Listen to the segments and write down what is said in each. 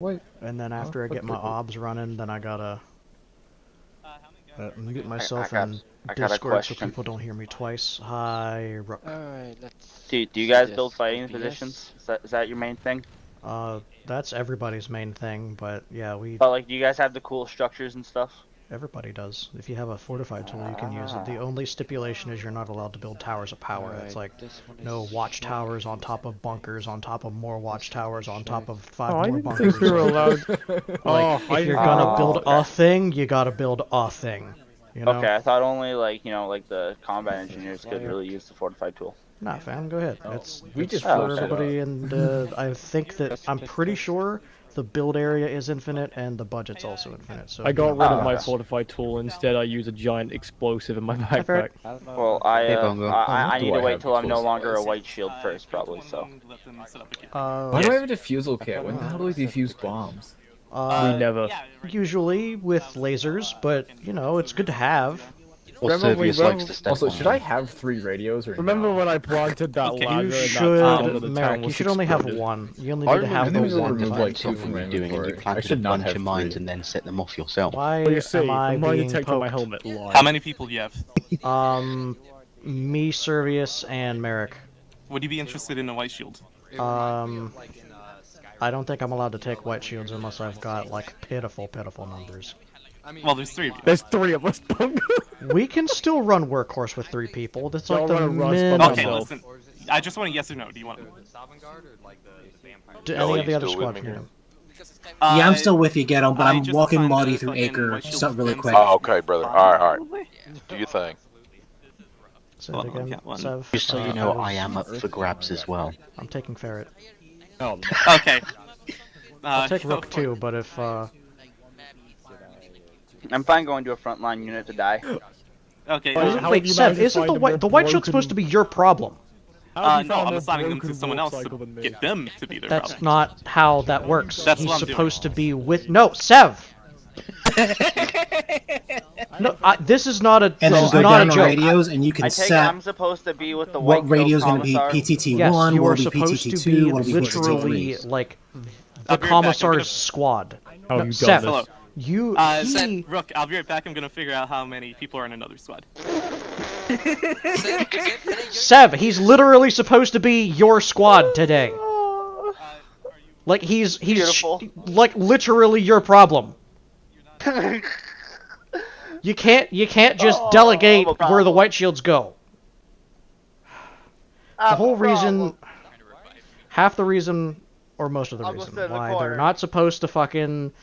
Wait. And then after I get my obs running, then I gotta mute myself in Discord so people don't hear me twice. Hi, Rook. Alright, let's... Do you guys build fighting positions? Is that your main thing? That's everybody's main thing, but yeah, But like, do you guys have the cool structures and stuff? everybody does. If you have a fortified tool, you can use it. The only stipulation is you're not allowed to build towers of power. It's like no watchtowers on top of bunkers, on top of more watchtowers, on top of 5 more bunkers. I didn't think we were allowed. Like, if you're gonna build a thing, you gotta build a thing. You know? Okay, I thought only like, you know, like the combat engineers could really use the fortified tool. Nah, fam, go ahead. It's just for everybody, and I think that I'm pretty sure the build area is infinite and the budget's also infinite. So I got rid of my fortified tool. Instead, I use a giant explosive in my backpack. Well, I need to wait till I'm no longer a white shield first, probably. So. Why do I have a defusal kit? When the hell do we defuse bombs? We never. Usually with lasers, but you know it's good to have. Also, should I have 3 radios or remember when I planted that ladder You in that should, town and the Merrick, town you was should only have exploded? one. You only need to have the one. Like something you're doing, and you planted a bunch of mines and then set them off yourself. Why Well, you see, am I the mine being detector on my poked? helmet lied. How many people do you have? Me, Servius, and Merrick. Would you be interested in a white shield? I don't think I'm allowed to take white shields unless I've got like pitiful numbers. Well, there's 3 of you. There's 3 of us. We can still run workhorse with 3 people. That's like the minimum. Okay, listen. I just want a yes or no. Do you want it? Do any of the other squad need him? Yeah, I'm still with you, Ghetto, but I'm walking Maudie through Acre so really quick. Oh, okay, brother. Alright. Do your thing. Say it again, Sev. Just so you know, I am up for grabs as well. I'm taking Ferret. Oh. Okay. I'll take Rook too, but if I'm fine going to a frontline unit to die. Okay. Wait, Sev, isn't the white shield's supposed to be your problem? No, I'm assigning them to someone else to get them to be their problem. That's not how that works. That's He's what I'm supposed to be with. No, Sev. No, this is not a. And then go not down a on joke. radios, and you can I take set I'm supposed to be with the white what radio's going going to to be PTT1, Yes, you what are will be supposed PTT2, to be what will be literally PTT3. like I'll the be right back, commissar's squad. Oh, No, you Sev, got this. you. Rook, I'll be right back. I'm gonna figure out how many people are in another squad. Sev, he's literally supposed to be your squad today. Like he's like literally your problem. You can't just delegate where the white shields go. The whole reason, half the reason, or most of the reason why they're not supposed to fucking,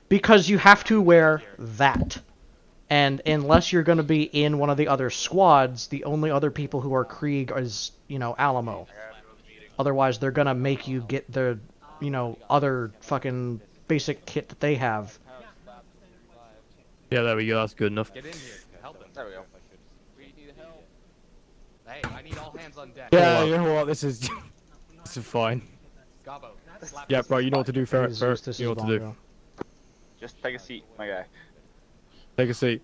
because you have to wear that. And unless you're going to be in one of the other squads, the only other people who are Krieg is, you know, Alamo. Otherwise, they're going to make you get the, you know, other fucking basic kit that they have. Yeah, there we go. That's good enough. Get in here. Help them. There we go. We need help. Hey, I need all hands on deck. Yeah, you know what? This is fine. Gobbo. Yeah, bro. You know what to do, Ferret. This You know is what to do. Bongo. Just take a seat, my guy. Take a seat.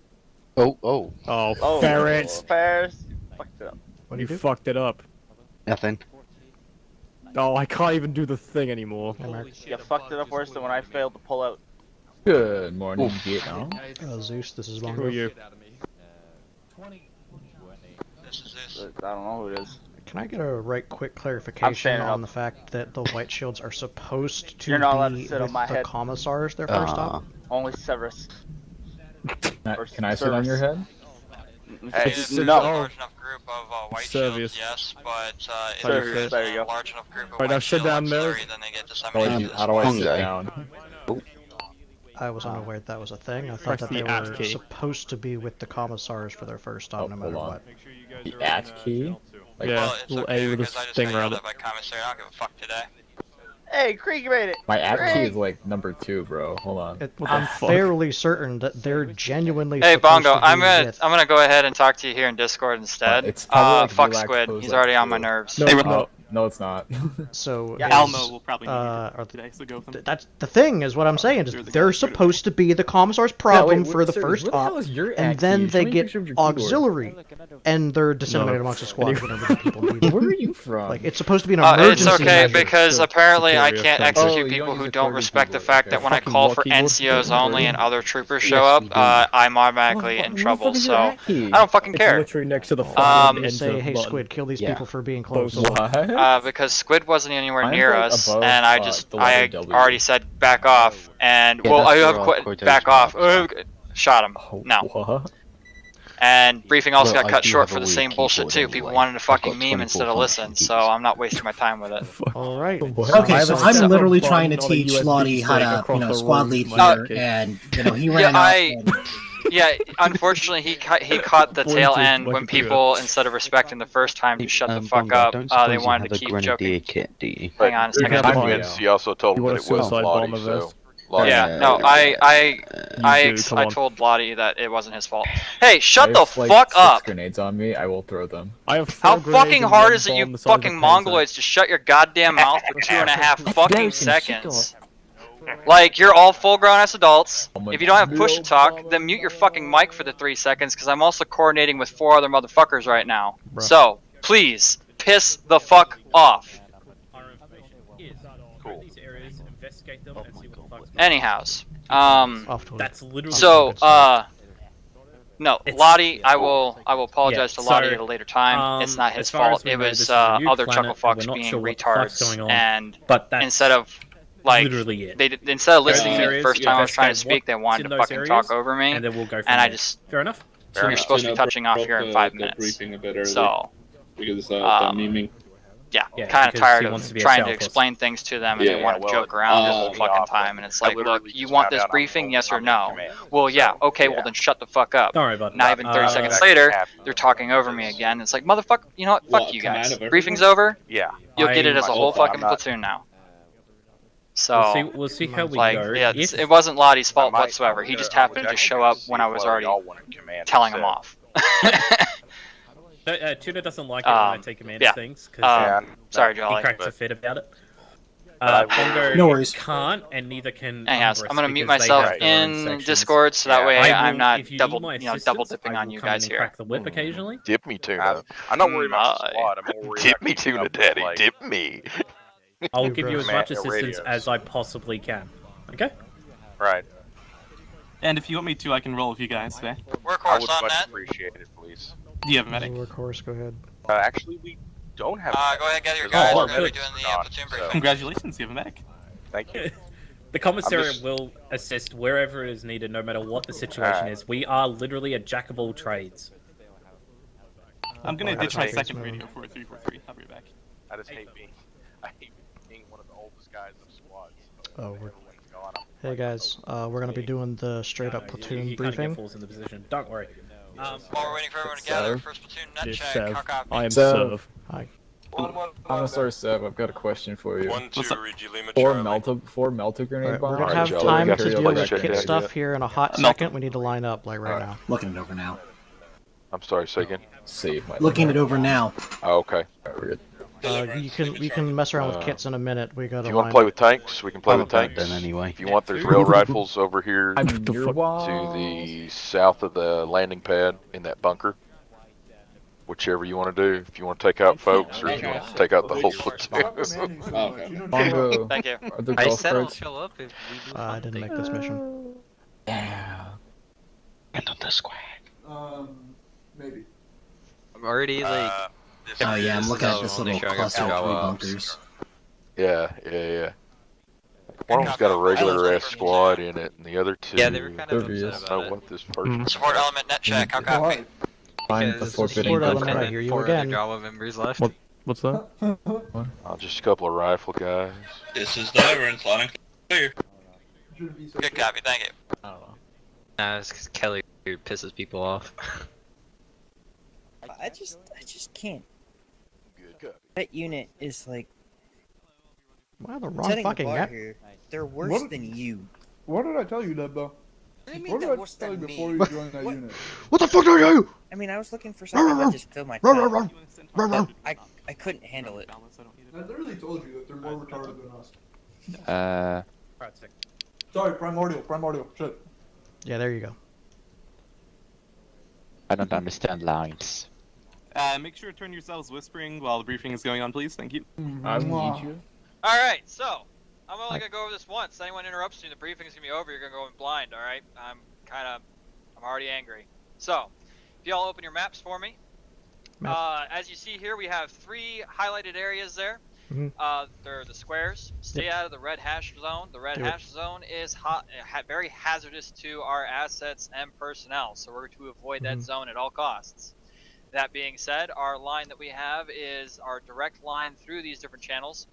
Oh. Oh, Ferret. Ferret. Fucked it up. What do You do? fucked it up. Nothing. Oh, I can't even do the thing anymore. You fucked it up worse than when I failed to pull out. Good morning, Vietnam. Zeus, this is Who Bongo. are you? I don't know who it is. Can I get a right quick clarification standing on up. the fact that the white shields are supposed to You're not allowed to be sit on with my the head. commissars their first stop? Only Severus. Can I sit on your head? Hey, It's it's a no. large enough group of white Servius. shields, yes, but if Servius. there's There you a go. large enough group of Right, now white sit shield down, auxiliary, Merrick. then they get disseminated to How do I sit Bongo. down? I was unaware that was a thing. I thought Press that they the at were key. supposed to be with the commissars for their first stop, no matter hold on. what. The at key? Like, Yeah, Well, it's little okay A with a because I just thing got around yelled it. at by commissary. I don't give a fuck today. Hey, Krieg made it! my at key is like number 2, bro. Hold on. I'm fuck? fairly certain that they're genuinely Hey, supposed Bongo, to be I'm with... gonna go ahead and talk to you here in Discord instead. It's probably like Fuck relaxed Squid. pose He's up already on my too. nerves. No, Hey, no, No, it's not. So Yeah, Almo will probably need are it today, so go with them. that's the thing is what I'm saying is they're supposed to be the Commissar's problem for the first op, and then they get auxiliary, and they're disseminated amongst the squad whenever the people need Where it. are you from? Like it's supposed to be an emergency It's okay measure. because apparently I Superior can't friend. execute Oh, you people don't who use a don't keyboard. respect the fact that when I Fucking call for keyboard. NCOs only and other troopers show Yes, up, we do. I'm automatically in trouble. So I don't fucking It's care. literally next to the You fucking say, enter hey button. Squid, kill these Yeah. people for being close. What? Because Squid wasn't anywhere Mine's, near like, us, above, and I the letter I W. already said back off, and Yeah, well, I that's have where our quit quotation back off. marks Shot him. Oh, No. What? And briefing also Well, got I cut do short have for a the weak same bullshit too. keyboard People anyway. wanted to I've fucking got meme instead of 24 listen, functions. so I'm not wasting my time with it. All right. Okay, so I have I'm a literally separate trying to button on a teach USB Lottie how stick to, across the squad room lead with my here, kid. and he ran out. And, Yeah, unfortunately, he caught the tail Bluetooth end when microphone. people, instead of respecting the first time to shut the fuck Bongo, up, don't they suppose you wanted to have a keep grenadier joking. kit, do you? Hang on a You can second. have I'm mine. convinced he also told You him want that a it was suicide Lottie, bomber so... vest? Lottie, Yeah, no, I come on. told Lottie that it wasn't his fault. Hey, shut I the have, like, fuck 6 up! grenades on me. I will throw them. I have How 4 grenades fucking and hard one is it, bomb you the size of a fucking pencil. mongoloids, to shut your goddamn mouth for 2.5 fucking seconds? Like, you're all full-grown ass adults. If you don't have push to talk, then mute your fucking mic for the 3 seconds, because I'm also coordinating with 4 other motherfuckers right now. Bruh. So, please, piss the fuck off. Anyhows, Off to That's literally so, no, It's- Lottie, I will apologize Yeah, to Lottie so, at a later time. It's not his as far as fault. we It know, was this is a new other planet, chuckle and fucks we're not being sure what the fuck's retards, going on, and but that's instead of like literally it. they instead of listening to me the areas, first you time I was trying to investigate speak, they what's wanted in to those fucking talk areas, over me, and then we'll go from and I there. just Fair enough. you're supposed to be touching off here in 5 minutes. So Because yeah, Yeah, kind of because tired he of wants to be a trying to sourpuss. explain things to them, and Yeah, they want to well, joke around the whole me fucking off, time, and it's I like, literally look, you just want found this out I'm briefing, only yes or on no? command. Well, yeah, okay, Yeah. well then shut the fuck up. Don't worry about it. Not even 30 seconds later, they're talking over me again. It's like, motherfucker, you know what? Fuck What, you command guys. of everyone? Briefing's over. Yeah. You'll get it as a whole Also, I'm fucking not- platoon now. So, We'll see how we like, go. yeah, If- it wasn't Lottie's fault I might- whatsoever. He I'm just gonna- happened to show up when I was already Y'all want to command telling him instead. off. Tuna doesn't like it when I take command yeah. of things, because Yeah, Sorry, he Jolly. cracks a fit about it. I Bongo No worries. can't, and neither can Anyhows, Umbrus I'm gonna mute because they myself have their own in sections. Discord so that Yeah. way I I'm will- not if you need double, my double assistance, dipping I on will you come in guys and here. crack the whip occasionally. Dip me tuna. I'm not worried about the My. squad. I'm more worried Dip about me keeping tuna, up with, daddy. like- Dip me. I'll give you as Man, much yeah, assistance radios. as I possibly can. Okay? Right. And if you want me to, I can roll with you guys today. I Workhorse would on much that. appreciate it, please. Do you have a medic? Workhorse, go ahead. Actually, we don't have. Go ahead, gather your Oh, guys. well, We're gonna be good. doing the God, platoon so- briefing. Congratulations, you have a medic. Thank you. The commissariat just- will assist wherever it is needed, no matter what the situation Alright. is. We are literally a jack of all trades. I'm gonna I ditch just my hate- second radio for 343. I'll be right back. I just hate being. I hate being one of the oldest guys of squads. Oh, hey guys, we're gonna be doing the straight up platoon He kinda briefing. falls into position. Don't worry. While we're waiting for everyone to gather, first platoon nut Yes, check. Sev. How copy? I am Sev. Serv. Hi. Commissar Seb, I've got a question for you. What's up? Four melter grenade Alright, we're bombs. gonna have Jolly, time we to got deal your with check kit that stuff yet? here in a hot No. second. We need to line up, like, right now. looking it over now. I'm sorry, say again. Save my Looking it over now. Oh, okay. Alright, we're good. We can mess around with kits in a minute. We gotta If you want line to play up. with tanks, we can play I'm with about tanks. done anyway. If you want, there's rail rifles over here I'm to your wall. the south of the landing pad in that bunker. Whichever you want to do. If you want to take out folks, or if you want to take out the whole platoon. Bongo, Thank you. are there golf carts? show up if we do I didn't make this mission. Damn. And on the squad. Maybe. I'm already like. Oh yeah, I'm looking at this I'll make little sure I got cluster of 3 power ups. bunkers. Yeah. One of them's got a regular ass squad in it, and the other two. Yeah, they were kind of Obvious. upset I about it. want this person. Support element net check. How copy? Find the Because forbidding Support he element, gun. I hear you four again. other Jawa members left. What? What's that? Just a couple of rifle guys. This is the Everett planning. Clear. Good copy. Thank you. I don't know. Nah, it's 'cause Kelly pisses people off. I just can't. Good copy. That unit is like Wow, the wrong setting the fucking bar map. here. They're worse than you. What did I tell you, Dubbo? What do you mean What did they're I worse tell you than before me? you joined that What? unit? What the fuck are you? I mean, I was looking for something that just filled my time. I couldn't handle it. I literally told you that they're more retarded than us. Sorry, primordial, shit. Yeah, there you go. I don't understand lines. Make sure to turn yourselves whispering while the briefing is going on, please. Thank you. I need you. Alright, so, I'm only gonna go over this once. Anyone interrupts me, the briefing is gonna be over, you're gonna go in blind, alright? I'm already angry. So, if y'all open your maps for me. As you see here, we have 3 highlighted areas there. They're the squares. Stay out of the red hash zone. The red hash zone is very hazardous to our assets and personnel, so we're to avoid that zone at all costs. That being said, our line that we have is our direct line through these different channels.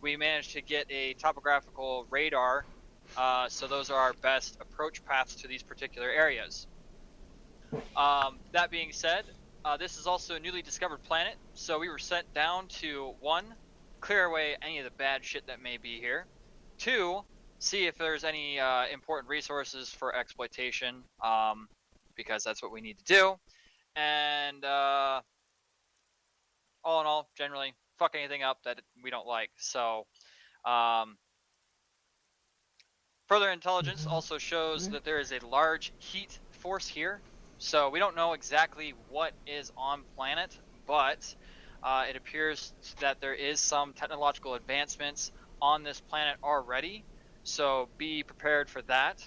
We managed to get a topographical radar, so those are our best approach paths to these particular areas. That being said, this is also a newly discovered planet, so we were sent down to 1, clear away any of the bad shit that may be here. 2, see if there's any important resources for exploitation, because that's what we need to do. And all in all, generally, fuck anything up that we don't like. So, further intelligence also shows that there is a large heat force here. So we don't know exactly what is on planet, but it appears that there is some technological advancements on this planet already. So be prepared for that.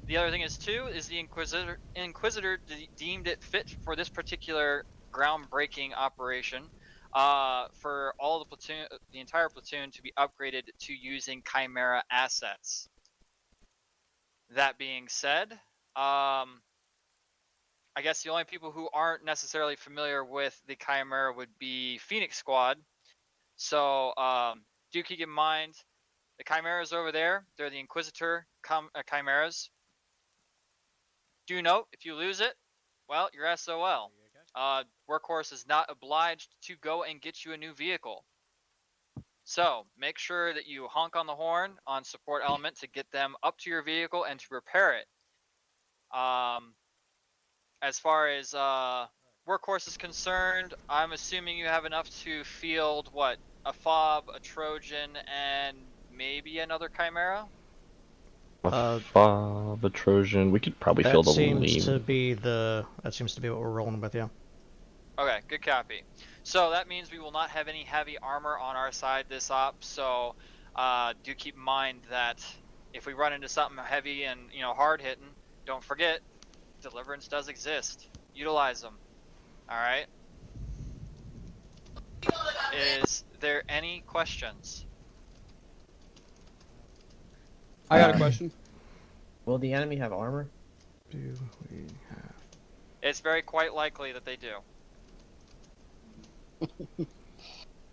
The other thing is too is the Inquisitor deemed it fit for this particular groundbreaking operation for all the platoon, the entire platoon, to be upgraded to using Chimera assets. That being said, I guess the only people who aren't necessarily familiar with the Chimera would be Phoenix Squad. So do keep in mind the Chimeras over there. They're the Inquisitor Chimeras. Do note, if you lose it, well, you're SOL. Workhorse is not obliged to go and get you a new vehicle. So make sure that you honk on the horn on support element to get them up to your vehicle and to repair it. As far as Workhorse is concerned, I'm assuming you have enough to field, what, a fob, a Trojan, and maybe another Chimera? A fob, a Trojan. We could probably field a lean. That seems to be what we're rolling with, yeah. Okay, good copy. So that means we will not have any heavy armor on our side this op, so do keep in mind that if we run into something heavy and, you know, hard hitting, don't forget, Deliverance does exist. Utilize them. Alright? Is there any questions? I got a question. Will the enemy have armor? Do we have... It's very quite likely that they do.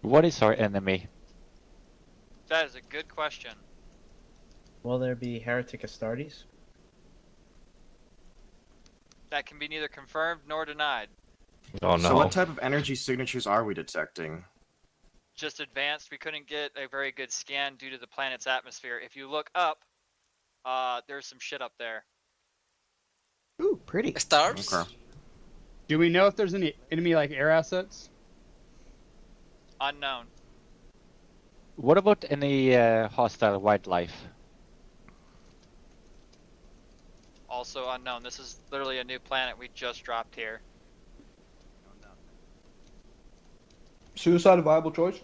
What is our enemy? That is a good question. Will there be heretic Astartes? That can be neither confirmed nor denied. Oh no. So what type of energy signatures are we detecting? Just advanced, we couldn't get a very good scan due to the planet's atmosphere. If you look up, there's some shit up there. Ooh, pretty. Stars? Okay. Do we know if there's any enemy like air assets? Unknown. What about any hostile wildlife? Also unknown. This is literally a new planet we just dropped here. Suicide a viable choice?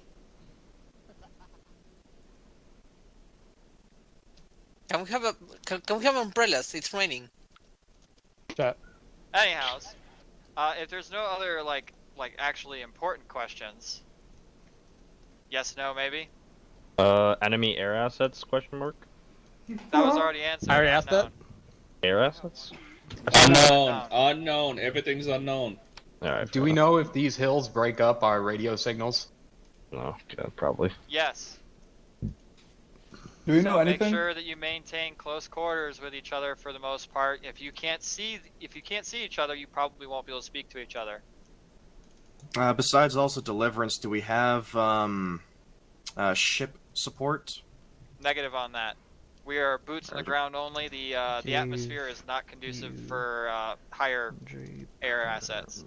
Can we have umbrellas? It's raining. Anyhow, if there's no other like actually important questions, yes, no, maybe. Enemy air assets? Question mark. That was already answered. I already asked that. Air assets? Unknown. Everything's unknown. Alright. Do we know if these hills break up our radio signals? No, yeah, probably. Yes. Do we know anything? Make sure that you maintain close quarters with each other for the most part. If you can't see each other, you probably won't be able to speak to each other. Besides also Deliverance, do we have ship support? Negative on that. We are boots on the ground only. The atmosphere is not conducive for higher air assets.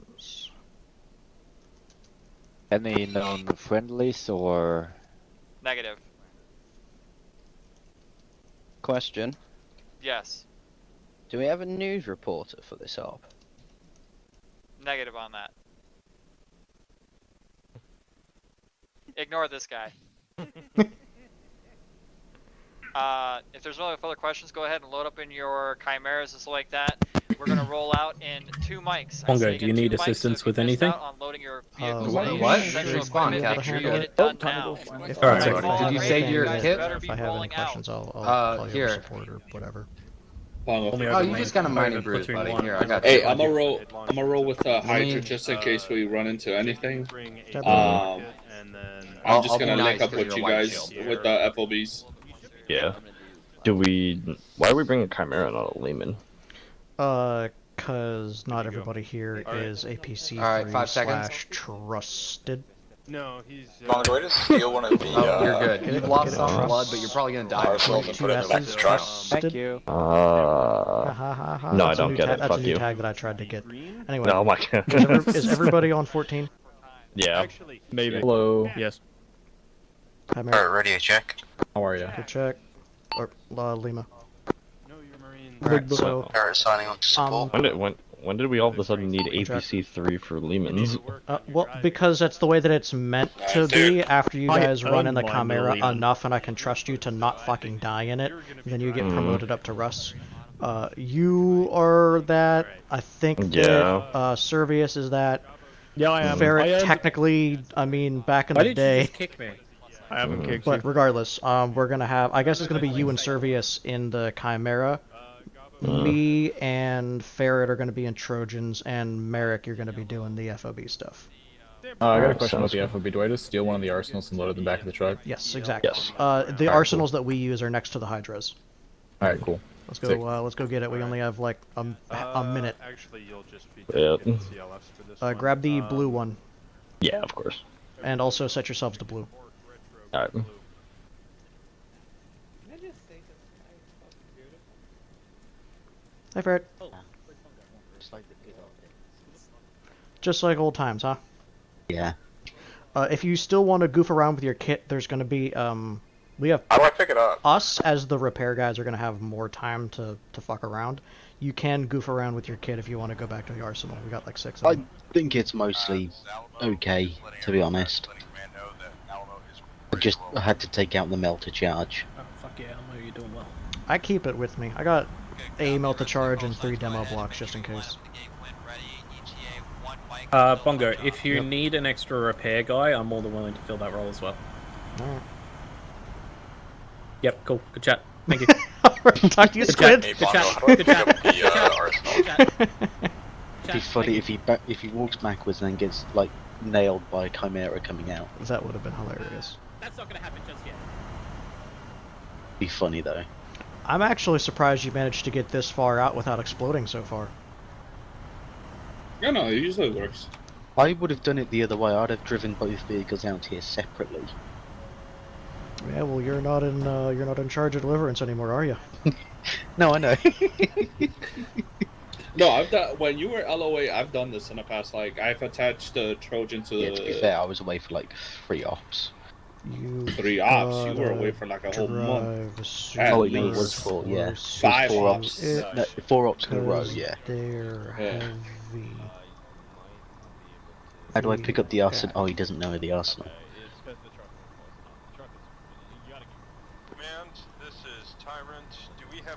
Any known friendlies or... Negative. Question. Yes. Do we have a news reporter for this op? Negative on that. Ignore this guy. If there's no further questions, go ahead and load up in your chimeras and stuff like that. We're gonna roll out in 2 mics. Bongo, do you need assistance with anything? On loading your What? Respond, Captain. Alright, Did you save your kit? If I have any questions, I'll call you here. support or whatever. Oh, you just got a mining bruise, buddy. Here, I got you. Hey, I'm gonna roll with Hydra just in case we run into anything. I'm just gonna link up with you guys with the FOBs. Yeah. Why are we bringing Chimera, not a Lehman? Cause not everybody here is APC Alright, 5 seconds. /trusted. No, he's. Bongo, to steal one of the. You're good. You've lost some blood, but you're probably gonna die. Arsenals and put it in the back of the truck. Thank you. No, I That's a don't new get tag, it. That's a Fuck new you. tag that I tried to get. Anyway, No, my God. is everybody on 14? Yeah. Maybe. Hello. Yes. Chimera. Alright, radio check. How are you? Good check. Or Lima. No, you're Marine. Alright, so Alright, signing on to support. When did we all of a sudden need APC 3 for Lehman's? well, because that's the way that it's meant to be. After you guys run in the Chimera enough, and I can trust you to not fucking die in it, then you get promoted up to Russ. You are that. I think that Servius is that. Yeah, I am. Ferret, technically, I mean, back in the day. Kick me. I haven't kicked you. But regardless, we're gonna have. I guess it's gonna be you and Servius in the Chimera. Me and Ferret are gonna be in Trojans, and Merrick, you're gonna be doing the FOB stuff. I got a question about the FOB. Do I just steal one of the arsenals and load it in the back of the truck? Yes, exactly. Yes. The arsenals that we use are next to the Hydras. Alright, cool. Let's go. Let's go get it. We only have like a minute. Actually, you'll just be CLFs for this grab the blue one. Yeah, of course. And also set yourselves to blue. Alright. Hey, Ferret. Just like old times, huh? Yeah. If you still want to goof around with your kit, there's going to be, we have... How do I pick it up? Us, as the repair guys, are going to have more time to fuck around. You can goof around with your kit if you want to go back to the arsenal. We got like 6 of them. I think it's mostly okay, to be honest. I had to take out the melter charge. Oh, fuck yeah, Elmo, you're doing well. I keep it with me. I got a melter charge and 3 demo blocks just in case. Bongo, if you need an extra repair guy, I'm more than willing to fill that role as well. Alright. Yep, cool. Good chat. Thank you. Talk to you, Squid. Hey, Good Bongo, chat. how do I Good pick chat. up the Good chat. arsenal? It'd be funny if he walks backwards and then gets like nailed by a Chimera coming out. That would have been hilarious. That's not gonna happen just yet. Be funny though. I'm actually surprised you managed to get this far out without exploding so far. Yeah, no, it usually works. I would have done it the other way. I'd have driven both vehicles out here separately. Yeah, well, you're not in charge of deliverance anymore, are you? No, I know. No, I've done when you were LOA. I've done this in the past. Like I've attached the Trojan to Yeah, the. to be fair, I was away for like 3 ops. 3 ops. You were away for like a whole month. Oh, no, it was 4. Yeah, it was 5 4 ops. No, 4 ops in a row. Yeah. They're heavy. How do I pick up the arsenal? Oh, he doesn't know the arsenal.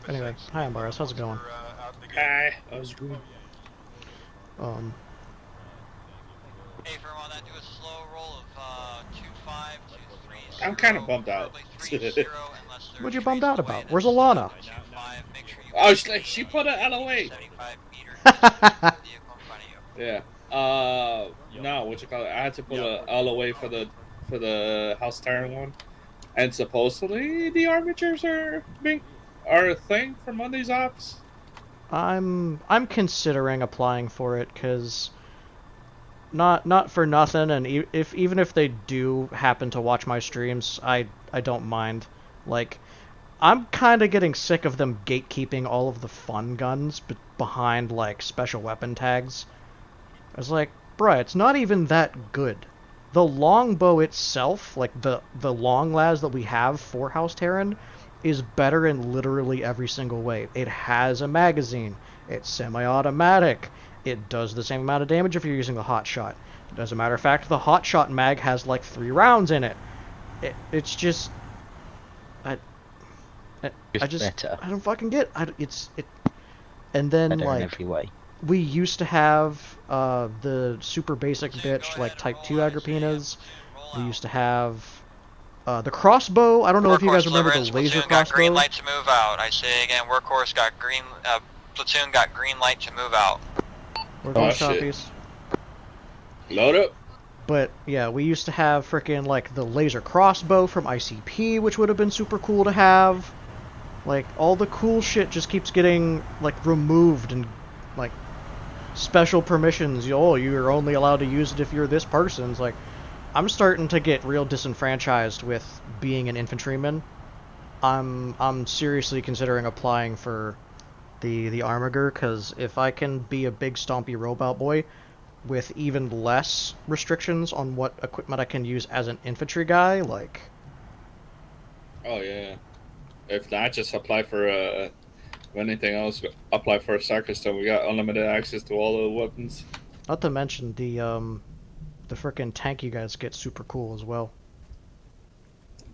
Anyway, hi, Ambaris. How's it going? Hi, I was good. Hey, for all that, do a slow roll of 2523. I'm kind of bummed out. What you bummed out about? Where's Alana? Oh, she put an LOA. Yeah. No, what you call it? I had to put a LOA for the house tire one, and supposedly the armatures are a thing for Monday's ops. I'm considering applying for it because not for nothing, and even if they do happen to watch my streams, I don't mind. Like, I'm kind of getting sick of them gatekeeping all of the fun guns behind like special weapon tags. I was like, bruh, it's not even that good. the longbow itself, like the long las that we have for House Terran, is better in literally every single way. It has a magazine. It's semi-automatic. It does the same amount of damage if you're using a hot shot. As a matter of fact, the hot shot mag has like 3 rounds in it. It's just, I don't fucking get. And then Better in like every way. we used to have the super basic bitch like Type 2 Agrippina's. We used to have the crossbow. I don't know if you guys remember the laser Platoon got green crossbow. light to move out. I say again, Workhorse got green. Platoon got green light to move out. Workhorse copies. Load up. But yeah, we used to have frickin' like the laser crossbow from ICP, which would have been super cool to have. Like all the cool shit just keeps getting like removed and like special permissions. Oh, you're only allowed to use it if you're this person. It's like I'm starting to get real disenfranchised with being an infantryman. I'm seriously considering applying for the Armiger, because if I can be a big stompy robot boy with even less restrictions on what equipment I can use as an infantry guy, like... Oh yeah. If not, just apply for anything else, apply for a Sarkiston. We got unlimited access to all the weapons. Not to mention the frickin' tank you guys get super cool as well.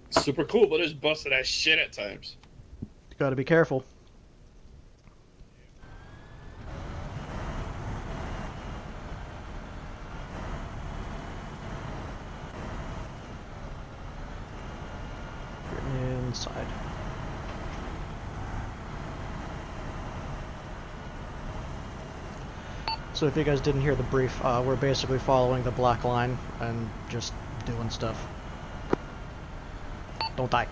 Super cool, but it's busted as shit at times. You gotta be careful. Inside. So if you guys didn't hear the brief, we're basically following the black line and just doing stuff. Don't die.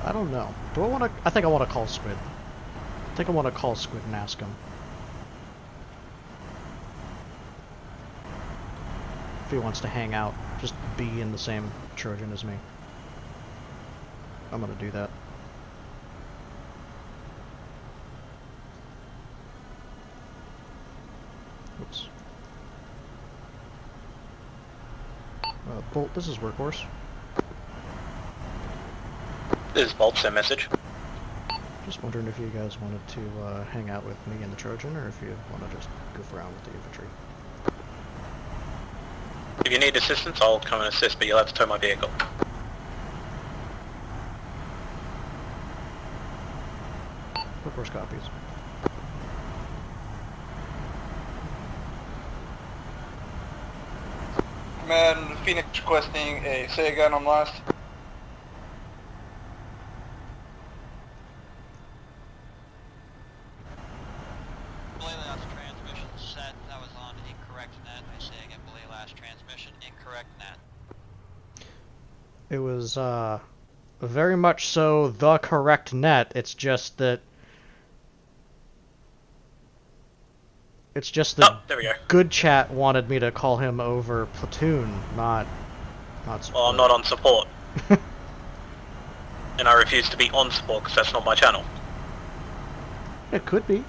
I don't know. Do I want to... I think I want to call Squid. I think I want to call Squid and ask him. If he wants to hang out. Just be in the same Trojan as me. I'm gonna do that. Oops. Bolt, this is Workhorse. This is Bolt, send message. Just wondering if you guys wanted to hang out with me and the Trojan, or if you want to just goof around with the infantry. If you need assistance, I'll come and assist, but you'll have to tow my vehicle. Workhorse copies. Command, Phoenix requesting a say again on last. Belay last transmission set. That was on incorrect net. I say again, belay last transmission, incorrect net. It was very much so the correct net. It's just that there we go. Good Chat wanted me to call him over Platoon, not support. Well, I'm not on support. And I refuse to be on support because that's not my channel. It could be.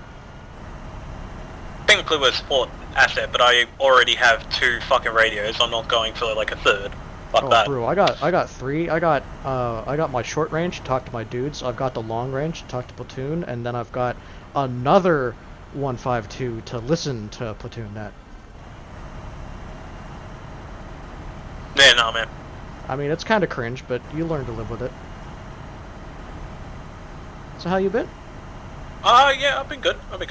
Technically we're a support asset, but I already have 2 fucking radios. I'm not going for like a 3rd. Fuck that. Bro, I got 3. I got my short range to talk to my dudes. I've got the long range to talk to Platoon, and then I've got another 152 to listen to Platoon net. Yeah, no, man. I mean, it's kind of cringe, but you learn to live with it. So how you been? Yeah, I've been good. I'm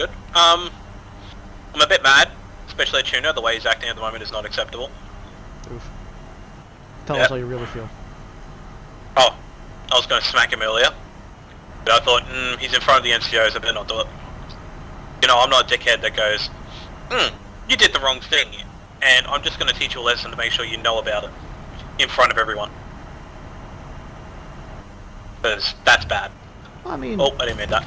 a bit mad, especially at Tuna. The way he's acting at the moment is not acceptable. Oof. Tell us how you really feel. Oh, I was going to smack him earlier, but I thought, he's in front of the NCOs, I better not do it. You know, I'm not a dickhead that goes, you did the wrong thing, and I'm just going to teach you a lesson to make sure you know about it in front of everyone. because that's bad. I mean... Oh, I didn't mean that.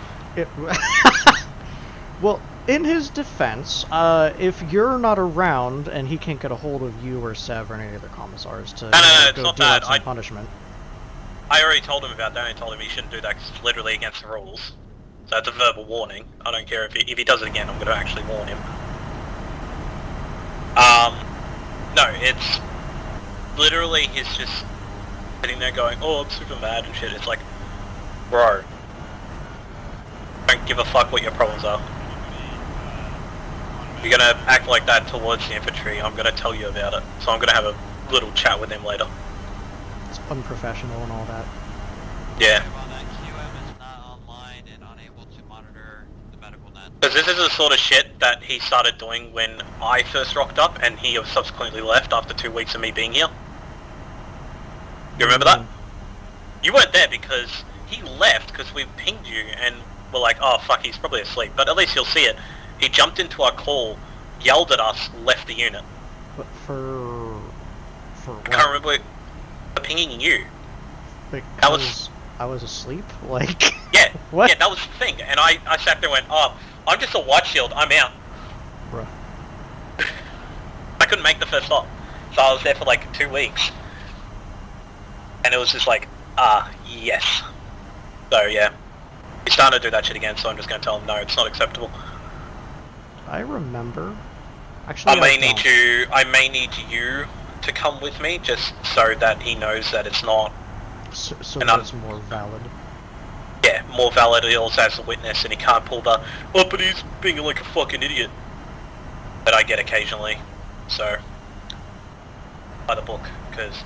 Well, in his defense, if you're not around and he can't get a hold of you or Sev or any other commissars to it's go not deal out that. some punishment. I already told him about that. I told him he shouldn't do that because it's literally against the rules. So it's a verbal warning. I don't care if he does it again. I'm going to actually warn him. No, it's literally he's just sitting there going, "Oh, I'm super mad and shit." It's like, bro, don't give a fuck what your problems are. You're gonna act like that towards the infantry, I'm gonna tell you about it. So I'm gonna have a little chat with him later. It's unprofessional and all that. Yeah. Because this is the sort of shit that he started doing when I first rocked up, and he subsequently left after 2 weeks of me being here. You remember that? You weren't there because he left because we pinged you and we're like, oh fuck, he's probably asleep. But at least you'll see it. He jumped into our call, yelled at us, left the unit. But for what? I can't remember. For pinging you. Like, that was... I was asleep? Like... Yeah, what? Yeah, that was the thing. And I sat there and went, oh, I'm just a white shield, I'm out. Bruh. I couldn't make the first stop. So I was there for like 2 weeks. And it was just like, yes. So yeah. He's starting to do that shit again, so I'm just going to tell him, no, it's not acceptable. I remember. Actually, I may need you to come with me, just so that he knows that it's not... So that it's more valid. Yeah, more valid also as a witness, and he can't pull the, oh, but he's being like a fucking idiot. That I get occasionally, so... By the book, because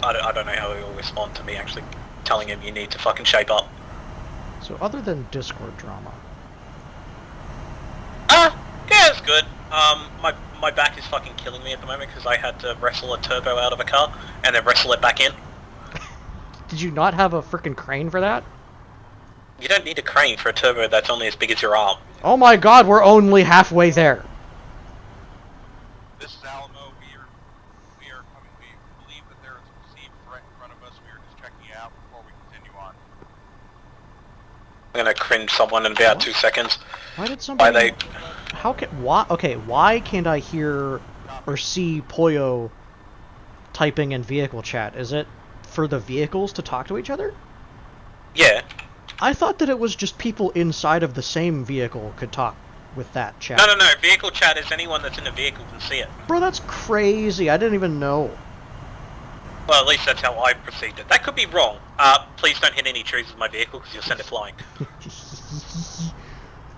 I don't know how he will respond to me actually telling him you need to fucking shape up. So other than Discord drama... Yeah, it's good. My back is fucking killing me at the moment because I had to wrestle a turbo out of a car and then wrestle it back in. Did you not have a frickin' crane for that? You don't need a crane for a turbo that's only as big as your arm. Oh my god, we're only halfway there. This is Alamo. We are coming. We believe that there is a perceived threat in front of us. We are just checking it out before we continue on. I'm gonna cringe someone in about 2 seconds. Why did somebody... How can... Why... Okay, why can't I hear or see Poyo typing in vehicle chat? Is it for the vehicles to talk to each other? Yeah. I thought that it was just people inside of the same vehicle could talk with that chat. No. Vehicle chat is anyone that's in a vehicle can see it. Bro, that's crazy. I didn't even know. Well, at least that's how I perceived it. That could be wrong. Please don't hit any trees with my vehicle because you'll send it flying.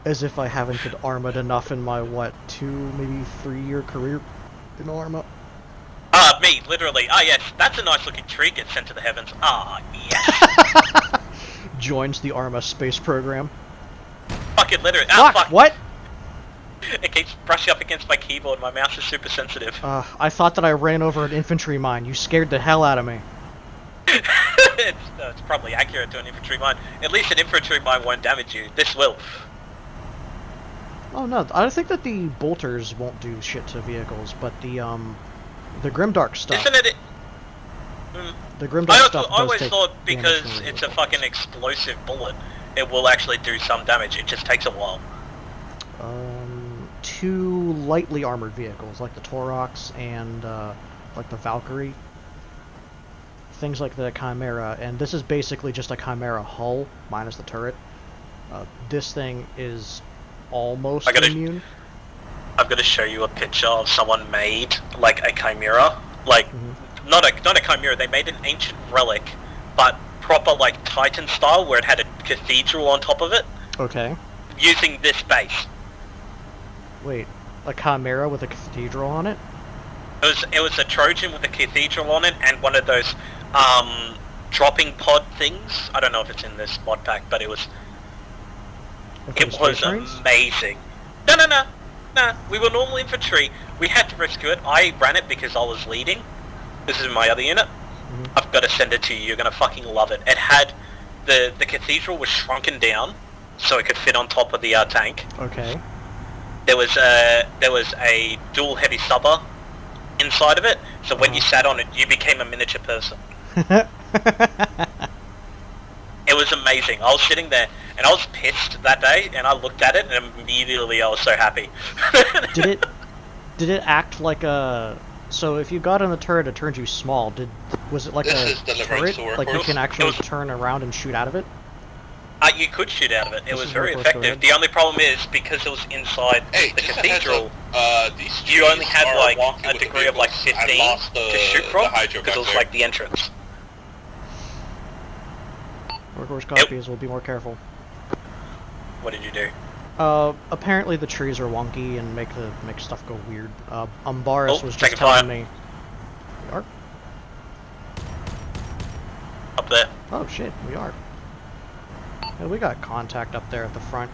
As if I haven't been armored enough in my, what, 2, maybe 3-year career in Arma. Me, literally. Yes, that's a nice looking tree, gets sent to the heavens. Yes. Joins the Arma space program. Fucking literally. Fuck, what? It keeps brushing up against my keyboard, my mouse is super sensitive. I thought that I ran over an infantry mine. You scared the hell out of me. It's probably accurate to an infantry mine. At least an infantry mine won't damage you. This will. Oh no, I think that the bolters won't do shit to vehicles, but the grimdark stuff. Isn't it? The grimdark stuff. I always thought because it's a fucking explosive bullet, it will actually do some damage. It just takes a while. 2 lightly armored vehicles, like the Torox and like the Valkyrie. Things like the Chimera, and this is basically just a Chimera hull minus the turret. This thing is almost immune. I'm gonna show you a picture of someone made like a Chimera, like not a Chimera. They made an ancient relic, but proper like Titan style, where it had a cathedral on top of it. Okay. Using this base. Wait, a Chimera with a cathedral on it? It was a Trojan with a cathedral on it and one of those dropping pod things. I don't know if it's in this mod pack, but it was amazing. No. We were normal infantry. We had to rescue it. I ran it because I was leading. This is my other unit. I've got to send it to you. You're gonna fucking love it. It had the cathedral was shrunken down so it could fit on top of the tank. Okay. There was a dual heavy subber inside of it, so when you sat on it, you became a miniature person. It was amazing. I was sitting there, and I was pissed that day, and I looked at it, and immediately I was so happy. Did it act like a... So if you got in the turret, it turned you small. Was it like a turret? Like you can actually turn around and shoot out of it? You could shoot out of it. It was very effective. The only problem is, because it was inside the cathedral, you only had like a degree of like 15 to shoot from, because it was like the entrance. Workhorse copies, we'll be more careful. What did you do? Apparently the trees are wonky and make stuff go weird. Umbaris was just telling me. We are? Up there. Oh shit, we are. Yeah, we got contact up there at the front.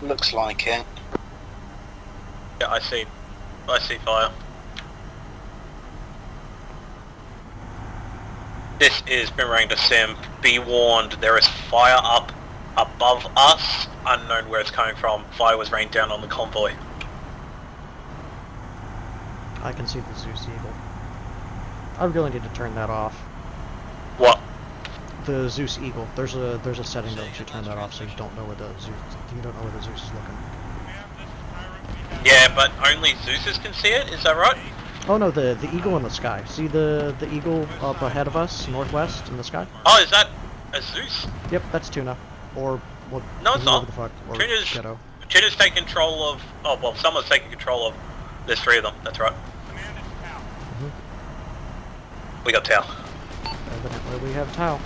Looks like it. Yeah, I see fire. This is Boomerang to Sim. Be warned, there is fire up above us, unknown where it's coming from. Fire was rained down on the convoy. I can see the Zeus Eagle. I really need to turn that off. What? The Zeus Eagle. There's a setting that lets you turn that off, so you don't know where the Zeus is looking. Yeah, but only Zeus's can see it. Is that right? Oh no, the eagle in the sky. See the eagle up ahead of us, northwest in the sky? Oh, is that a Zeus? Yep, that's Tuna. Or what? No, it's not. The fuck, or Ghetto. Tuna's taking control of. Oh well, someone's taking control of. There's 3 of them. That's right. We got Tau. Evidently we have Tau.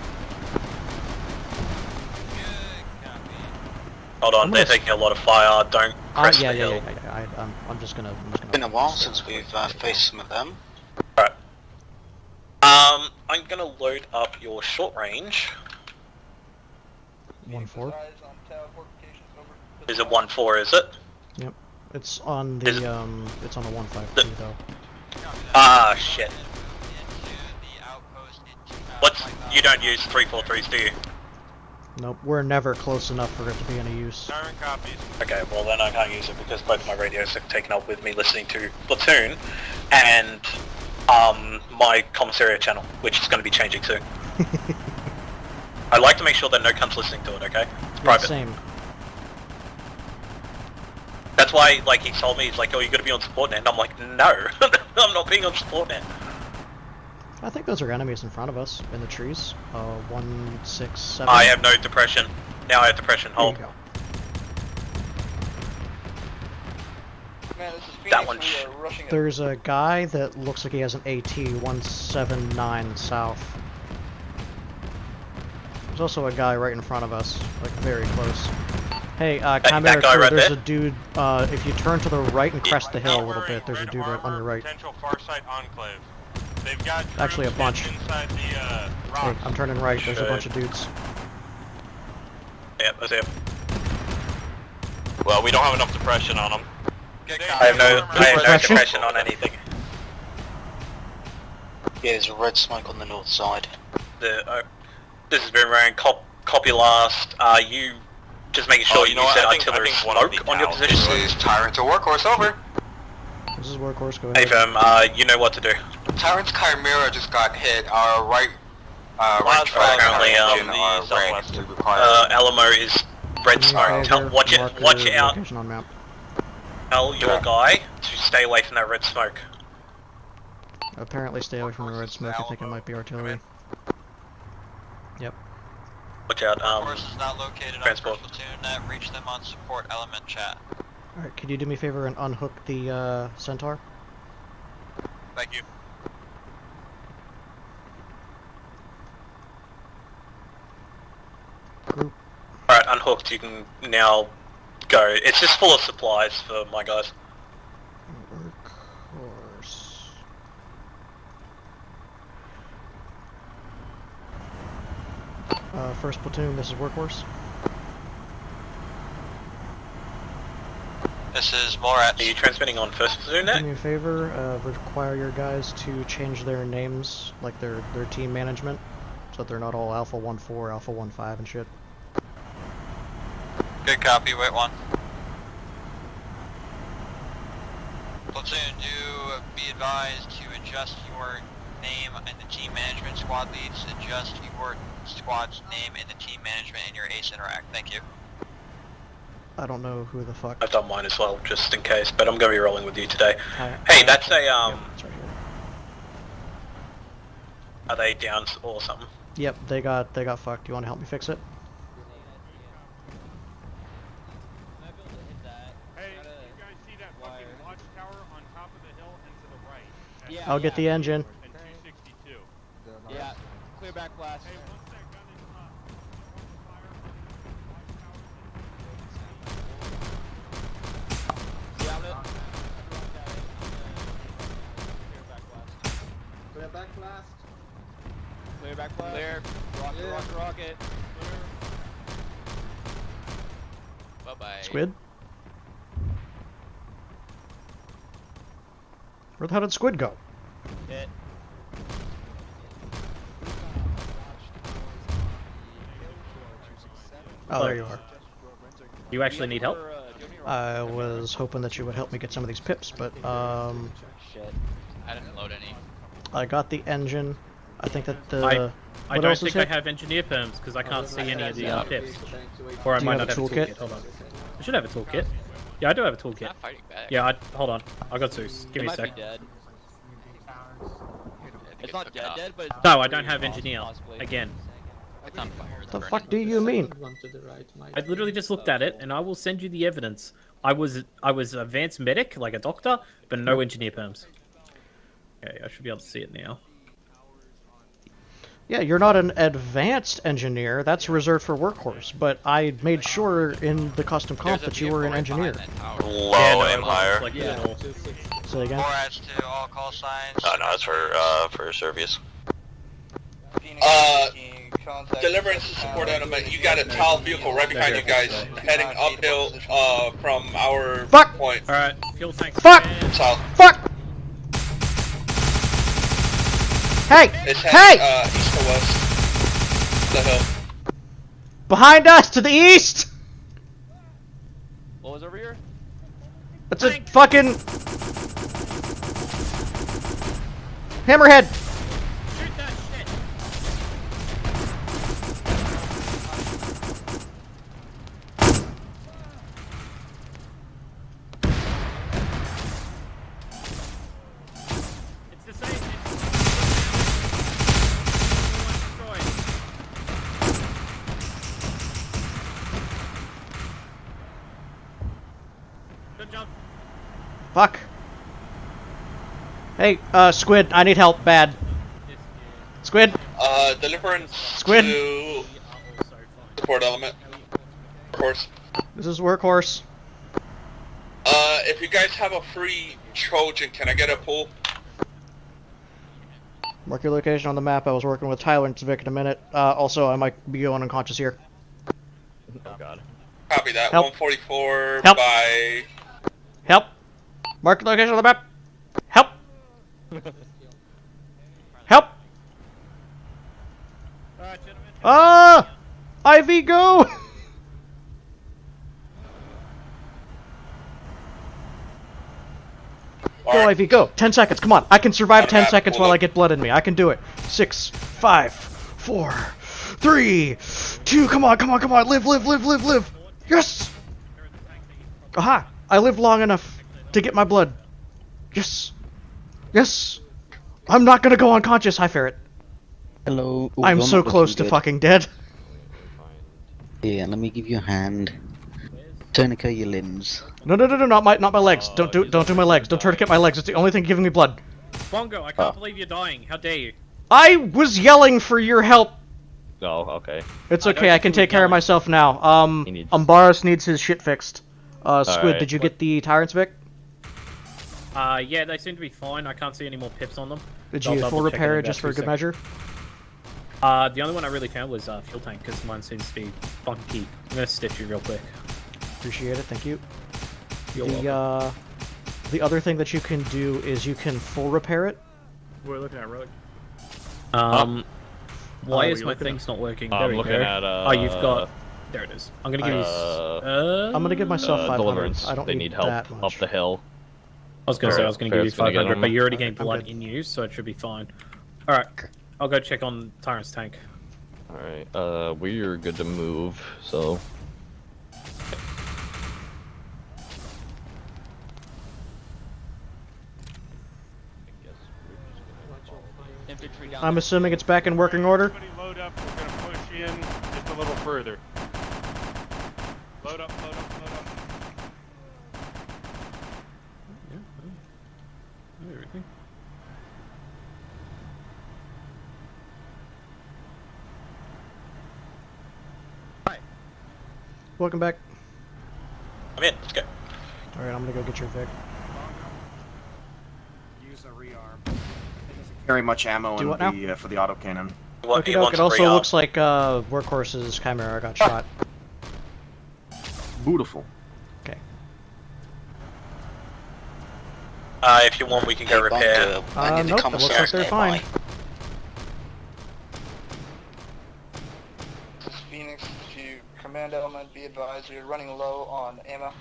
Hold on, they're taking a lot of fire. Don't crest the hill. Yeah. I'm just gonna. It's been a while since we've faced some of them. Alright. I'm gonna load up your short range. 1-4. Is it 1-4? Is it? Yep. It's on the it's on the 152 though. Ah shit. You don't use 343s, do you? Nope, we're never close enough for it to be any use. Okay, well then I can't use it because both my radios are taken up with me listening to Platoon and my commissariat channel, which is going to be changing soon. I like to make sure that no cunt's listening to it, okay? It's private. Same. That's why, like, he told me, he's like, oh, you got to be on support net, and I'm like, no, I'm not being on support net. I think those are enemies in front of us, in the trees. 167. I have no depression. Now I have depression. Hold. There you go. Man, this is Phoenix. That one. There's a guy that looks like he has an AT 179 south. There's also a guy right in front of us, like very close. Hey, Chimera guy crew, right there's there? a dude, if you turn to the right and crest the hill a little bit, there's a dude right on your right. Potential Farsight enclave. They've got Actually a bunch. inside the Hey, rocks. I'm turning right, there's a bunch of dudes. Yep, that's him. Well, we don't have enough depression on them. I have no depression on anything. Yeah, there's a red smoke on the north side. This has been Ryan. Copy last. You just making sure you said artillery smoke on your position. This is Tyrant to Workhorse, over. This is Workhorse, go Hey ahead. fam, you know what to do. Tyrant's Chimera just got hit. Our right track Apparently, Alamo is red smoke. Watch it out. Location on map. Tell your guy to stay away from that red smoke. Apparently stay away from the red smoke, I think it might be artillery. Yep. Watch out, Force is not located transport. on first platoon net. Reach them on support element chat. Alright, could you do me a favor and unhook the Centaur? Thank you. Group. Alright, unhooked, you can now go. It's just full of supplies for my guys. Workhorse. First platoon, this is Workhorse. This is Morat. Are you transmitting on first platoon Do net? me a favor, require your guys to change their names, like their team management, so that they're not all Alpha 1-4, Alpha 1-5 and shit. Good copy, wait one. Platoon, do be advised to adjust your name and the team management squad leads, adjust your squad's name in the team management and your ace interact. Thank you. I don't know who the fuck. I've done mine as well, just in case, but I'm gonna be rolling with you today. Hi. Hey, that's a Yeah, it's right here. Are they down or something? Yep, they got fucked. Do you want to help me fix it? I'll get the engine. Yeah, clear back blast. Clear back blast. Clear back blast. Clear. Rocket. Clear. Bye-bye. Squid? Where the hell did Squid go? Hit. Oh, there you are. You actually need help? I was hoping that you would help me get some of these pips, but Shit. I didn't load any. I got the engine. I think that the. I don't think I have engineer perms because I can't see any of the pips. Or I might not have a toolkit. Hold on. I should have a toolkit. Yeah, I do have a toolkit. Yeah, hold on. I got Zeus. Give me a sec. It's not dead, but it's No, I don't have engineer. Again. It's on fire. What the fuck do you mean? I literally just looked at it, and I will send you the evidence. I was advanced medic, like a doctor, but no engineer perms. Okay, I should be able to see it now. Yeah, you're not an advanced engineer. That's reserved for workhorse. But I made sure in the custom comp that you were an engineer. Low aim higher. Like Yeah. Say again. 4 adds to all call signs. Oh no, it's for Servius. Deliverance to support element. You got a tall vehicle right behind you guys, heading uphill from our point. Alright, fuel tank. Fuck! South. Fuck! Hey! It's Hey! heading east to west. The hill. Behind us, to the east! What was over here? It's a fucking hammerhead. Shoot that shit. It's the same. Good job. Fuck. Hey, Squid, I need help bad. Squid? Deliverance Squid? to support element. Of course. This is workhorse. If you guys have a free Trojan, can I get a pull? Mark your location on the map. I was working with Tyler and Civic in a minute. Also, I might be going unconscious here. Oh god. Copy that. Help. 144 Help. by... Help! Mark your location on the map. Help! Help! Alright, gentlemen. Ah! IV, go! Go, IV, go. 10 seconds, come on. I can survive 10 seconds while I get blood in me. I can do it. 6, 5, 4, 3, 2, come on, come on, come on. Live. Yes! Aha! I lived long enough to get my blood. Yes! Yes! I'm not gonna go unconscious, hi Ferret. Hello. Ooh, I'm you're so not close looking to good. fucking dead. Yeah, let me give you a hand. Tourniquet your limbs. No, not my legs. Don't do my legs. Don't tourniquet my legs. It's the only thing giving me blood. Bongo, I can't believe you're dying. How dare you? I was yelling for your help. Oh, okay. It's okay. I can take care of myself now. Umbaris needs his shit fixed. Squid, Alright. did you get the tyrants, Vic? Yeah, they seem to be fine. I can't see any more pips on them. Did I'll you double full check in repair it about just for 2 good seconds. measure? The only one I really found was fuel tank, because mine seems to be funky. I'm gonna stitch you real quick. Appreciate it. Thank you. You're The other thing that you can do is you can full repair it. We're looking at road. Why what is are you my looking thing's not working? I'm There we looking go. at, Oh, you've got... There it is. I'm gonna give you... I'm gonna give myself 500. Deliverance. I don't They need help that up much. the hill. I was gonna say I was gonna give you Ferret's gonna get 500, them. but you're already getting I'm blood good. in you, so it should be fine. Alright, I'll go check on Tyrant's tank. Alright, we're good to move, so... I'm assuming it's back in working order. Load up, we're gonna push in just a little further. Load up, load up, load up. Everything. Welcome back. I'm in, let's go. Alright, I'm gonna go get your Vic. Use a rearm. It doesn't carry much ammo Do what in the, for the autocannon. Okay, it also looks like Workhorse's Chimera got shot. Beautiful. Okay. If you want, we can go repair. Nope, it looks like they're fine. This is Phoenix to command element, be advised you're running low on ammo.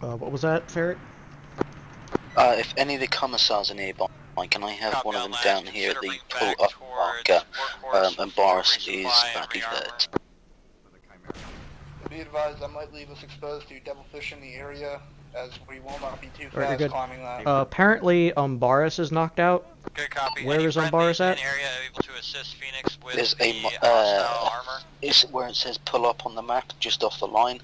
What was that, Ferret? If any of the commissars are nearby, can I have one of them down here at the pull-up marker, and Boris is badly hurt. Be advised I might leave us exposed to devilfish in the area, as we will not be too Alright, fast good. climbing that. Apparently, Boris is knocked out. Good copy. Where is Boris at? Area able to assist Phoenix with There's the a, hostile armor. is where it says pull up on the map, just off the line.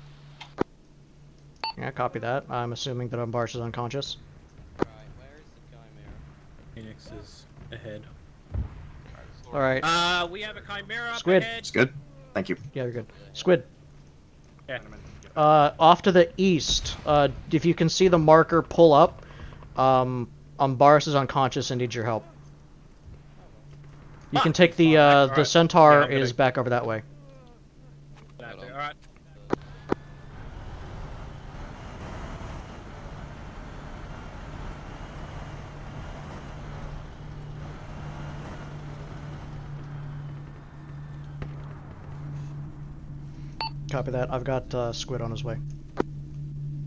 Yeah, copy that. I'm assuming that Boris is unconscious. Phoenix is ahead. Alright. We have a Chimera up Squid. ahead. It's good. Thank you. Yeah, you're good. Squid. Yeah. Off to the east. If you can see the marker pull up, Boris is unconscious and needs your help. You can take the Centaur is back over that way. Alright. Copy that. I've got Squid on his way.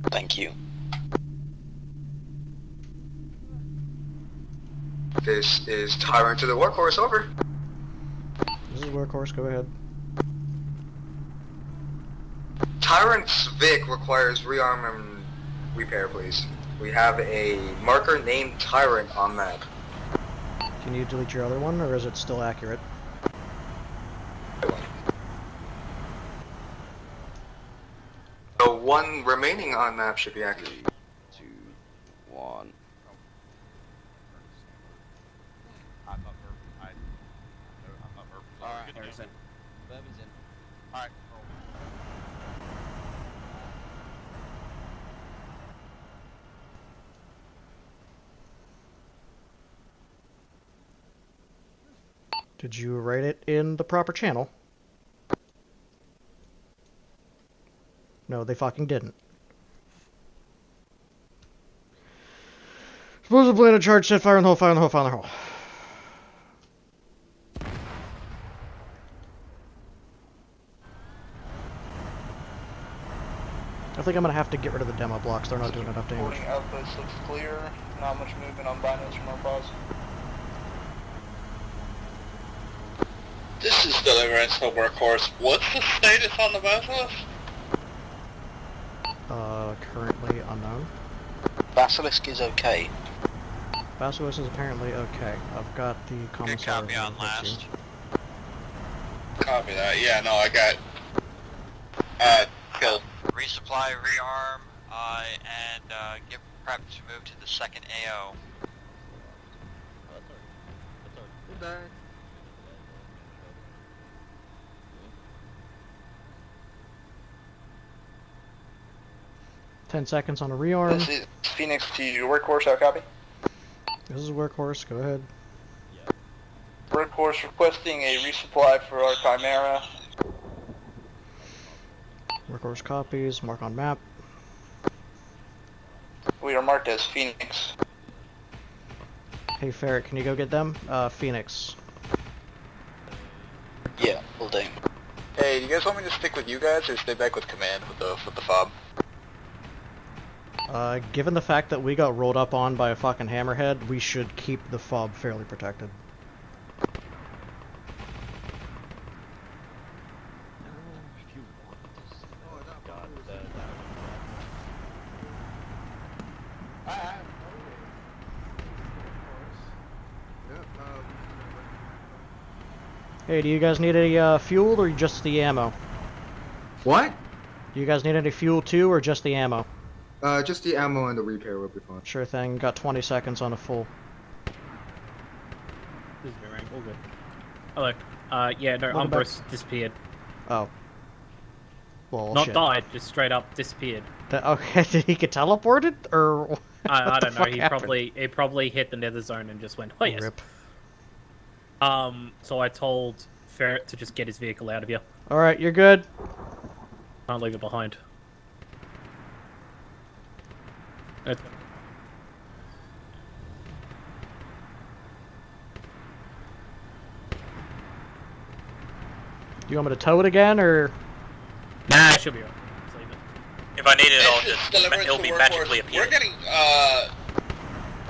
Thank you. This is Tyrant to the Workhorse, over. This is Workhorse, go ahead. Tyrant's Vic requires rearm and repair, please. We have a marker named Tyrant on map. Can you delete your other one, or is it still accurate? The one remaining on map should be accurate. 3, 2, 1. Alright, Harrison. Bourbon's in. Alright. Did you write it in the proper channel? No, they fucking didn't. Suppose the plan charge set fire in the hole, fire in the hole, fire in the hole. I think I'm gonna have to get rid of the demo blocks, they're not doing enough damage. Reporting outpost looks clear. Not much movement on binos from our pause. This is Deliverance to Workhorse. What's the status on the Basilisk? Currently unknown. Basilisk is okay. Basilisk is apparently okay. I've got the commissar. Good copy on last. Copy that. Yeah, no, I got... killed. Resupply, rearm, and get prep to move to the second AO. Goodbye. 10 seconds on a rearm. This is Phoenix to your Workhorse, how copy? This is Workhorse, go ahead. Workhorse requesting a resupply for our Chimera. Workhorse copies, mark on map. We are marked as Phoenix. Hey Ferret, can you go get them? Phoenix. Yeah, will do. Hey, do you guys want me to stick with you guys or stay back with command with the fob? Given the fact that we got rolled up on by a fucking hammerhead, we should keep the fob fairly protected. Hey, do you guys need any fuel or just the ammo? What? Do you guys need any fuel too or just the ammo? Just the ammo and the repair will be fine. Sure thing, got 20 seconds on a full. This is Boomerang, all good. Hello. Yeah, no, Welcome Umbros disappeared. Oh. Well, Not shit. died, just straight up disappeared. Okay, did he get teleported or? I what don't the know. fuck He happened? probably hit the nether zone and just went, oh yes. Rip. So I told Ferret to just get his vehicle out of here. All right, you're good. Can't leave it behind. It's... Do you want me to tow it again or? Nah, she'll be alright. Just leave it. If I need it, I'll just it'll be magically appear. We're getting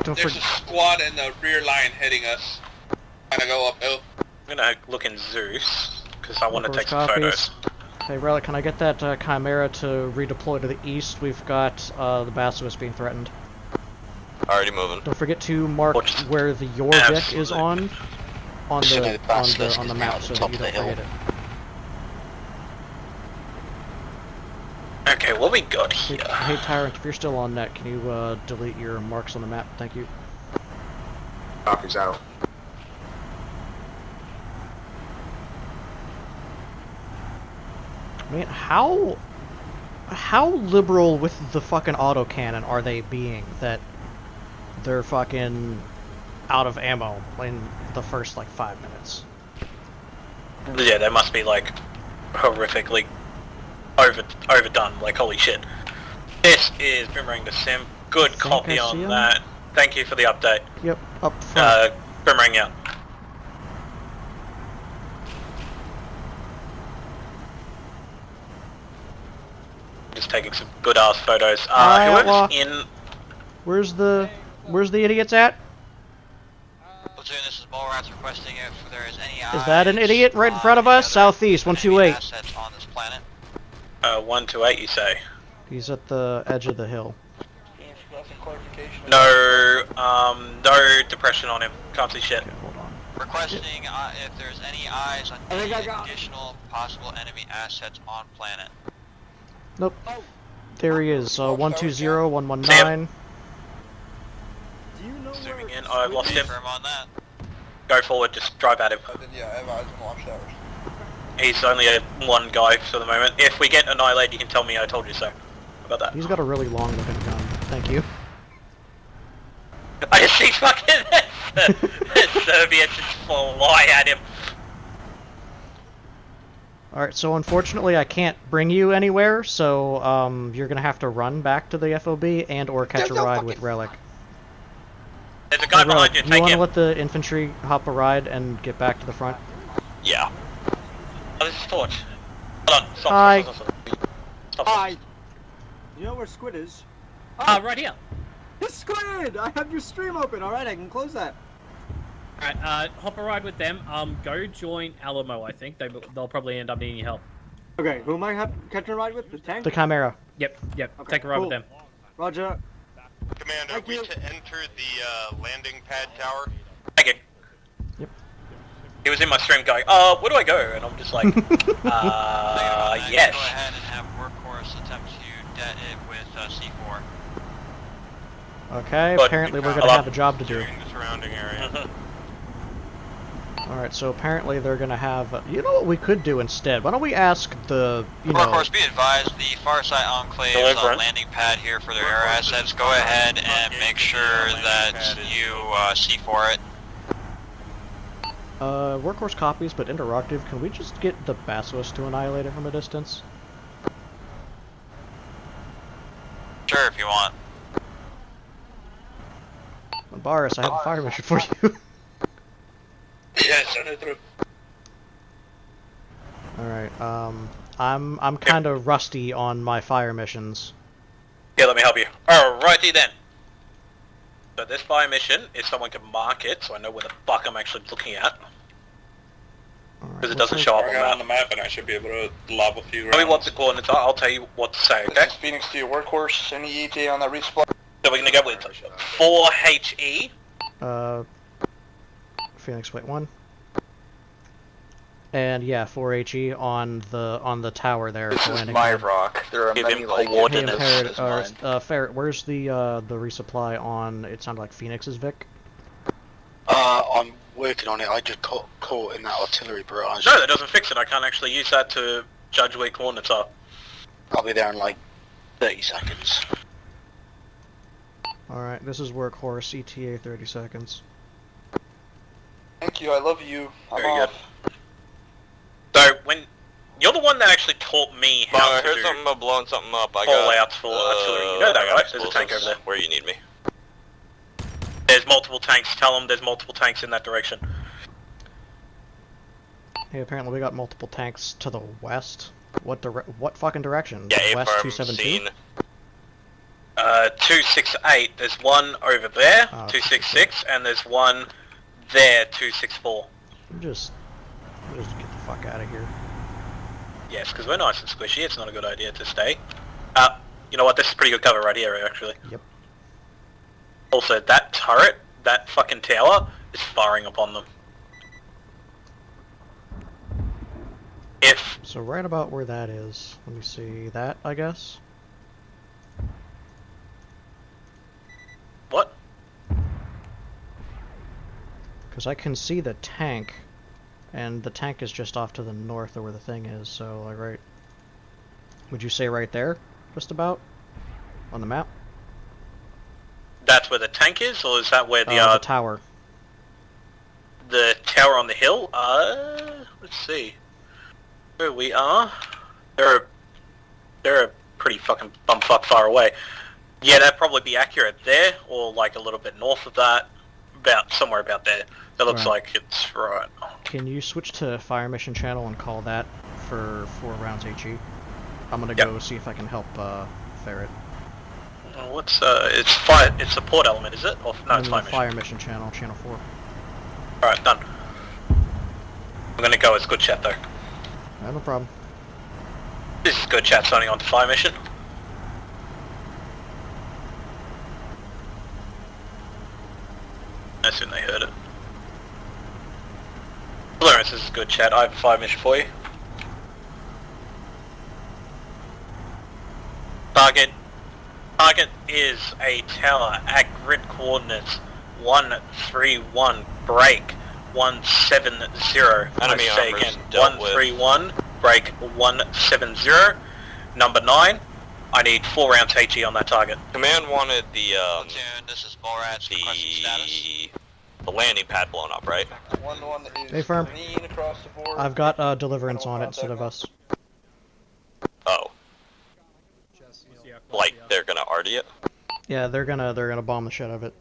Don't there's a squad in the rear line hitting us. Trying to go uphill. I'm gonna look in Zeus because I want to Workers take some copies. photos. Hey, Relic, can I get that Chimera to redeploy to the east? We've got the Basilisk being threatened. Already moving. Don't forget to mark where the your deck is on the map so that you don't forget it. Okay, what we got here? Hey Tyrant, if you're still on net, can you delete your marks on the map? Thank you. Copies out. Man, how liberal with the fucking autocannon are they being that they're fucking out of ammo in the first like 5 minutes? Yeah, they must be like horrifically overdone. Like holy shit. This is Boomerang the Sim. Good copy on that. Thank you for the update. Yep, up front. Boomerang out. Just taking some good ass photos. Whoever's in. Where's the idiots at? Platoon, this is Ballrats requesting if there is any Is that an idiot right in front of us? Southeast, 128. assets on this planet. 128, you say? He's at the edge of the hill. No, no depression on him. Can't see shit. Requesting if there's any eyes on any additional possible enemy assets on planet. Nope. There he is. 120, 119. Zooming in, I've lost him. Confirm on that. Go forward, just drive at him. Yeah, I have eyes on watchtowers. He's only one guy for the moment. If we get annihilated, you can tell me I told you so. How about that? He's got a really long looking gun. Thank you. I just see fucking Serbia just fly at him. Alright, so unfortunately I can't bring you anywhere, so you're gonna have to run back to the FOB and or catch a ride with Relic. There's a guy behind you, Do you take want to him. let the infantry hop a ride and get back to the front? Yeah. Oh, this is Torch. Hold on, stop. Hi. Stop. Hi. You know where Squid is? Right here. It's Squid! I have your stream open. Alright, I can close that. Alright, hop a ride with them. Go join Alamo, I think. They'll probably end up needing your help. Okay, who am I catching a ride with? The tank? The Chimera. Yep. Okay, Take a ride with cool. them. Roger. Commander, are we to enter the landing pad tower? Take it. Yep. He was in my stream going, where do I go? And I'm just like, yes. Go ahead and have Workhorse attempt to det it with C4. Okay, But- apparently we're gonna have a job to do. The surrounding area. Alright, so apparently they're gonna have... You know what we could do instead? Why don't we ask the, Workhorse, be advised, the Farside Enclave is on landing pad here for their air assets. Go ahead and make sure that you C4 it. Workhorse copies, but interactive. Can we just get the Basilisk to annihilate it from a distance? Sure, if you want. Boris, I have a fire mission for you. Yes, send it through. Alright, I'm kinda rusty on my fire missions. Yeah, let me help you. Oh, Alrighty then. So this fire mission, if someone can mark it, so I know where the fuck I'm actually looking at. Because it doesn't show up on the map, and I should be able to lob a few rounds. Tell me what the coordinates are, I'll tell you what to say, okay? This is Phoenix to your workhorse. Any ETA on that resupply? So we're gonna go with 4HE. Phoenix Flight 1. And yeah, 4HE on the tower there. This is my rock. There are many like coordinates. Ferret, where's the resupply on? It sounded like Phoenix's Vic. I'm working on it. I just caught in that artillery barrage. No, that doesn't fix it. I can't actually use that to judge where coordinates are. I'll be there in like 30 seconds. Alright, this is workhorse, ETA 30 seconds. Thank you, I love you. I'm Very off. good. So, when... You're the one that actually taught me how I to heard do something about blowing something up. I call got outs for artillery. You know that, right? There's a tank over there. Where you need me. There's multiple tanks. Tell them there's multiple tanks in that direction. Hey, apparently we got multiple tanks to the west. What fucking direction? Yeah, West farm 272? scene. 268. There's one over there, Oh, 266, and there's one there, 264. Just get the fuck out of here. Yes, because we're nice and squishy. It's not a good idea to stay. You know what? This is pretty good cover right here, actually. Yep. Also, that turret, that fucking tower, is firing upon them. So right about where that is, let me see that, I guess. What? Because I can see the tank, and the tank is just off to the north of where the thing is, so like right... Would you say right there, just about? On the map? That's where the tank is, or is that where the tower. The tower on the hill? Let's see. Where we are? They're pretty fucking bumfuck far away. Yeah, that'd probably be accurate there, or like a little bit north of that. Somewhere about there. That looks like it's right. Can you switch to fire mission channel and call that for 4 rounds HE? I'm gonna go see if I can help Ferret. What's it's fire? It's support element, is it? Or no, it's fire mission channel, channel 4. All right, done. I'm gonna go as good chat though. No problem. This is good chat signing on to fire mission. I assume they heard it. Lawrence, this is good chat. I have a fire mission for you. Target is a tower at grid coordinates 131 break 170. Enemy I say armor's again, dealt with. 131 break 170. Number 9. I need 4 rounds HE on that target. Command wanted the This is Borat's the landing pad blown up, right? Hey, firm. I've got deliverance on it instead of us. Oh. Like they're gonna arty it? Yeah, they're gonna bomb the shit out of it.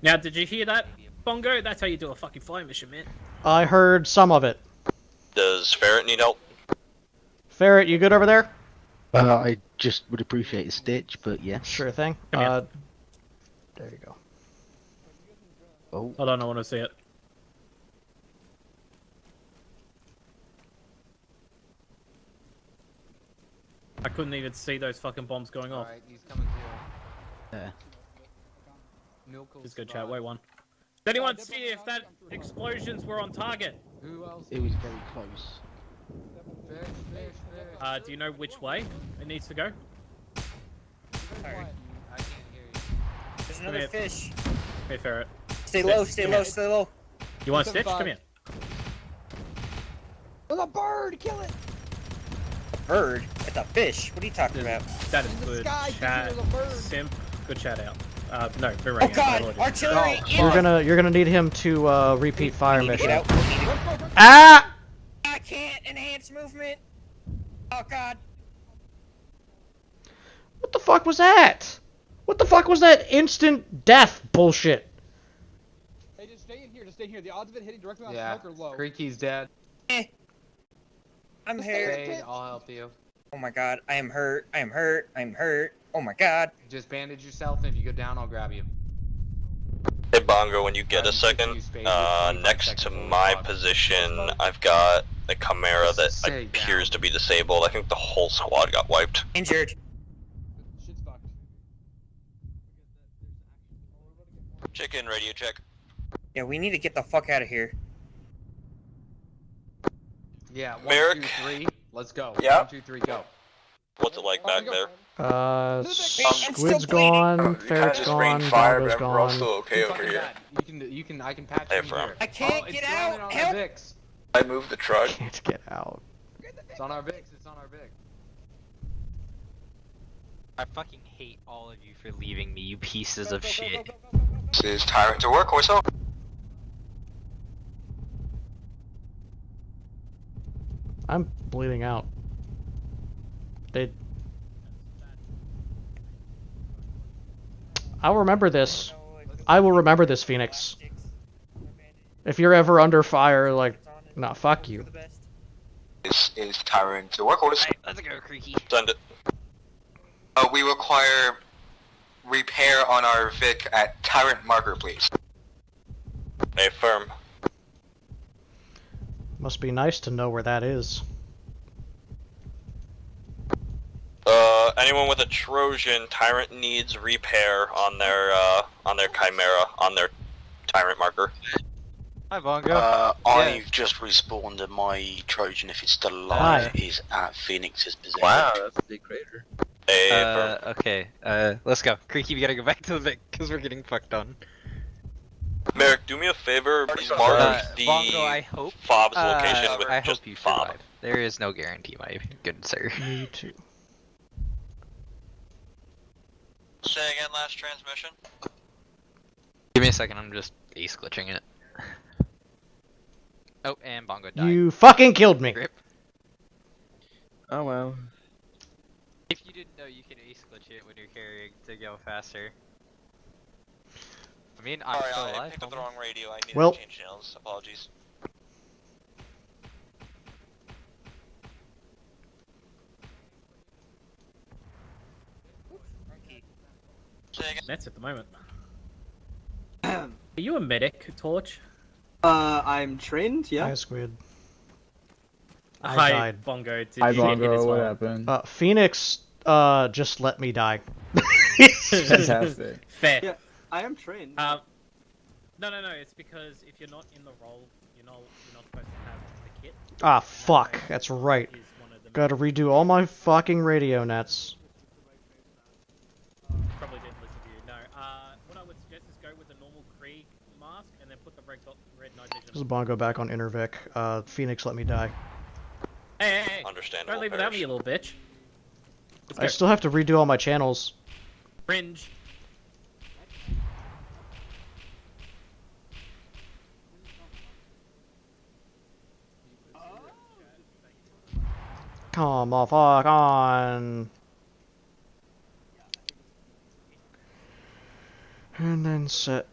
Now, did you hear that, Bongo? That's how you do a fucking fire mission, man. I heard some of it. Does Ferret need help? Ferret, you good over there? I just would appreciate a stitch, but yeah. Sure thing. There you go. Oh. Hold on, I want to see it. I couldn't even see those fucking bombs going off. Alright, he's coming through. Yeah. Just go chat, wait one. Did anyone see if that explosions were on target? Who else? It was very close. Do you know which way it needs to go? Sorry. I can't hear you. There's another fish. Hey, Ferret. Stay low, stay low, stay low. You want a stitch? Come here. There's a bird! Kill it! Bird? It's a fish. What are you talking about? That is good chat. Simp, good chat out. No, boomerang. Oh god! Artillery! You're gonna need him to repeat fire mission. Ah! I can't enhance movement. Oh god. What the fuck was that? What the fuck was that instant death bullshit? Hey, just stay in here. Just stay here. The odds of it hitting directly on Yeah, smoke are low. Creaky's dead. I'm here. Stay, I'll help you. Oh my god, I am hurt. I am hurt. I am hurt. Oh my god. Just bandage yourself, and if you go down, I'll grab you. Hey Bongo, when you get a second, next to my position, I've got a Chimera that appears to be disabled. I think the whole squad got wiped. Injured. Chicken, radio check. Yeah, we need to get the fuck out of here. Yeah, 1, Merrick. 2, 3, let's go. Yeah. 1, 2, 3, go. What's it like back there? Squid's gone, Ferret's gone, Bongo's gone. also okay over here. I can patch Hey, you firm. here. I can't get out. Help! Vix. I moved the truck. Can't get out. It's on our Vix. It's on our Vix. I fucking hate all of you for leaving me, you pieces of shit. This is Tyrant to work, whistle. I'm bleeding out. I'll remember this. I will remember this, Phoenix. If you're ever under fire, like, nah, fuck you. This is Tyrant to work, whistle. Let's go, Creaky. Send it. We require repair on our Vic at Tyrant marker, please. Hey, firm. Must be nice to know where that is. Anyone with a Trojan, Tyrant needs repair on their Chimera, on their Tyrant marker. Hi, Bongo. I've just respawned and my Trojan, if it's still alive, is at Phoenix's position. Wow, that's a big crater. Hey, firm. Okay, let's go. Creaky, we gotta go back to the Vic, because we're getting fucked on. Merrick, do me a favor, mark the Bongo, I hope, fob's location with I just hope you fob. survive. There is no guarantee, my good sir. Me too. Say again, last transmission. Give me a second, I'm just ace glitching it. Oh, and Bongo died. You fucking killed me. Rip. Oh well. If you didn't know, you can ace glitch it when you're carrying to go faster. I mean, I'm Sorry, still I alive. picked up the wrong radio. I needed Well- to change channels. Apologies. That's at the moment. Are you a medic, Torch? I'm trained, yeah. Hi, Squid. I Hi, died. Bongo. Did Hi, you get hit as Bongo. What well? happened? Phoenix, just let me die. Fantastic. Fair. Yeah, I am trained. No. It's because if you're not in the role, you're not supposed to have the kit. Ah, fuck. That's right. Gotta redo all my fucking radio nets. Probably didn't listen to you. No. What I would suggest is go with the normal Krieg mask and then put the red night vision. This is Bongo back on Intervic. Phoenix, let me die. Hey. Understandable. Don't leave without me, you little bitch. Let's I go. still have to redo all my channels. Fringe. Come on, fuck on. And then set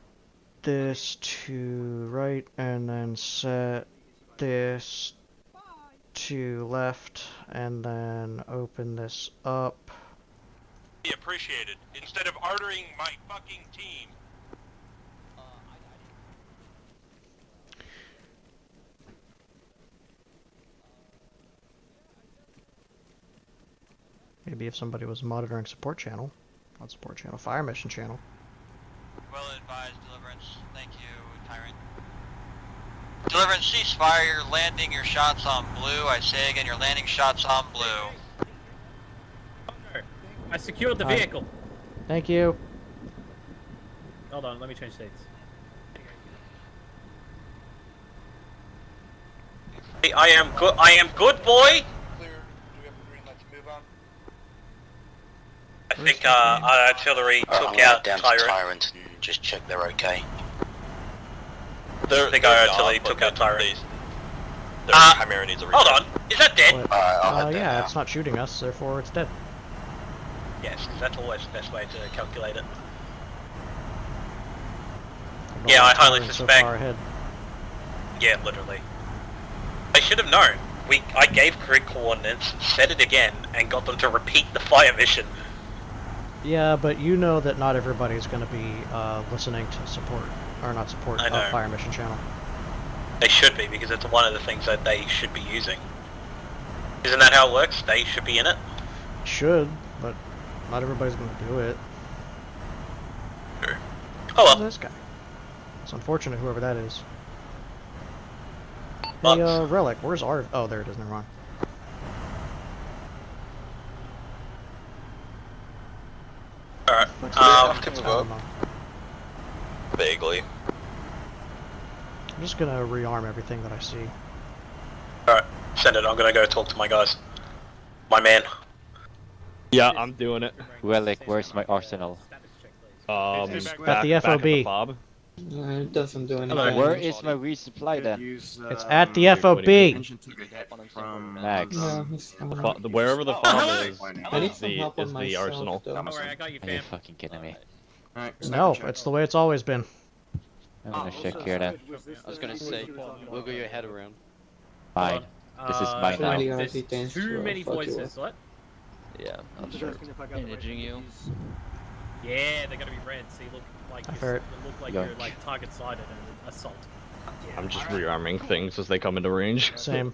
this to right, and then set this to left, and then open this up. Be appreciated. Instead of ordering my fucking team. Maybe if somebody was monitoring support channel, not support channel, fire mission channel. Well advised, Deliverance. Thank you, Tyrant. Deliverance, ceasefire. You're landing your shots on blue. I say again, you're landing shots on blue. I secured the Hi. vehicle. Thank you. Hold on, let me change seats. Hey, I am good, boy. I think artillery took I'll out down to Tyrant. Tyrant and just check they're okay. I think our artillery took out Tyrant. Their Chimera needs a Hold repair. on, is that dead? Yeah, it's not shooting us, therefore it's dead. Yes, that's always the best way to calculate it. Yeah, I highly suspect. So far ahead. Yeah, literally. I should have known. I gave correct coordinates, said it again, and got them to repeat the fire mission. Yeah, but you know that not everybody's going to be listening to support, or not support, I know. fire mission channel. They should be, because it's one of the things that they should be using. Isn't that how it works? They should be in it? Should, but not everybody's going to do it. Sure. Oh well. This guy. It's unfortunate, whoever that is. Well, Hey, Relic, where's our... Oh, there it is, never mind. Alright, vaguely. I'm just gonna rearm everything that I see. Alright, send it, I'm gonna go talk to my guys. My man. Yeah, I'm doing it. Relic, where's my arsenal? At the FOB. Fob. It doesn't do anything. Where is my resupply then? It's at the FOB. Max. Wherever the fob is the arsenal. Don't worry, I got you, Are you fam. fucking kidding me? No, it's the way it's always been. I'm gonna check here then. I was gonna say, wiggle your head around. Mine. This is mine now. There's too many voices, what? Yeah, I'm sure. Imaging you. Yeah, they're gonna be red, so you look like heard. look like you're like target sided and assault. I'm just rearming things as they come into range. Same.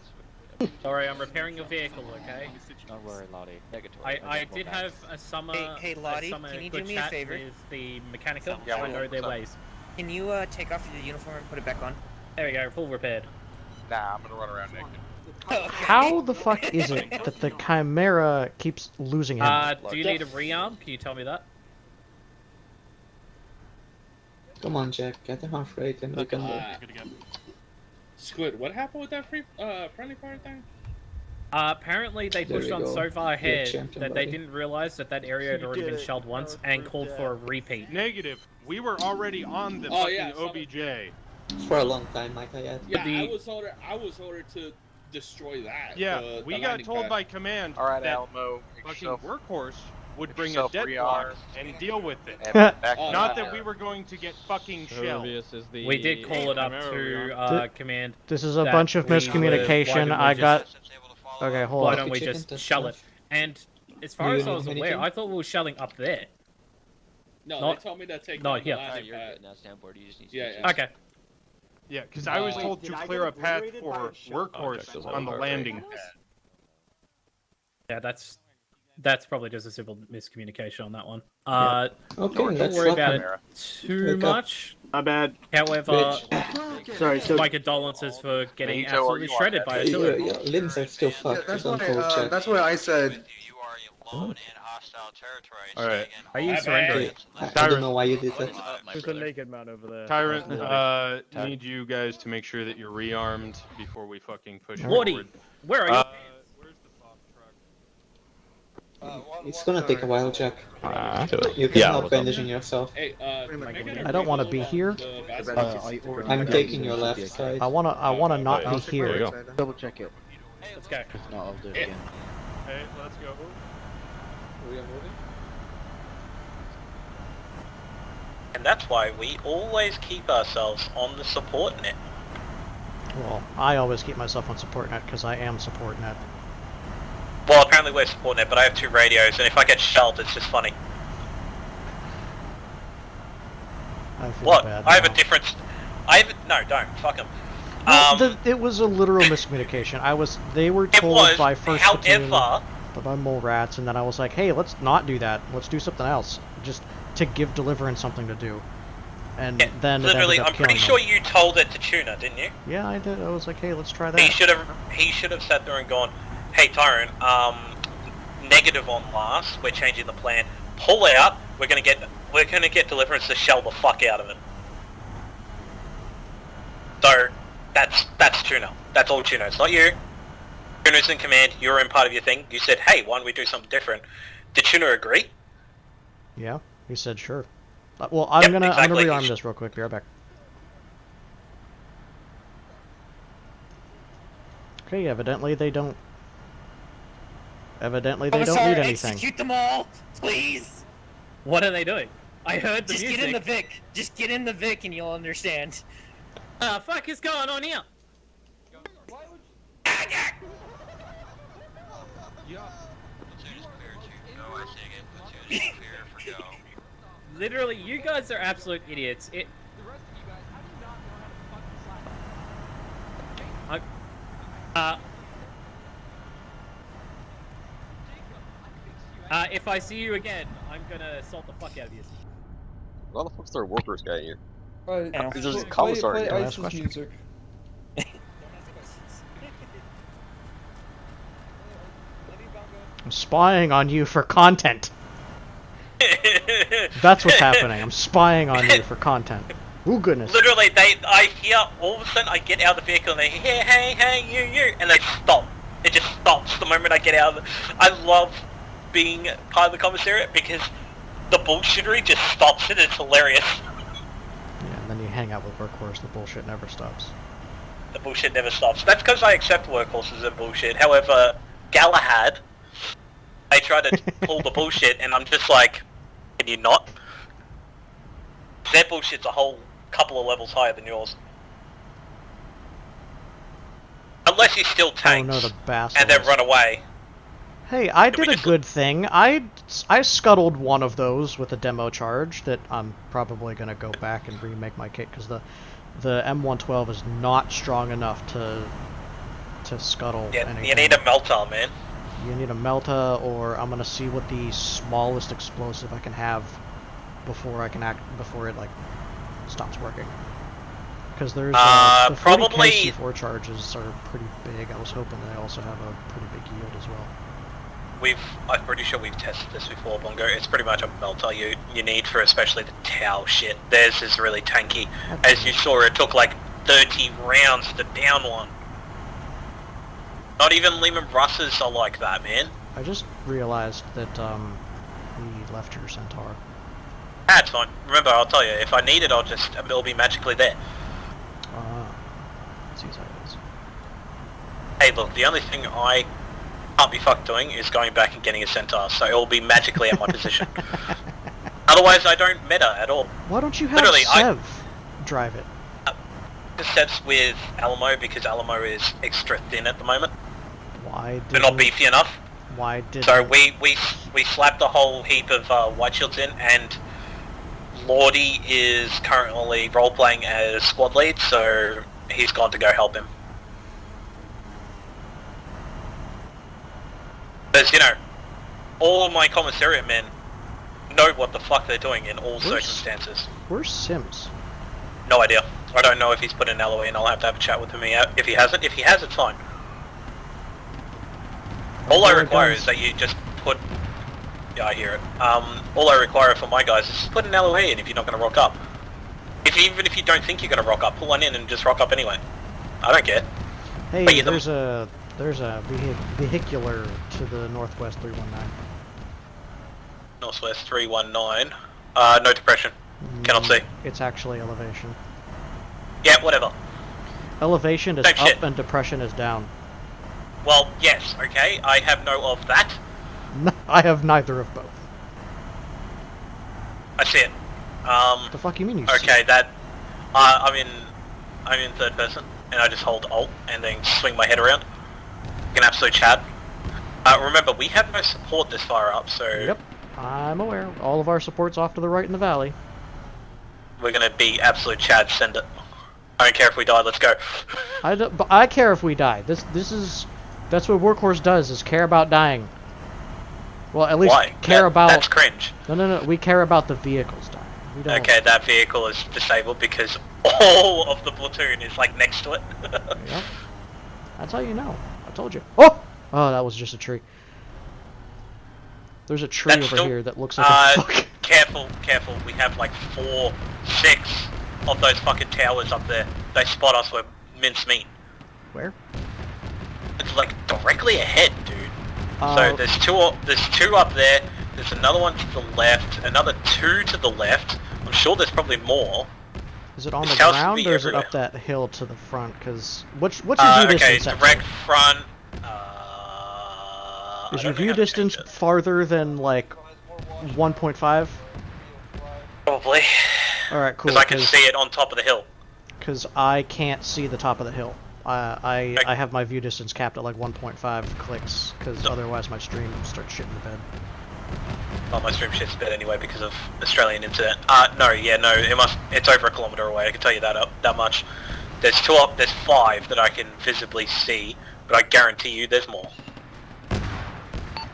Sorry, I'm repairing your vehicle, okay? Don't worry, Lottie. I did have a summer Hey, Lottie, a summer can you good do me a chat favor? with the mechanical. Yeah, I know their ways. Can you take off your uniform and put it back on? There we go, full repaired. Nah, I'm gonna run around naked. How the fuck is it that the Chimera keeps losing him? Do you need a rearm? Can you tell me that? Come on, Jack. Get the half rate and we can go. Squid, what happened with that friendly fire thing? Apparently they There pushed we on go. so far ahead champion, that they buddy. didn't realize that that area had already been shelled once and called for a repeat. Negative. We were already on the Oh, fucking yeah, so- OBJ. For a long time, might I add. Yeah, the- I was ordered to destroy that. Yeah, we got told by command that Alamo, fucking workhorse would make bring a yourself dead rearm block and deal with it. Oh, Not yeah. that we were going to get fucking shelled. We did call it up to command. This is a that bunch of we miscommunication. why I don't we got... just- Okay, hold Why on. don't we just shell it? And as far as I was aware, I thought we were shelling up there. No, Not- they told me to take not down the here. landing pad. Yeah. Okay. Yeah, because I was told to clear a path for workhorse on the landing pad. Yeah, that's probably just a simple miscommunication on that one. Okay, don't that's worry about lucky. it too Wake up. much. My bad. However, Sorry, so... my condolences for getting Ninja, or absolutely you want shredded that? by Your, artillery. your limbs are still fucked. That's Don't why. hold Jack. That's why I said. You are alone in hostile territory. Alright. Are you surrendering? I don't know why you did that. There's a naked man over there. Tyrant, need you guys to make sure that you're rearmed before we fucking push Woody, forward. where are you? Where's the fob It's gonna take a while, Jack. You Yeah, cannot bandaging yourself. Hey, I don't want to be here. I'm taking your left side. I wanna not be There you here. go. Double check it. Let's go. If not, I'll do it again. Okay, let's go. And that's why we always keep ourselves on the support net. Well, I always keep myself on support net because I am support net. Well, apparently we're support net, but I have 2 radios, and if I get shelled, it's just funny. I feel What? bad I have now. a different... No, don't. Fuck them. Well, it was a literal miscommunication. They were told was, by first platoon, however- by mole rats, and then I was like, hey, let's not do that. Let's do something else, just to give Deliverance something to do. And then it Literally, ended up I'm pretty killing sure you told it to Tuna, didn't you? them. Yeah, I did. I was like, hey, let's try that. He should have sat there and gone, hey Tyrant, negative on last, we're changing the plan. Pull out, we're gonna get Deliverance to shell the fuck out of it. So that's Tuna. That's all Tuna. It's not you. Tuna's in command, you're in part of your thing. You said, hey, why don't we do something different? Did Tuna agree? Yeah, he said sure. Well, I'm Yep, gonna exactly. rearm this real quick. Be right back. Okay, evidently they don't need anything. Execute them all, please. What are they doing? I heard the Just music. get in the Vic. Just get in the Vic, and you'll understand. Fuck is going on here? Platoon is clear to go. I say again, platoon is clear for go. Literally, you guys are absolute idiots. The rest of you guys, how do you not know how to fucking slap? If I see you again, I'm gonna assault the fuck out of you. Why the fuck's there a workers guy here? Right. There's just a commissary. Play ISIS music. I'm spying on you for content. That's what's happening. I'm spying on you for content. Oh goodness. Literally, I hear, all of a sudden I get out of the vehicle and they hear, hey, you, and they stop. It just stops the moment I get out of it. I love being part of the commissariat because the bullshittery just stops and it's hilarious. Yeah, and then you hang out with Workhorse, the bullshit never stops. The bullshit never stops. That's because I accept workhorses and bullshit. However, Galahad, they try to pull the bullshit and I'm just like, can you not? Their bullshit's a whole couple of levels higher than yours. Unless you steal tanks oh, no, the and then run away. Hey, I did a good thing. I scuttled one of those with a demo charge that I'm probably going to go back and remake my kit because the M112 is not strong enough to scuttle anything. You need a melter, man. You need a melta, or I'm gonna see what the smallest explosive I can have before it like stops working. Because there's the 40K probably C4 charges are pretty big. I was hoping they also have a pretty big yield as well. I'm pretty sure we've tested this before, Bongo. It's pretty much a melter you need for especially the Tau shit. Theirs is really tanky. As you saw, it took like 30 rounds to down one. Not even Lehman Russes are like that, man. I just realized that we left your Centaur. That's fine. Remember, I'll tell you, if I need it, it'll be magically there. Let's use how it is. Hey, look, the only thing I can't be fucked doing is going back and getting a Centaur, so it'll be magically at my position. Otherwise, I don't meta at all. Why don't you have Sev drive it? Sev's with Alamo because Alamo is extra thin at the moment. Why? They're not beefy enough. Why did? So we slapped a whole heap of white shields in, and Lordy is currently role playing as squad lead, so he's gone to go help him. Because all of my commissariat men know what the fuck they're doing in all circumstances. Where's Sims? No idea. I don't know if he's put an LOE and I'll have to have a chat with him if he hasn't. If he has, it's fine. All I require is that you just put... Yeah, I hear it. All I require for my guys is just put an LOE in if you're not going to rock up. Even if you don't think you're going to rock up, pull one in and just rock up anyway. I don't care. Hey, there's a vehicular to the northwest 319. Northwest 319. No depression. Cannot see. It's actually elevation. Yeah, whatever. Elevation is Same up shit. and depression is down. Well, yes, okay. I have no of that. I have neither of both. I see it. The fuck you mean you see Okay, it? that... I'm in third person, and I just hold Alt and then swing my head around. Like an absolute Chad. Remember, we have no support this far up, so... Yep, I'm aware. All of our support's off to the right in the valley. We're gonna be absolute Chad, send it. I don't care if we die, let's go. But I care if we die. That's what Workhorse does, is care about dying. Well, at least care about... That's cringe. No, we care about the vehicles dying. We don't... Okay, that vehicle is disabled because all of the platoon is like next to it. Yep. That's how you know. I told you. Oh! Oh, that was just a tree. There's a tree over here that looks like a fuck. Careful. We have like 6 of those fucking towers up there. They spot us with mincemeat. Where? It's like directly ahead, dude. So there's two up there. There's another one to the left. Another 2 to the left. I'm sure there's probably more. Is it on the ground or is it up that hill to the front? Because what's your view distance? Okay, direct front. Is your view distance farther than like 1.5? Probably. Alright, cool. Because I can see it on top of the hill. Because I can't see the top of the hill. I have my view distance capped at like 1.5 clicks, because otherwise my stream starts shitting the bed. Oh, my stream shits the bed anyway because of Australian internet. No, it's over a kilometre away, I can tell you that much. There's 5 that I can visibly see, but I guarantee you there's more.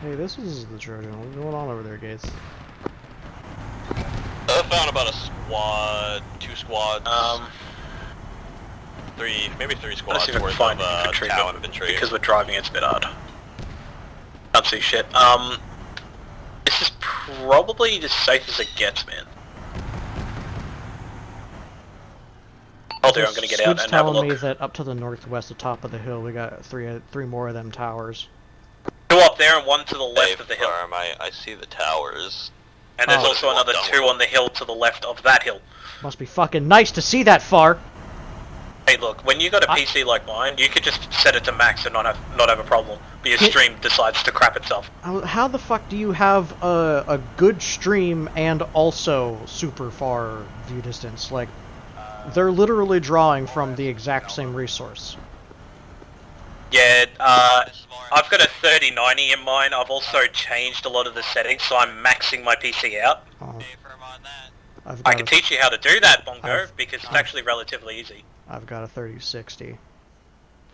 Hey, this is the Trojan. What's going on over there, Gates? I found about a squad, 2 squads, 3 squads Let's see if I can worth find of infantry, Tau but infantry. because we're driving it's a bit hard. Can't see shit. This is probably as safe as it gets, man. Hold there, I'm gonna get out and have a telling look. me that up to the northwest, the top of the hill, we got three more of them towers. 2 up there and 1 to the left of the hill. I see the towers. And there's also another 2 on the hill to the left of that hill. Must be fucking nice to see that far. Hey, look, when you got a PC like mine, you could just set it to max and not have a problem. But your stream decides to crap itself. How the fuck do you have a good stream and also super far view distance? Like, they're literally drawing from the exact same resource. Yeah, I've got a 3090 in mine. I've also changed a lot of the settings, so I'm maxing my PC out. I can teach you how to do that, Bongo, because it's actually relatively easy. I've got a 3060.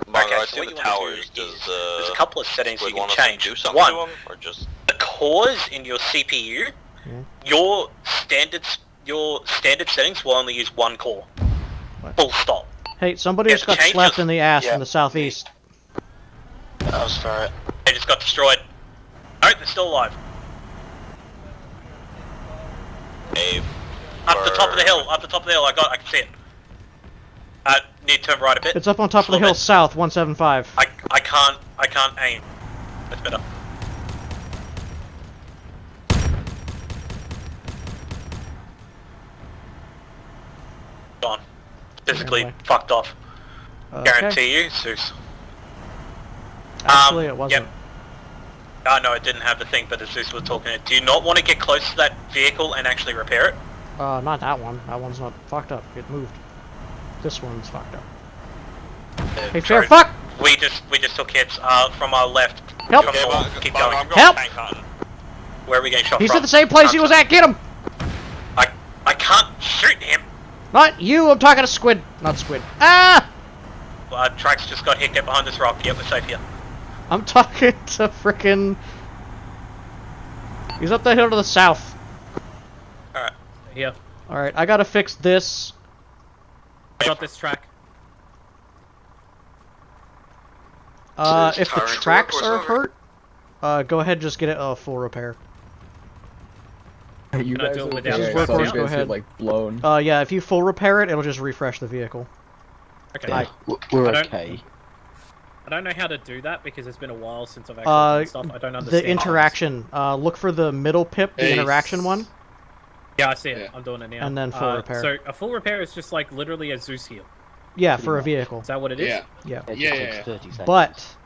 Bongo, I so see what the you wanna towers. do Does there's a couple of settings you can want us to change. do something to One, them, or just the cores in your CPU, your standard settings will only use 1 core. Full stop. Hey, somebody just got slapped in the ass from the southeast. That was for it. They just got destroyed. No, they're still alive. Up the top of the hill, I can see it. Need to turn right a bit. It's up on top of the hill south, 175. I can't aim. That's better. Gone. Physically fucked off. Guarantee you, Zeus. Actually, it wasn't. Yep. No, it didn't have the thing, but as Zeus was talking, do you not want to get close to that vehicle and actually repair it? Not that one. That one's not fucked up. It moved. This one's fucked up. Hey, fair fuck! We just took hits from our left. Help! Keep going. Help! Where are we getting shot He's from? at the same place he was at. Get him! I can't shoot him. Not you. I'm talking to Squid. Not Squid. Ah! Trax just got hit. Get behind this rock. Yep, we're safe here. I'm talking to frickin'... He's up the hill to the south. Alright. Here. Alright, I gotta fix this. I got this track. If the tracks are hurt, go ahead and just get it full repair. You guys do it are without workhorse, go ahead. like blown. Yeah, if you full repair it, it'll just refresh the vehicle. Okay. Yeah, we're okay. I don't know how to do that because it's been a while since I've actually done stuff. I don't understand. The interaction. Look for the middle pip, the interaction one. Yeah, I see it. I'm doing it now. And then full repair. So a full repair is just like literally a Zeus heal. Yeah, for a vehicle. Is that what it is? Yeah. But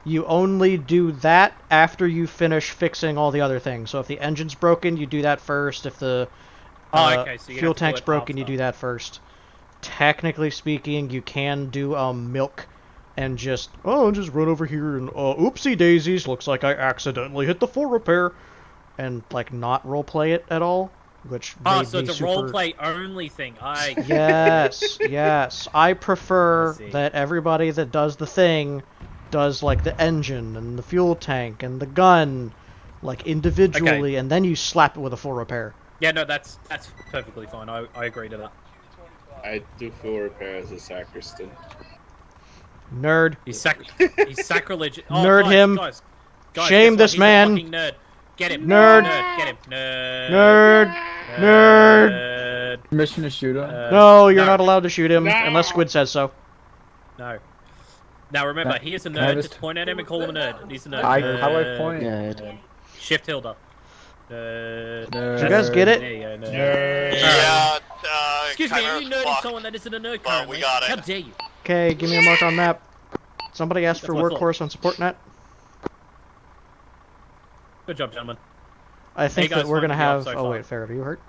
you only do that after you finish fixing all the other things. So if the engine's broken, you do that first. If the so fuel tank's broken, you do that first. Technically speaking, you can do milk and just run over here and oopsie daisies, looks like I accidentally hit the full repair, and like not roleplay it at all, which made so me it's a roleplay only thing. Yes. I prefer that everybody that does the thing does like the engine and the fuel tank and the gun, like individually, and then you slap it with a full repair. Yeah, no, that's perfectly fine. I agree to that. I do full repair as a sacristan. Nerd. He's sacrilege. Oh, Nerd guys, him. Guys, Shame guess what? this He's man. A fucking nerd. Get him. Nerd. Get him. Nerd. Permission to shoot him? No, you're not allowed to shoot him unless Squid says so. No. Now remember, he is a nerd. Just point at him and call him a nerd. He's a nerd. How do I point? Nerd. Shift Hilda. Nerd. Did you guys get it? There you go, nerd. Yeah. Excuse me, are you nerding someone that isn't a nerd currently? We got it. How dare you? Okay, give me a mark on map. Somebody asked for That's what I workhorse on support net. Good job, gentlemen. I think Hey, guys, that we're fine gonna to be off have. so Oh far. wait, Fair, are you hurt?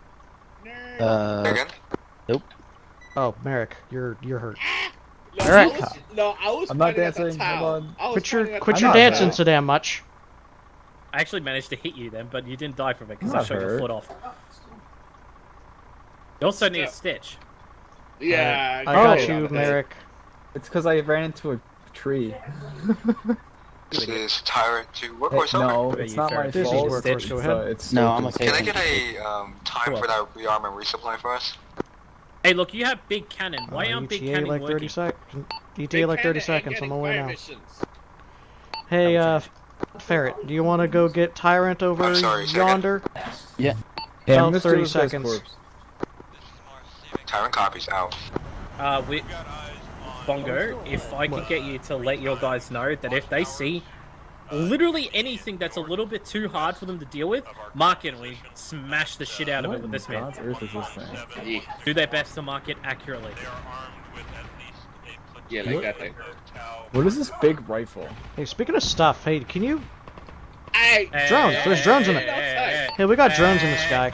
Nope. Oh, Merrick, you're hurt. Eric. I was I'm not pointing at the dancing. towel. Hold on. I was Quit your pointing at the I'm dancing not towel. so damn much. I actually managed to hit you then, but you didn't die from it because I'm I not shot your hurt. foot off. You also need a stitch. Yeah. I got Oh. you, Merrick. It's because I ran into a tree. This is Tyrant to Hey, Workhorse over. no, it's not my This is fault. Workhorse, go ahead. It's No, I'm Stokes. okay. Can I get a time for that rearm and resupply for us? Hey, look, you have big cannon. Why aren't big ETA cannon like 30 working? seconds. Big ETA like 30 Canada ain't seconds. I'm getting away fire now. missions. Hey, Ferret, do you want to go get Tyrant over I'm sorry, say again? yonder? Yeah. Yeah, I'm About gonna 30 steal this guy's seconds. corpse. Tyrant copies out. With Bongo, if I could get you to let your guys know that if they see literally anything that's a little bit too hard for them to deal with, mark it and we smash the shit out of it with this man. God's earth is this thing? Do their best to mark it accurately. Yeah, like that thing. What is this big rifle? Hey, speaking of stuff, hey, can you... Hey! Drones! There's drones in it! Hey, we got drones in the sky.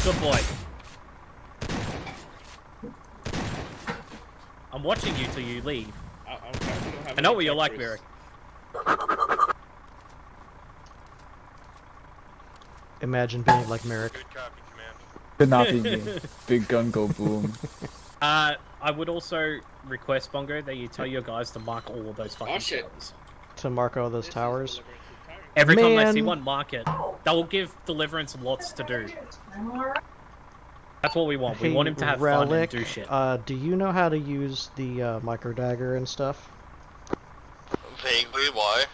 Good boy. I'm watching you till you leave. I know what you're like, Merrick. Imagine being like Merrick. Could not be me. Big gun go boom. I would also request, Bongo, that you tell your guys to mark all of those fucking towers. To mark all those towers. Every time they see Man. one, mark it. That will give Deliverance lots to do. That's what we want. We Hey, want him to have fun and Relic, do shit. do you know how to use the micro dagger and stuff? Vaguely, why?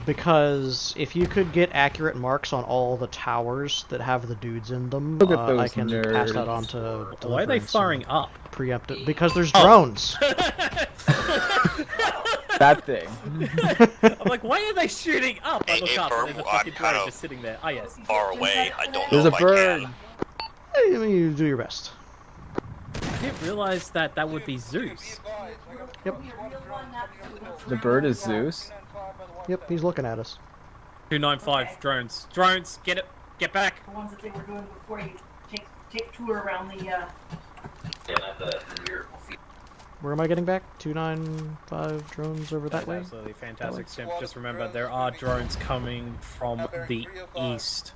Because if you could get accurate marks on all the towers that have the dudes in them, Look at I those can pass that nerds. on to Why are they Deliverance firing and up? preempt it. Because there's drones! That thing. I'm like, why are they shooting up? I look up and there's a fucking drone just sitting there. Ah, yes. Far away. I don't There's know a if bird. I can. I mean, you do your best. I didn't realize that that would be Zeus. Yep. The bird is Zeus. Yep, he's looking at us. 295 drones. Drones, get it. Get back. The ones that they were doing before you take tour around the Where am I getting back? 295 drones over that way? Absolutely fantastic, Simp. Just remember, there are drones coming from the east.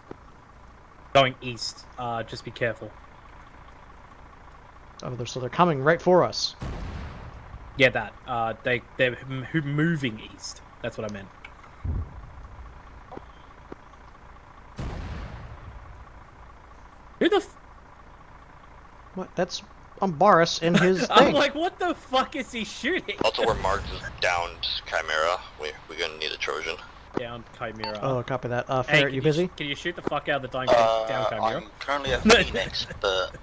Going east. Just be careful. Oh, so they're coming right for us. Yeah, that. They're moving east. That's what I meant. Who the What? That's Boris and his thing. I'm like, what the fuck is he shooting? Also, we're marked as downed Chimera. We're gonna need a Trojan. Down Chimera. Oh, copy that. Ferret, Hey, you busy? Can you shoot the fuck out of the down Chimera? I'm currently at Phoenix, but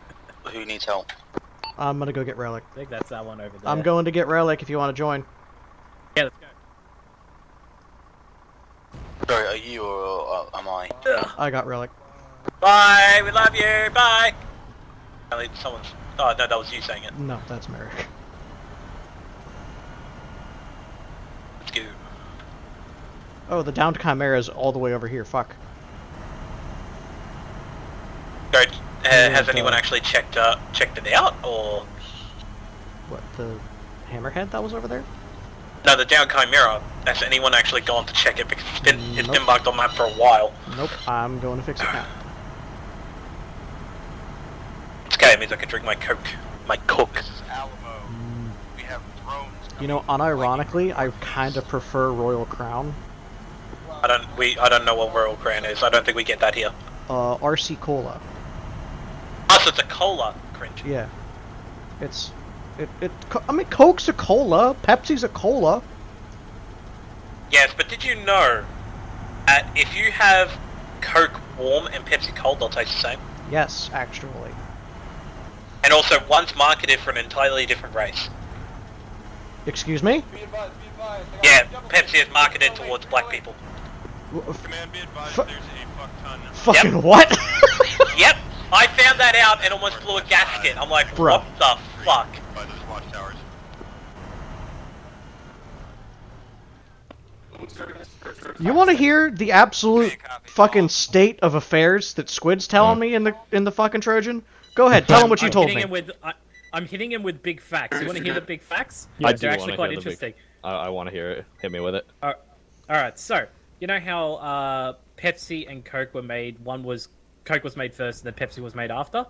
who needs help? I'm gonna go get Relic. I think that's that one over there. I'm going to get Relic if you want to join. Yeah, let's go. Sorry, are you or am I? I got Relic. Bye, we love you, bye! Someone's... Oh, no, that was you saying it. No, that's Merrick. Let's go. Oh, the downed Chimera is all the way over here. Fuck. Alright, has Yeah, anyone actually checked it out, or...? What, the hammerhead that was over there? No, the down Chimera. Has anyone actually gone to check it? Because it's been marked on map for a while. Nope, I'm going to fix it now. It's okay, it means I can drink my Coke. My Coke. We have drones. You know, unironically, I kind of prefer Royal Crown. I don't know what Royal Crown is. I don't think we get that here. RC Cola. Oh, so it's a cola. Cringe. Yeah. I mean, Coke's a cola, Pepsi's a cola. Yes, but did you know that if you have Coke warm and Pepsi cold, they'll taste the same? Yes, actually. And also, one's marketed for an entirely different race. Excuse me? Yeah, Pepsi is marketed towards black people. Command be advised, there's a fuck ton of... Fucking what? Yep, I found that out and almost blew a gasket. I'm like, Bro. what the fuck? By those watchtowers. You want to hear the absolute fucking state of affairs that Squid's telling me in the fucking Trojan? Go ahead, tell him what you told me. I'm hitting him with big facts. You want to hear the big facts? Yeah, They're actually quite interesting. I want to hear it. Hit me with it. Alright, so, you know how Pepsi and Coke were made? Coke was made first and then Pepsi was made after?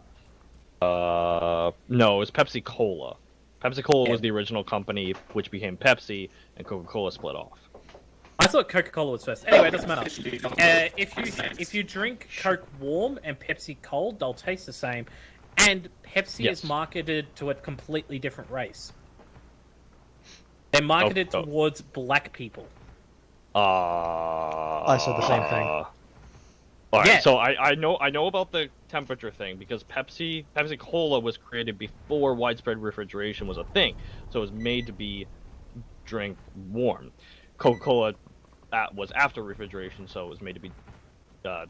No, it was Pepsi Cola. Pepsi Cola was the original company, which became Pepsi, and Coca-Cola split off. I thought Coca-Cola was first. Anyway, it doesn't matter. If you drink Coke warm and Pepsi cold, they'll taste the same. And Pepsi is marketed to a completely different race. They're marketed towards black people. I said the same thing. Alright, so I know about the temperature thing because Pepsi Cola was created before widespread refrigeration was a thing, so it was made to be drank warm. Coca-Cola was after refrigeration, so it was made to be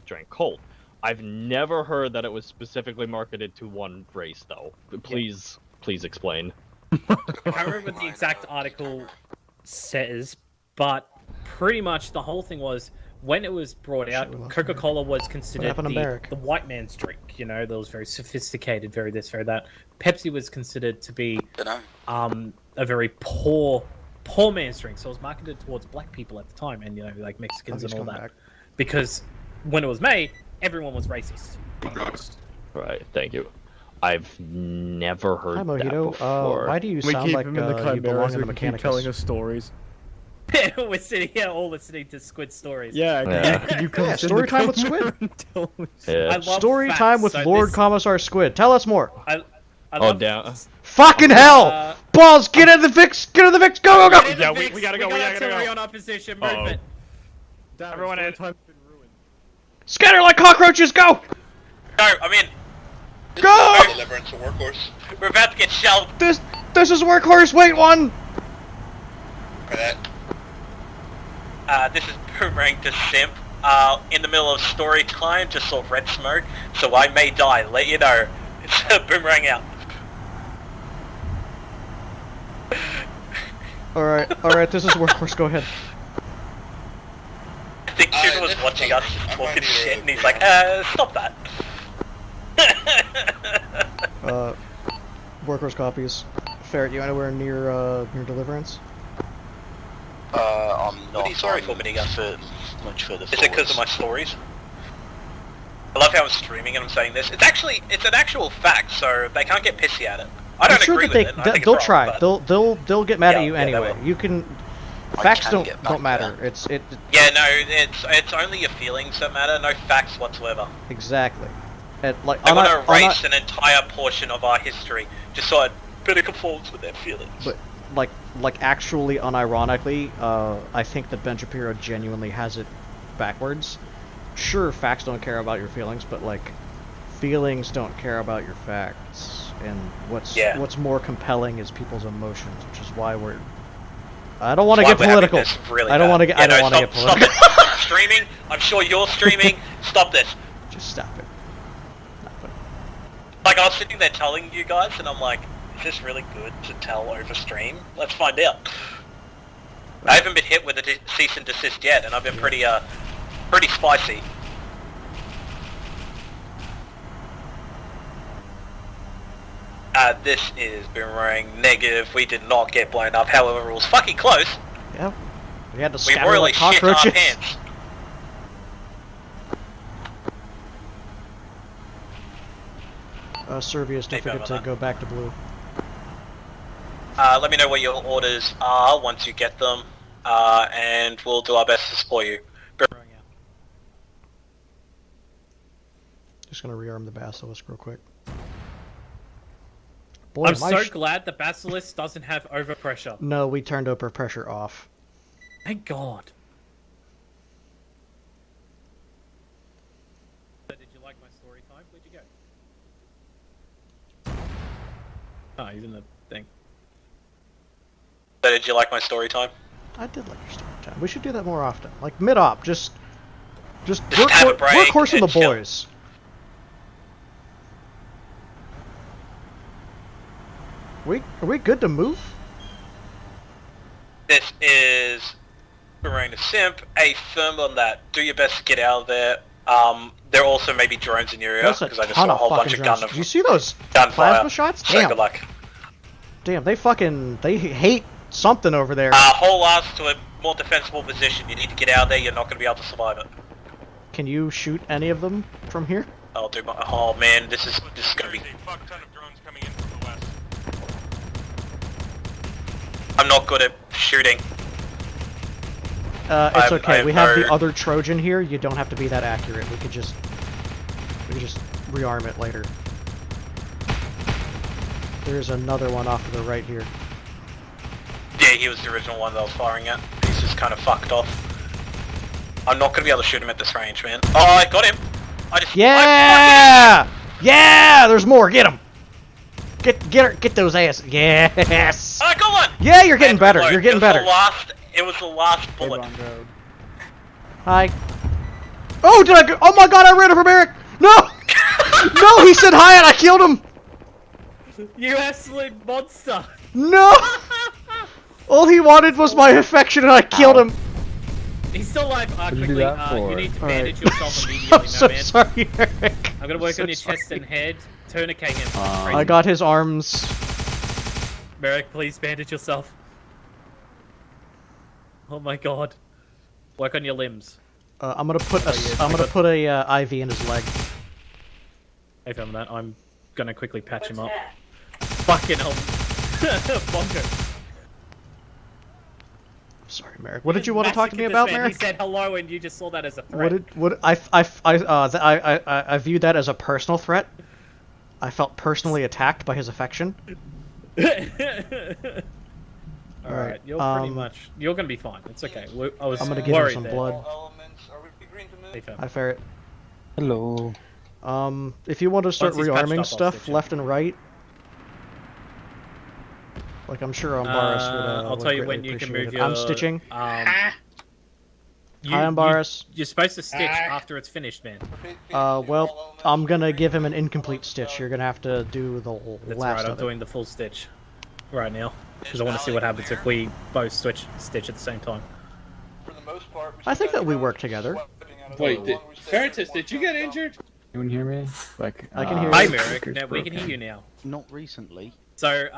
drank cold. I've never heard that it was specifically marketed to one race, though. Please explain. I can't remember what the exact article says, but pretty much the whole thing was when it was brought out, Coca-Cola was considered the white man's drink. You know, that was very sophisticated, very this, very that. Pepsi was considered to be a very poor man's drink, so it was marketed towards black people at the time, and you know, like Mexicans and all that. Because when it was made, everyone was racist. Right, thank you. I've never heard Hi, that Mojito. before. Why do you sound like you belong in the Mechanicus? telling us stories. We're sitting here all listening to Squid stories. Yeah. You come Story time with Squid. Yeah. I love Story facts, time with so Lord Commissar Squid. Tell us more. I love down. Fucking hell! Balls, get in the fix! Get in the fix! Go, go, go! Yeah, we gotta go. We gotta go. On our position, movement. Everyone in. Scatter like cockroaches! Go! No, I mean, Go! Deliverance or Workhorse. We're about to get shelled. This is Workhorse. Wait one. For that. This is Boomerang to Simp. In the middle of story time, just saw red smoke, so I may die. Let you know. It's Boomerang out. All right. This is Workhorse. Go ahead. I think Tuna was watching us just talking shit, and he's like, stop that. Workhorse copies. Ferret, you anywhere near Deliverance? I'm not. What are you sorry for, Minigun? Much further Is it because of my stories? I love how I'm streaming and I'm saying this. It's an actual fact, so they can't get pissy at it. I don't agree with it. I think they'll it's try. wrong, They'll get mad at you yeah, anyway. they will. You can. Facts don't matter. Yeah, no, it's only your feelings that matter, no facts whatsoever. Exactly. They want to erase an entire portion of our history just so it better conforms with their feelings. But like actually, unironically, I think that Ben Shapiro genuinely has it backwards. Sure, facts don't care about your feelings, but like, feelings don't care about your facts. And what's more compelling is people's emotions, which is why we're. I don't want to get political. Really I don't want to get. I don't want to get political. Stop it. Streaming. I'm sure you're streaming. Stop this. Just stop it. Like I was sitting there telling you guys, and I'm like, is this really good to tell over stream? Let's find out. I haven't been hit with a cease and desist yet, and I've been pretty spicy. This is Boomerang negative. We did not get blown up. However, it was fucking close. Yeah. We had to We scatter royally like shit our cockroaches. pants. Servius, don't forget to go back to blue. Let me know what your orders are once you get them, and we'll do our best to support you. Just gonna rearm the basilisk real quick. I'm so glad the basilisk doesn't have overpressure. No, we turned overpressure off. Thank God. Did you like my story time? Where'd you go? Oh, he's in the thing. So did you like my story time? I did like your story time. We should do that more often. Like mid-op, just have a break workhorse and the and chill. boys. Are we good to move? This is Boomerang the Simp. A firm on that. Do your best to get out of there. there also may be drones in your area That's a because I just ton saw a of whole bunch fucking of drones. gun Did you see those gunfire. plasma shots? So Damn. good luck. Damn, they hate something over there. Hold us to a more defensible position. You need to get out there. You're not going to be able to survive it. Can you shoot any of them from here? I'll do my. Oh man, this is going to be. Fuck ton of drones coming in from the west. I'm not good at shooting. It's okay. We have the no- other Trojan here. You don't have to be that accurate. We could just rearm it later. There's another one off to the right here. Yeah, he was the original one that I was firing at. He's just kind of fucked off. I'm not going to be able to shoot him at this range, man. Oh, I got him. Yeah! Yeah! There's more. Get him. Get those ass. Yes. I got one. Yeah, you're getting better. You're getting better. It was the last bullet. Hi. Oh, did I go? Oh my God! I ran over Eric. No. No, he said hi and I killed him. You absolute monster! No. All he wanted was my affection and I killed him. He's still alive. What'd you do Quickly, that for? you need to Alright. bandage yourself immediately, I'm so man. sorry, Eric. I'm gonna work so on your sorry. chest and head. Tourniquet him. I got his arms. Merrick, please bandage yourself. Oh my God. Work on your limbs. I'm gonna put a IV in his leg. I found that. I'm gonna quickly patch him up. Fucking hell. Bongo. Sorry, Merrick. What did you want to talk to me about, Merrick? He said hello and you just saw that as a threat. I viewed that as a personal threat. I felt personally attacked by his affection. Alright, you're pretty much... You're gonna be fine. It's okay. I was I'm gonna give him some blood. Hi, Ferret. Hello. If you want to start Once he's patched rearming up, I'll stuff stitch him. left and right, like I'm sure Ambaris would. I'll tell you greatly when you can appreciate move it. your... I'm stitching. Hi, Ambaris. You're supposed to stitch after it's finished, man. Well, I'm gonna give him an incomplete stitch. You're gonna have to do the That's last right, I'm of it. doing the full stitch right now. Because I want to see what happens if we both stitch at the same time. I think that we work together. Wait, Ferretus, did you get injured? Anyone hear me? Like, I can hear Hi, you. Merrick. Now, we can hear you now. Not recently. So,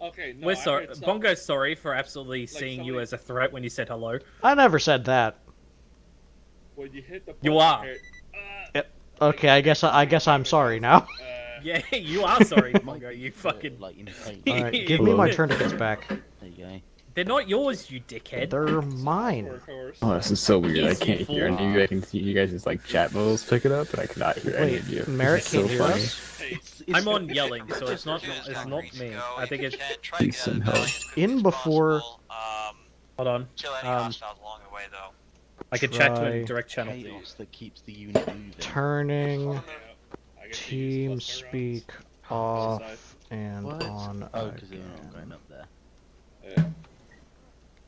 Okay, no, we're I sorry. heard some- Bongo's sorry for absolutely seeing you somebody- as a threat when you said hello. I never said that. When you hit the You button, are. it- Okay, I guess I'm sorry now. Yeah, you are sorry, Bongo. You fucking... Alright, give me my tourniquets back. There you go. They're not yours, you dickhead. They're mine. Oh, this is so weird. I Easy can't hear any of you. I can see you guys' like chat bubbles pick it up, but I cannot hear any Wait, of you. Merrick It's so can't hear funny. us? I'm on yelling, so it's not me. I think it's... Please some help. In before. Hold on. Kill any hostiles along the way, though. I can chat to Try a direct channel. Chaos that keeps the unit moving. Turning I guess you use team cluster speak rounds. off and What? on Oh, because they're not going up there. Yeah,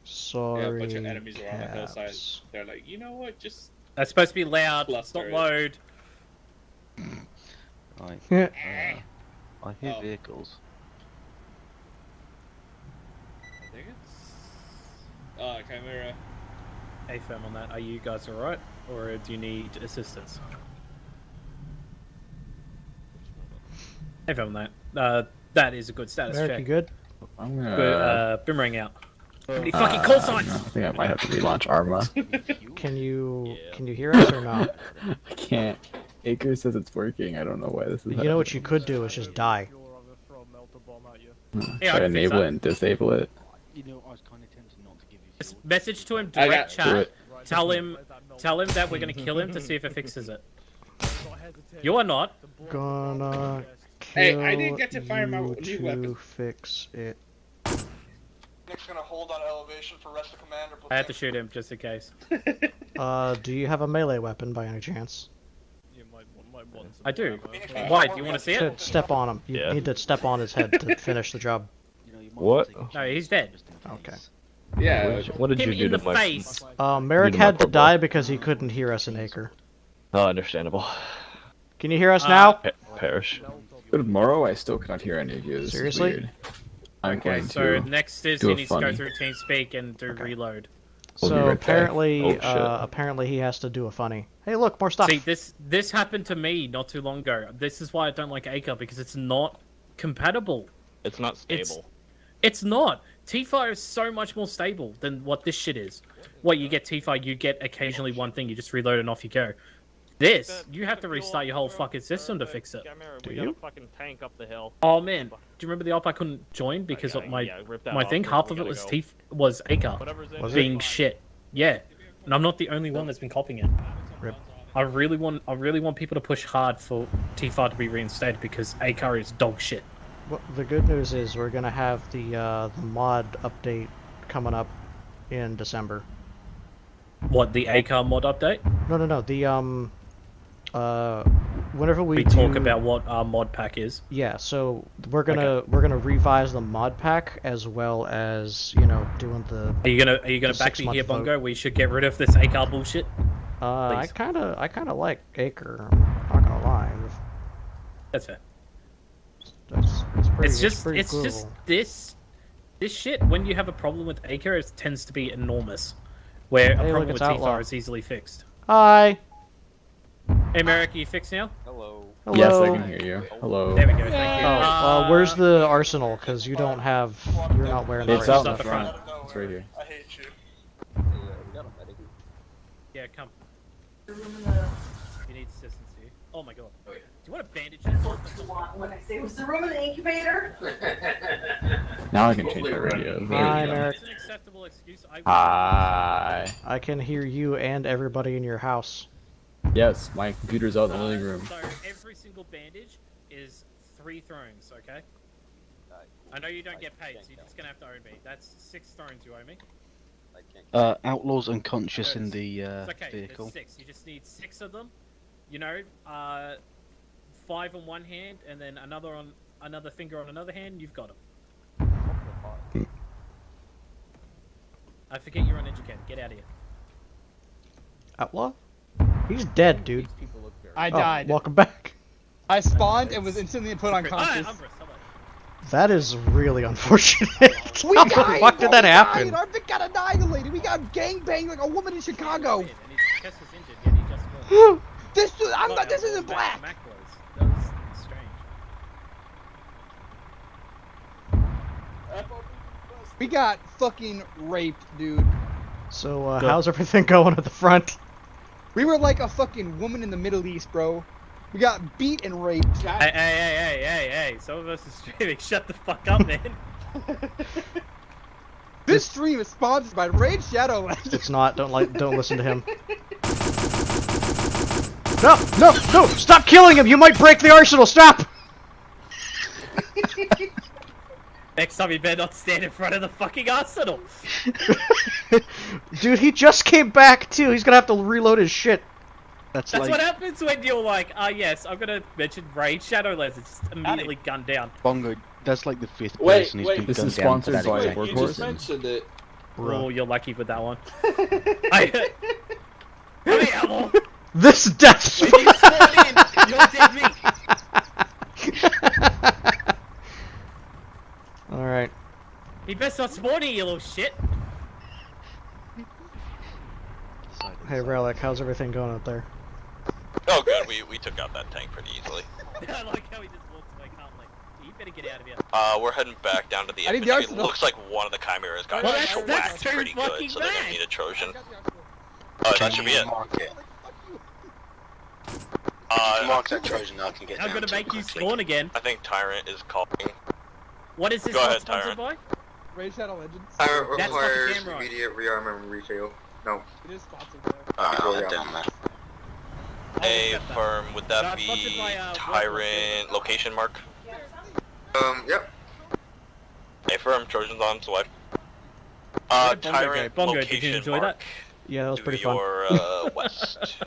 Sorry. a bunch of enemies are on the hillside. caps. They're like, you know what? Just That's supposed to be loud. Cluster It's not it. load. Right. Yeah. I hear Oh. vehicles. I think it's Chimera. Hey, firm on that. Are you guys alright? Or do you need assistance? Hey, firm on that. That is a good status Merrick, check. you good? I'm gonna. Good, boomerang out. Any fucking call signs! I think I might have to relaunch Arma. Can you hear us or not? I can't. Acre says it's working. I don't know why this is. You know what you could do is just die. Yeah, I Try to can fix enable that. it and disable it. You know, I was kind of tempted not to give you. Just message to him, I direct got- Do chat. it. Tell him that we're gonna kill him to see if it fixes it. You are not. Gonna Hey, kill I didn't get to fire my you new to weapon. fix it. Nick's gonna hold on elevation for rest of commander. I had to shoot him just in case. Do you have a melee weapon by any chance? I do. Why? Do you want to see To it? step on him. You need to step on his head to finish the job. You know, you might What? want to No, he's dead. Okay. Yeah. What did Him you do in to the my? face. Merrick to my had to poor boy. die because he couldn't hear us in Acre. Oh, understandable. Can you hear us now? Perish. But tomorrow, I still cannot hear any of you. This Seriously? Is weird. I'm Okay, going so to next is do you a need to go funny. through TeamSpeak and do reload. We'll be So right back. apparently, Oh, shit. apparently he has to do a funny. Hey, look, more stuff. See, this happened to me not too long ago. This is why I don't like Acre, because it's not compatible. It's not stable. It's not. T-Fire is so much more stable than what this shit is. What, you get T-Fire, you get occasionally one thing, you just reload and off you go. This, you have to restart your whole fucking system to fix it. We got a fucking tank up the hill. Oh man, do you remember the op I couldn't join because of my thing? Half of it was Acre being shit. Yeah, and I'm not the only one that's been copying it. Rip. I really want people to push hard for T-Fire to be reinstated because Acre is dog shit. Well, the good news is we're gonna have the mod update coming up in December. What, the Acre mod update? No. Whenever we talk about what our mod pack is. Yeah, so we're gonna revise the mod pack as well as doing the. Are you gonna back me here, Bongo? We should get rid of this Acre bullshit. I kind of like Acre. I'm not gonna lie. That's fair. It's just cool. this shit. When you have a problem with Acre, it tends to be enormous. Where a problem with T-Fire is easily fixed. Hi. Hey, Merrick, are you fixed now? Hello. Yes, I can hear you. Hello. There we go. Thank you. Oh, where's the arsenal? Because you're not wearing the It's out in the front. It's right here. I hate you. Yeah, come. You need assistance here. Oh my god. Do you want a bandage? When I say, was the room in the incubator? Now I can change my radio. Hi, Merrick. It's an acceptable excuse. Hi. I can hear you and everybody in your house. Yes, my computer's out in the living room. So every single bandage is 3 thrones, okay? I know you don't get paid, so you're just gonna have to owe me. That's 6 thrones you owe me. Outlaws unconscious in the It's okay, vehicle. there's 6. You just need 6 of them. 5 on one hand, and then another finger on another hand. You've got them. I forget you're uneducated. Get out of here. Outlaw? He's dead, dude. I died. Welcome back. I spawned and was instantly put unconscious. That is really unfortunate. We How died! the fuck did that happen? Our Vic got annihilated. We got gangbanged like a woman in Chicago. This isn't black. That was strange. We got fucking raped, dude. So, how's everything going at the front? We were like a fucking woman in the Middle East, bro. We got beat and raped. Hey. Some of us are streaming. Shut the fuck up, man. This stream is sponsored by Raid Shadow Legends. It's not. Don't listen to him. No! Stop killing him! You might break the arsenal! Stop! Next time you better not stand in front of the fucking arsenal. Dude, he just came back too. He's gonna have to reload his shit. That's what happens when you're like, yes, I'm gonna mention Raid Shadow Legends. Just immediately gunned down. Bongo, that's like the 5th Wait, person who's wait, been this gunned is down for sponsored that by exact Workhorse? You just reason. mentioned it. Oh, you're lucky with that one. Hey, Apple! This death. When you spawn in, you're dead meat. All right. He best not spawn in, you little shit. Hey, Relic, how's everything going out there? Oh good, we took out that tank pretty easily. I like how he just walks away calmly. You better get out of here. We're heading back down to the I need the infantry. arsenal. Looks like one of the chimeras got Well, that's schwacked too pretty fucking good, so they're gonna bad. need a Trojan. Oh, that should be it. Mark it. If you mark that Trojan, I can get I'm down gonna to it make you quickly. spawn again. I think Tyrant is calling. What is this Go not ahead, sponsored Tyrant. by? Raid Shadow Legends. Tyrant That's requires fucking damn right. immediate rearm and refill. No. It is sponsored though. Alright, I'll head down there. Hey, accept that. firm, would No, that it's sponsored be by, Tyrant location mark? Yep. Hey, firm, Trojans on, so what? Where did Bongo go? Tyrant Bongo, did location you enjoy mark. that? Yeah, that was to pretty fun. your west.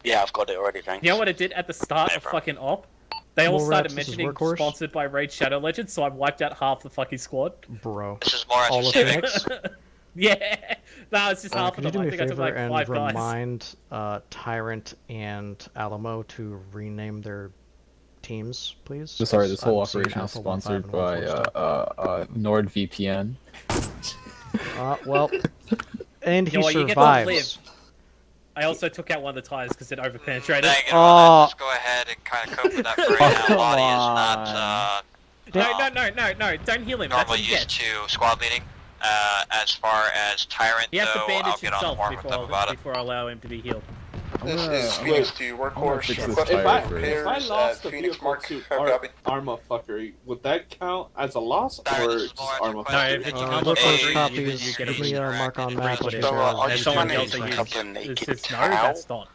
Yeah, I've got it already, thanks. You know what it did at the start Hey, of bro. fucking op? They all More started reps, this is mentioning Workhorse? sponsored by Raid Shadow Legends, so I wiped out half the fucking squad. Bro. This is more All of specific. Phoenix? Yeah, no, it's just half Can of you them. do me I a think I took favor like and 5 guys. remind Tyrant and Alamo to rename their teams, please? Sorry, this whole I'm seeing operation is Alpha 1, 5, sponsored and by 1, 4 stuff. NordVPN. Well, And he You know what, you get to survives. live. I also took out one of the tires because it overpenetrated. Just go ahead and kind of cope with that for right now. Body is not No, don't heal him. That's normally what you used get. to squad leading. As far as Tyrant, He has to though, bandage I'll get on the himself horn with them about it. before I allow him to be healed. This is Phoenix to Workhorse. If I lost the vehicle to Arma Fuckery, would that count as a loss or just Arma No, if it's Fuckery? Arma Workhorse Fuckery, copies, you get give me a mark on map. But If if someone running else into a couple of uses naked it's no, cow? that's not.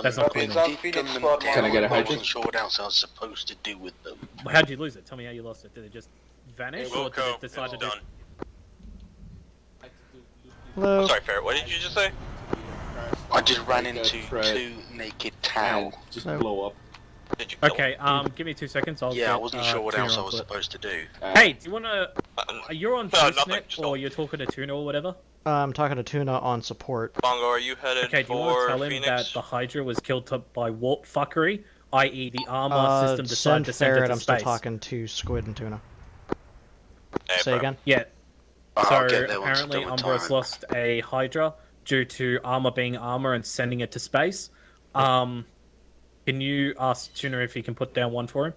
That's not They criminal. did give them down. Can I get a I hydrant? wasn't sure what else I was supposed to do with them. How'd you lose it? Tell me how you lost it. Did it just vanish, or did it decide to do? Hello. I'm sorry, Ferret, what did you just say? I just ran into two naked cow. Just blow up. Did you kill Okay, give me 2 seconds. I'll Yeah, get, I wasn't sure what else I Tuna was onto it. supposed to do. Hey, do you wanna? You're on nothing, FirstNet, just or you're talking to Tuna or whatever? I'm talking to Tuna on support. Bongo, are you headed Okay, do you want for to tell him Phoenix? that the Hydra was killed by warp fuckery, i.e. the armor system decided Send to send it Ferret, to I'm space? still talking to Squid and Tuna. Hey, Say bro. again? Yeah. I'll So get there once I'm apparently done with Umbros Tyrant. lost a Hydra due to armor being armor and sending it to space. Can you ask Tuna if he can put down one for him?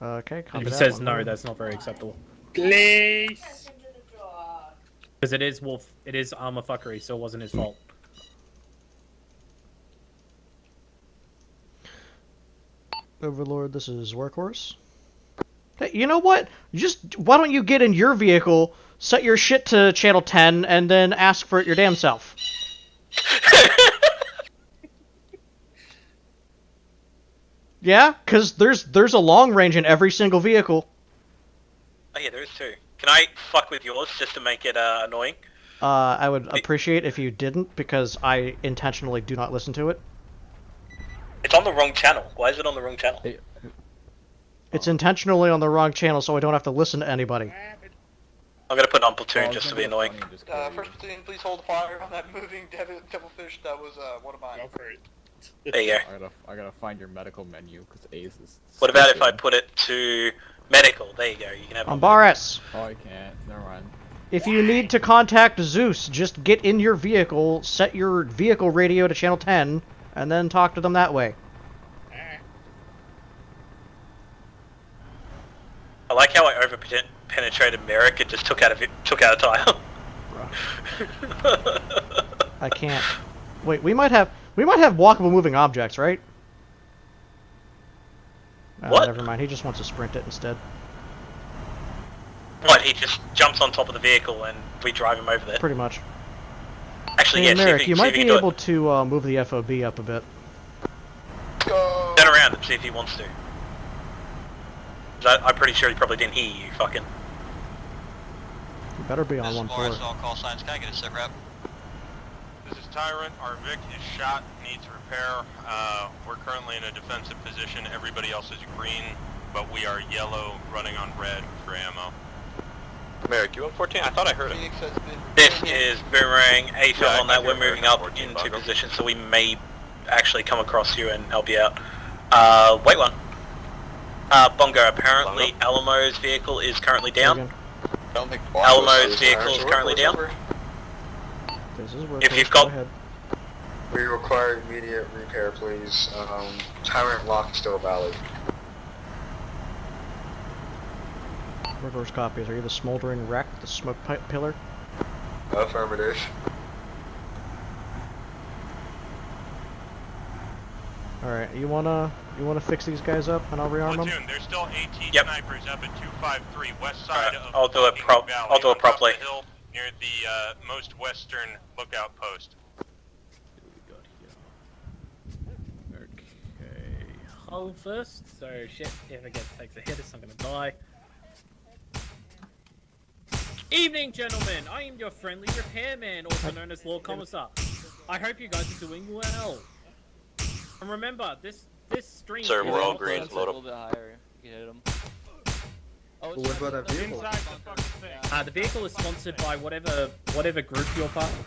Okay, And copy if he that. says one no, moment. that's not very acceptable. Please. Because it is armor fuckery, so it wasn't his fault. Overlord, this is Workhorse. Hey, you know what? Why don't you get in your vehicle, set your shit to channel 10, and then ask for it your damn self? Yeah, because there's a long range in every single vehicle. Oh yeah, there is too. Can I fuck with yours just to make it annoying? I would appreciate if you didn't, because I intentionally do not listen to it. It's on the wrong channel. Why is it on the wrong channel? It's intentionally on the wrong channel, so I don't have to listen to anybody. I'm gonna put on platoon just to be annoying. First platoon, please hold fire on that moving devilfish. That was one of mine. There you go. I gotta find your medical menu because A's is. What about if I put it to medical? There you go. You can have. Ambaris! Oh, I can't. Never mind. If you need to contact Zeus, just get in your vehicle, set your vehicle radio to channel 10, and then talk to them that way. I like how I over-penetrated Merrick. It just took out a tire. I can't. Wait, we might have walkable moving objects, right? What? Never mind. He just wants to sprint it instead. What? He just jumps on top of the vehicle and we drive him over there. Pretty much. Actually, Hey, yeah. Merrick, see you if might he be can do able to move the FOB up a bit. it. Turn around and see if he wants to. 'Cause I'm pretty sure he probably didn't hear you. Fucking. You better be on This is 1-4. Morris, all call signs. Can I get a sit rep? This is Tyrant. Our Vic is shot, needs repair. We're currently in a defensive position. Everybody else is green, but we are yellow, running on red for ammo. Merrick, you on 14? I thought I heard it. This is Boomerang. AFL Yeah, on that. I We're hear moving Merrick up on 14, into Bongo. position, so we may actually come across you and help you out. Wait one. Bongo, apparently Alamo's vehicle is currently down. Alamo's vehicle is currently down. This is where If you've got... We require immediate repair, please. Tyrant lock still valid. Reverse copies. Are you the smoldering wreck, the smoke pipe pillar? Affirmative. Alright, you wanna fix these guys up and I'll rearm them? Platoon, there's still AT Yep. snipers up at 253 west side of I'll do it Valley, I'll do on it top of properly. the hill near the most western lookout post. Okay, hull first. So shit, if it takes a hit, it's not gonna die. Evening, gentlemen. I am your friendly repairman, also known as Lord Commissar. I hope you guys are doing well. And remember, this stream. Sir, is we're all not green. sponsored. Load A little bit higher. You can hit him. Oh, What about that vehicle? The vehicle is sponsored by whatever group you're part of.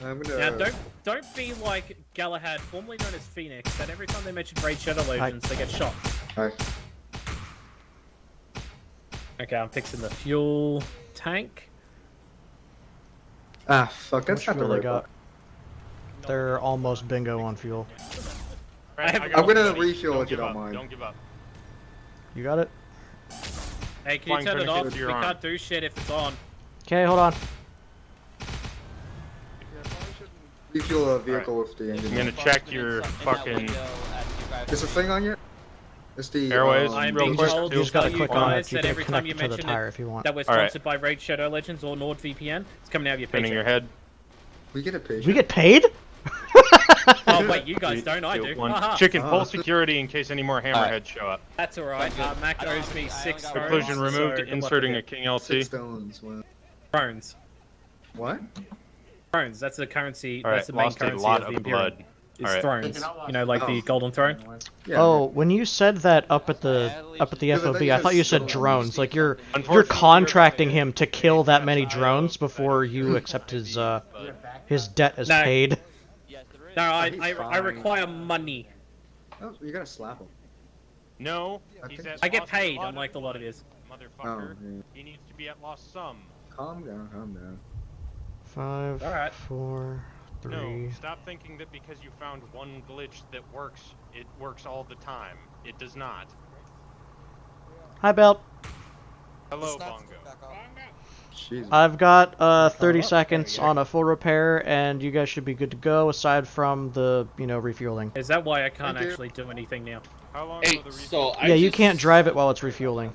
I'm gonna... Now, don't be like Galahad, formerly known as Phoenix, that every time they mention Raid Shadow Legends, they get shot. Hi. Okay, I'm fixing the fuel tank. Ah, fuck, that's How not much the fuel they right got? book. They're almost bingo on fuel. I'm gonna refuel if you don't mind. Don't give up. You got it? Hey, can you turn it off? We can't do shit if it's on. Okay, hold on. Refuel a vehicle with the engine. I'm gonna check your fucking... Is the thing on yet? It's the Airways, I'm real being quick. told You just gotta you click on guys it. You that can every time connect you it to the mention tire if you want. that we're sponsored by Raid Shadow Legends or NordVPN, it's coming out of your Spinning paycheck. your head. We get a paycheck. We get paid? Oh wait, you guys don't, I do. Haha. Chicken, full security in case any more hammerheads show up. That's alright, Mac owes me 6 stones. Conclusion removed, so good luck inserting with a it. King LT. 6 stones, wow. Thrones. What? Thrones, that's the currency, Alright, that's the main lost a currency lot of the of Imperium. blood. It's Alright. thrones. You know, like the golden throne? Yeah, Oh, when you said that up at the FOB, I thought you said drones. Like you're contracting him to kill that many drones before you accept his debt as No. paid. No, I require money. Oh, you gotta slap him. No, he's at I get lost paid, lot unlike a lot of his. Motherfucker. Oh, yeah. He needs to be at lost sum. Calm down, calm down. 5, Alright. 4, 3. No, stop thinking that because you found one glitch that works, it works all the time. It does not. Hi, Belt. Hello, Bongo. Jesus. I've got 30 seconds on a full repair, and you guys should be good to go. Aside from the, refueling. Is that why I can't actually do anything now? How long Hey, will the so I Yeah, you just- can't drive it while it's refueling.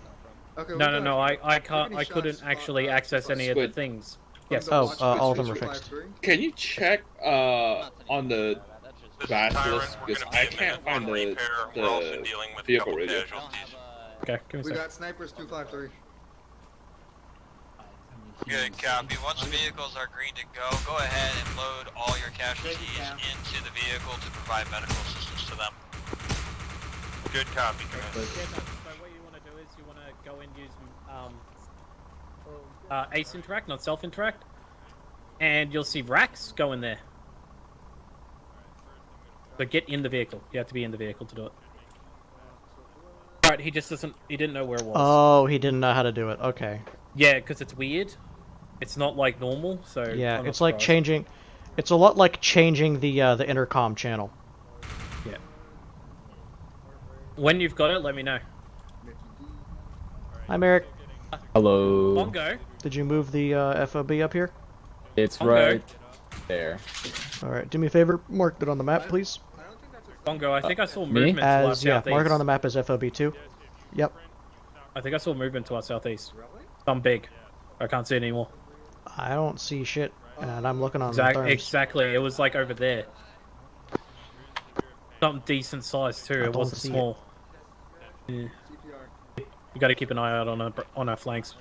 Okay, No, I can't. I couldn't actually access any of the Squid. things. Yes. Oh, all of them are fixed. Can you check on the batch list because I can't find the vehicle radio. Okay, give me a We sec. got snipers 253. Good copy. Once vehicles are green to go, go ahead and load all your casualties into the vehicle to provide medical assistance to them. Good copy, So guys. what you want to do is you want to go and use Ace Interact, not Self Interact, and you'll see racks go in there. But get in the vehicle. You have to be in the vehicle to do it. Alright, he just doesn't. He didn't know where it was. Oh, he didn't know how to do it. Okay. Yeah, because it's weird. It's not like normal, so Yeah, I'm not it's like surprised. changing. It's a lot like changing the intercom channel. Yeah. When you've got it, let me know. Hi, Merrick. Hello. Bongo. Did you move the FOB up here? It's Bongo. right there. All right. Do me a favor. Mark it on the map, please. Bongo, I think I saw me? movement to our As yeah, southeast. mark it on the map as FOB2. Yep. I think I saw movement to our southeast. Some big. I can't see it anymore. I don't see shit, and I'm looking on the therms. Exactly, it was like over there. Something decent size too. I It don't wasn't see it. small. Yeah. You got to keep an eye out on our flanks.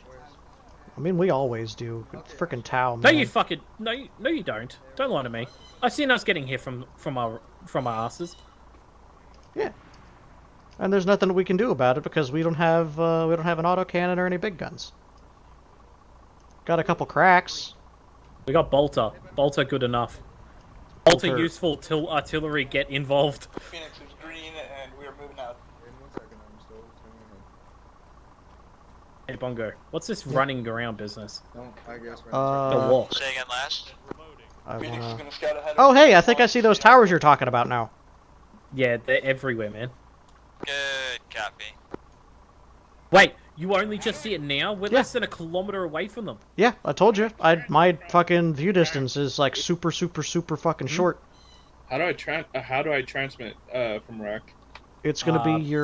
I mean, we always do. Frickin' Tau, No, man. you fucking no, you don't. Don't lie to me. I've seen us getting here from our asses. Yeah. And there's nothing we can do about it because we don't have an autocannon or any big guns. Got a couple cracks. We got Bolter. Bolter good enough. Bolter Bolter. useful till artillery get involved. Phoenix is green and we are moving out. Hey Bongo, what's this running around business? I guess The walk. Say again last. I Phoenix is wanna... gonna scout ahead. Oh, hey, I think I see those towers you're talking about now. Yeah, they're everywhere, man. Good copy. Wait, you only just see it now? We're less than a kilometer away from them. Yeah, I told you. My fucking view distance is like super fucking short. How do I transmit from rack? It's gonna be your.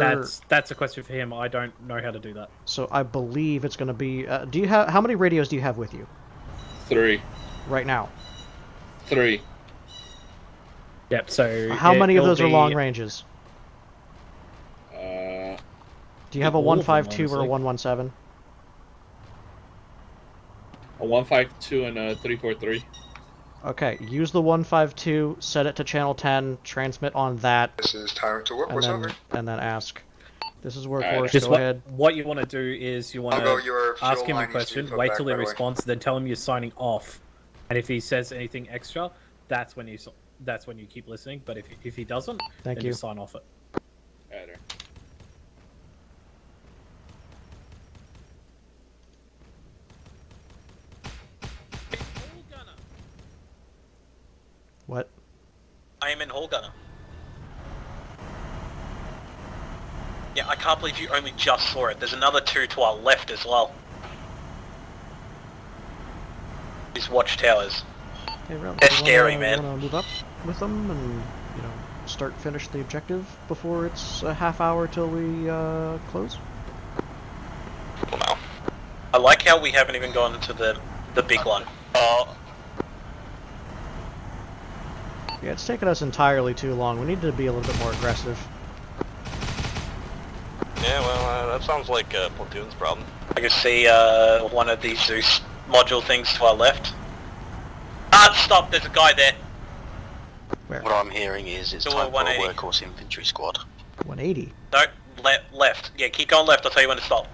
That's a question for him. I don't know how to do that. So I believe it's gonna be. Do you have how many radios do you have with you 3. right now? 3. Yep. So How many of it'll those are be- long ranges? Do you have a all of them, 152 or a honestly. 117? A 152 and a 343. Okay, use the 152, set it to channel 10, transmit on that. This is Tyrant to and Workhorse, then, over. and then ask. This is Workhorse, Just go ahead. what you want to do is you want Bongo, your to ask fuel him a line needs to be question, put wait back, till he by the way. responds, then tell him you're signing off. And if he says anything extra, that's when you keep listening. But if he doesn't, Thank then you. just sign off it. aim in hall gunner. Yeah, I can't believe you only just saw it. There's another 2 to our left as well. These watchtowers. Hey, Rel, They're scary, man. You wanna move up with them and, you know, finish the objective before it's a half hour till we close? Well, no. I like how we haven't even gone to the big one. Yeah, it's taken us entirely too long. We need to be a little bit more aggressive. Yeah, well, that sounds like Platoon's problem. I can see one of these Zeus module things to our left. Stop, there's a guy there. Where? What I'm hearing is it's time for a workhorse infantry squad. 180? No, left. Yeah, keep going left, I'll tell you when to stop.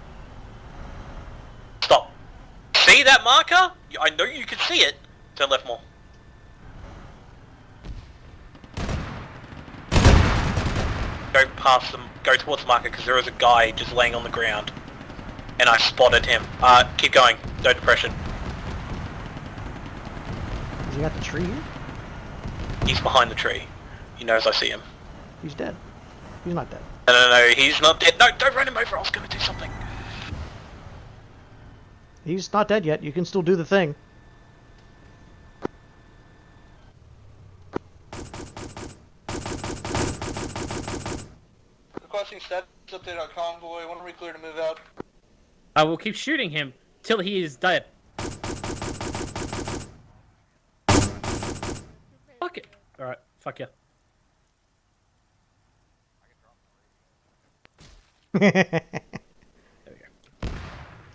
Stop. See that marker? I know you can see it. Turn left more. Go past them, go towards the marker, because there is a guy just laying on the ground. And I spotted him. Keep going, no depression. Is he at the tree here? He's behind the tree. He knows I see him. He's dead. He's not dead. No, he's not dead. No, don't run him over, I was going to do something. He's not dead yet. You can still do the thing. Requesting status update on convoy. When are we clear to move out? I will keep shooting him till he is dead. Fuck it. Alright, fuck ya.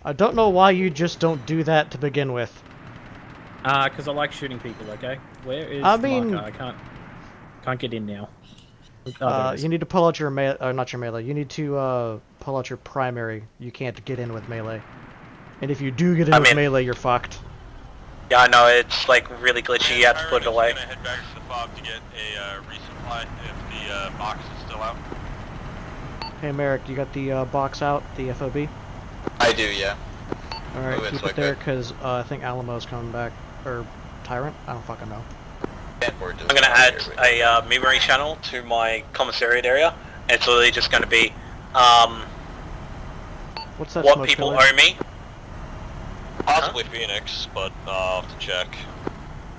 I don't know why you just don't do that to begin with. Because I like shooting people, okay? Where is I the mean... marker? I can't get in now. You need to pull out your not your melee. You need to pull out your primary. You can't get in with melee. And if you do get in with melee, you're fucked. Yeah, I know, it's like really glitchy, you have to put it away. I'm gonna head back to the fob to get a resupply if the box is still out. Hey Merrick, you got the box out, the FOB? I do, yeah. Alright, keep it there, because I think Alamo's coming back. Or Tyrant? I don't fucking know. I'm gonna add a memory channel to my commissariat area. It's literally just gonna be, what's that what people owe me. Possibly Phoenix, but I'll have to check.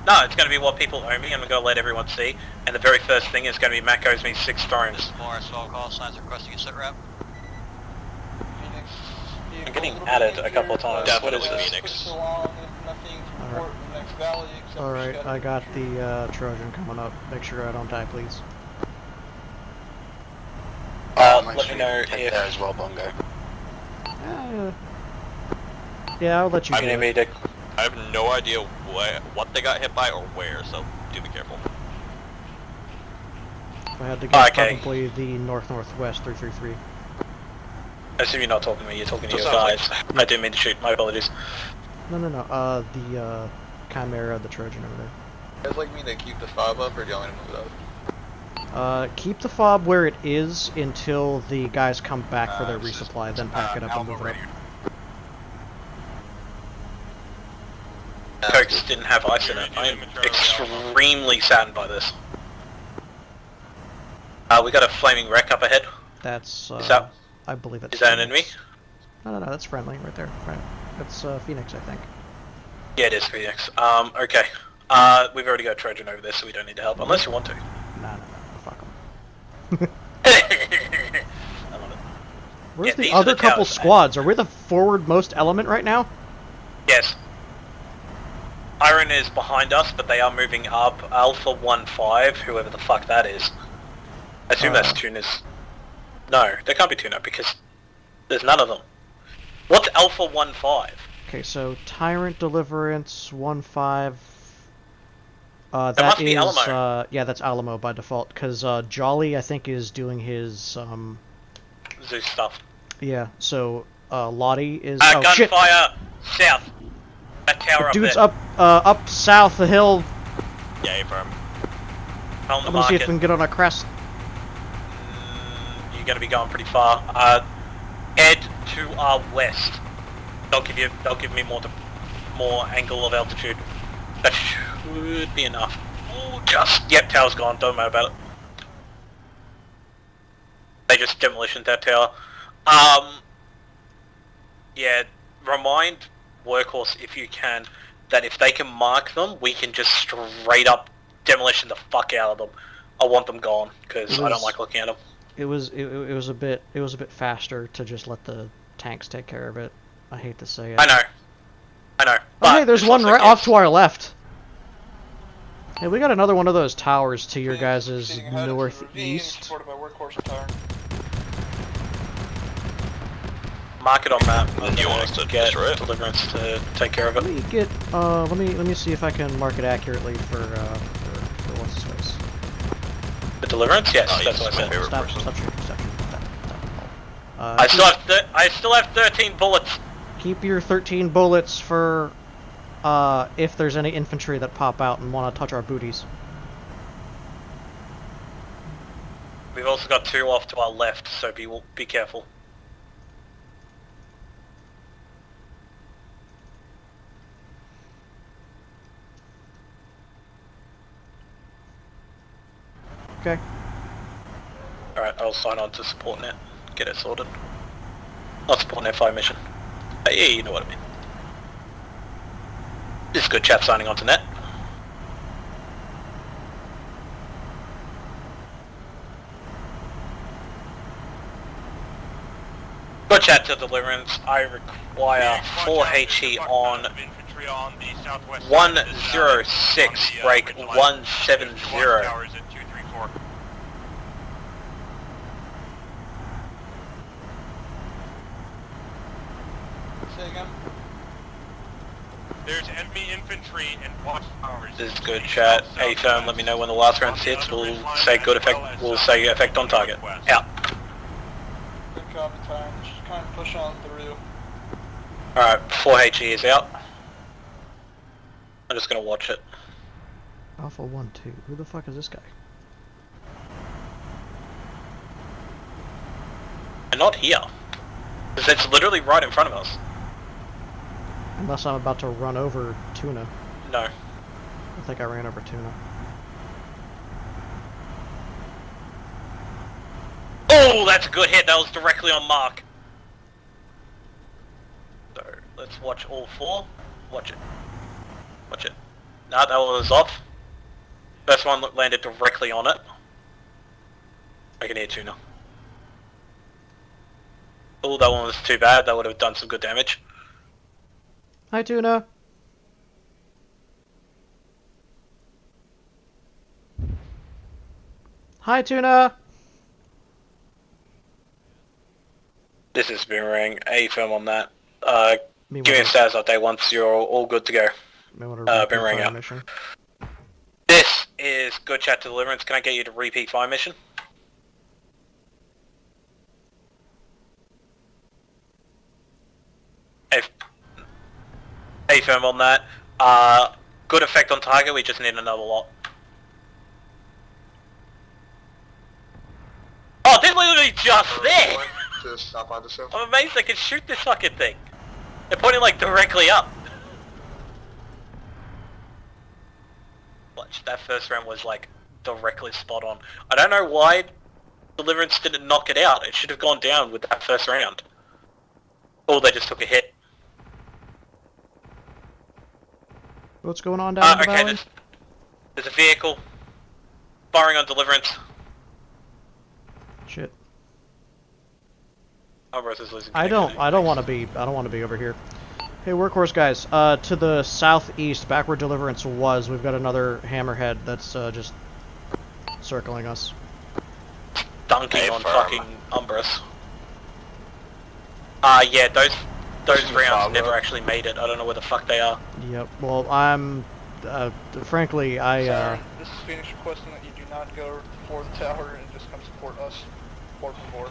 No, it's gonna be what people owe me, I'm gonna let everyone see. And the very first thing is gonna be Mac owes me 6 thrones. Morris, well, call signs requesting a sit rep. I'm getting added a couple of times. Definitely what is this? Phoenix. Alright, I got the Trojan coming up. Make sure I don't die, please. Let me know if... there as well, Bongo. Yeah, I'll let you I do it. I have no idea what they got hit by or where, so do be careful. If I had to guess, probably the north-northwest 333. I assume you're not talking to me, you're talking to your guys. I didn't mean to shoot, my apologies. No, the Chimera, the Trojan over there. You guys like me to keep the fob up, or do you want me to move it out? Keep the fob where it is until the guys come back for their resupply, then pack it up and move it up. Cokes didn't have ice in it. I'm extremely saddened by this. We got a flaming wreck up ahead. That's, I believe it's... Is that an enemy? No, that's friendly, right there. That's, Phoenix, I think. Yeah, it is Phoenix. Okay. We've already got Trojan over there, so we don't need to help, unless you want to. No, fuck them. I love it. Where's the other couple squads? Are we the forward-most element right now? Yes. Iron is behind us, but they are moving up. Alpha 1-5, whoever the fuck that is. I assume that's Tuna's. No, there can't be Tuna because there's none of them. What's Alpha 1-5? Okay, so Tyrant Deliverance 1-5. That that must be is, Alamo. yeah, that's Alamo by default, because Jolly, I think, is doing his, Zeus stuff. Yeah, so, Lottie is... gunfire! South! That tower up Dude's there. up south the hill. Yeah, firm. I'm gonna see if we can get on a crest. You're gonna be going pretty far. Head to our west. They'll give me more angle of altitude. That should be enough. Yep, tower's gone, don't matter about it. They just demolitioned that tower. Yeah, remind Workhorse if you can, that if they can mark them, we can just straight up demolition the fuck out of them. I want them gone, because I don't like looking at them. It was a bit faster to just let the tanks take care of it. I hate to say it. I know. Oh, hey, there's one right off to our left. Hey, we got another one of those towers to your guys' northeast. Mark it on map, and you want us to get Deliverance to take care of it. Let me see if I can mark it accurately for what's his face. The Deliverance? Yes, that's what I said. Stop shooting. I still have 13 bullets. Keep your 13 bullets for if there's any infantry that pop out and want to touch our booties. We've also got 2 off to our left, so be careful. Okay. Alright, I'll sign on to support net. Get it sorted. Not support net 5 mission. Yeah, you know what I mean. This is good chat signing on to net. Good chat to Deliverance. I require 4 HE on 106, break 170. There's enemy infantry and watchtowers. This is good chat. Hey firm, let me know when the last round hits. We'll say good effect. We'll say effect on target. Out. Good copy, Tyron. Just kind of push on through. Alright, 4 HE is out. I'm just gonna watch it. Alpha 1-2. Who the fuck is this guy? They're not here. Because it's literally right in front of us. Unless I'm about to run over Tuna. No. I think I ran over Tuna. Oh, that's a good hit. That was directly on mark. So, let's watch all 4. Watch it. Watch it. Nah, that one was off. First one landed directly on it. I can hear Tuna. Oh, that one was too bad. That would have done some good damage. Hi, Tuna. Hi, Tuna. This is Boomerang. A firm on that. Give me a status update once you're all good to go. Boomerang out. Mission. This is good chat to Deliverance. Can I get you to repeat fire mission? A firm on that. Good effect on target, we just need another lot. Oh, they're literally just there! I'm amazed they can shoot this fucking thing. They're pointing like directly up. That first round was like directly spot on. I don't know why Deliverance didn't knock it out. It should have gone down with that first round. Or they just took a hit. What's going on down in the valley? There's a vehicle firing on Deliverance. Shit. Losing I don't want to be over here. Hey, Workhorse guys, to the southeast, back where Deliverance was, we've got another hammerhead that's just circling us. Dunking on fucking Umbrus. Yeah, those rounds never actually made it. I don't know where the fuck they are. Yep. Well, I'm frankly, Sorry, this is Phoenix requesting that you do not go for the tower and just come support us. 4-4.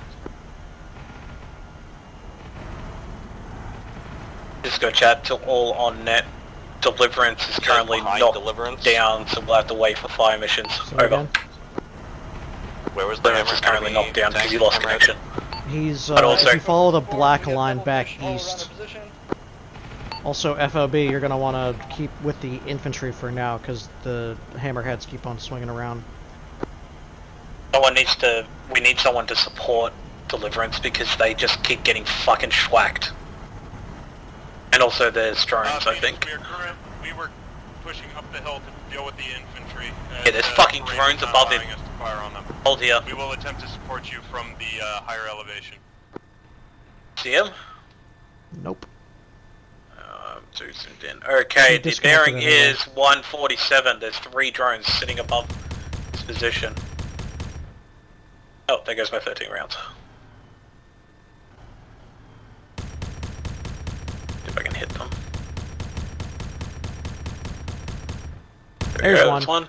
Just go chat to all on net. Deliverance is currently knocked down, so we'll have to wait for fire missions. Over. Again? Where was Deliverance is currently knocked down because he lost connection. He's if you follow the black line back east. Also, FOB, you're gonna want to keep with the infantry for now, because the hammerheads keep on swinging around. We need someone to support Deliverance because they just keep getting fucking schwacked. And also there's drones, I think. We were pushing up the hill to deal with the infantry. Yeah, there's fucking drones above him. Hold here. We will attempt to support you from the higher elevation. See him? Nope. Too zoomed in. Okay, the bearing is 147. There's 3 drones sitting above this position. Oh, there goes my 13 rounds. If I can hit them. There's one.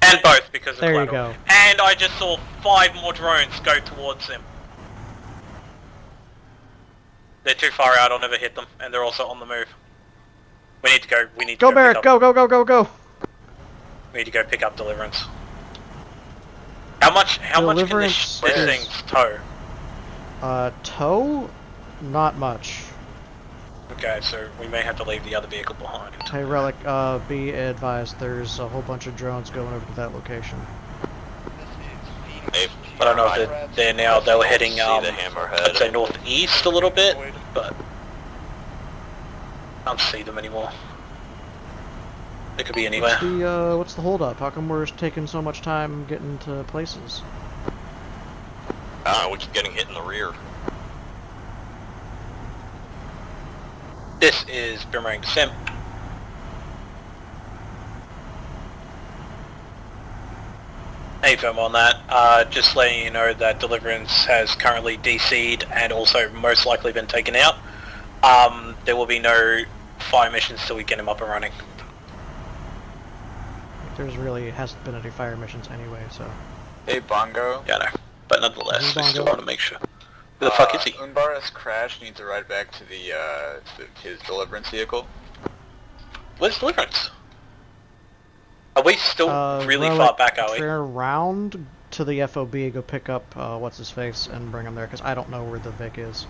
And both because of there you collateral. go. And I just saw 5 more drones go towards him. They're too far out, I'll never hit them, and they're also on the move. We need to go, Go Barrett, go, go, go, go, go! We need to go pick up Deliverance. How much can this thing tow? Tow? Not much. Okay, so we may have to leave the other vehicle behind. Hey Relic, be advised, there's a whole bunch of drones going over to that location. Hey, I don't know if they're there now, they were heading, the hammerhead. I'd say northeast a little bit, but I can't see them anymore. They could be anywhere. What's the holdup? How come we're taking so much time getting to places? We keep getting hit in the rear. This is Boomerang Sim. Hey firm on that, just letting you know that Deliverance has currently DC'd and also most likely been taken out. There will be no fire missions till we get him up and running. There's really hasn't been any fire missions anyway, so... Hey Bongo. Yeah, I know. But nonetheless, I still want to make sure. Who the Uh, fuck is he? Unbar's crash needs to ride back to the his deliverance vehicle. Where's Deliverance? Are we still really Relic, far back, are we? turn around to the FOB, go pick up what's his face and bring him there, because I don't know where the Vic is.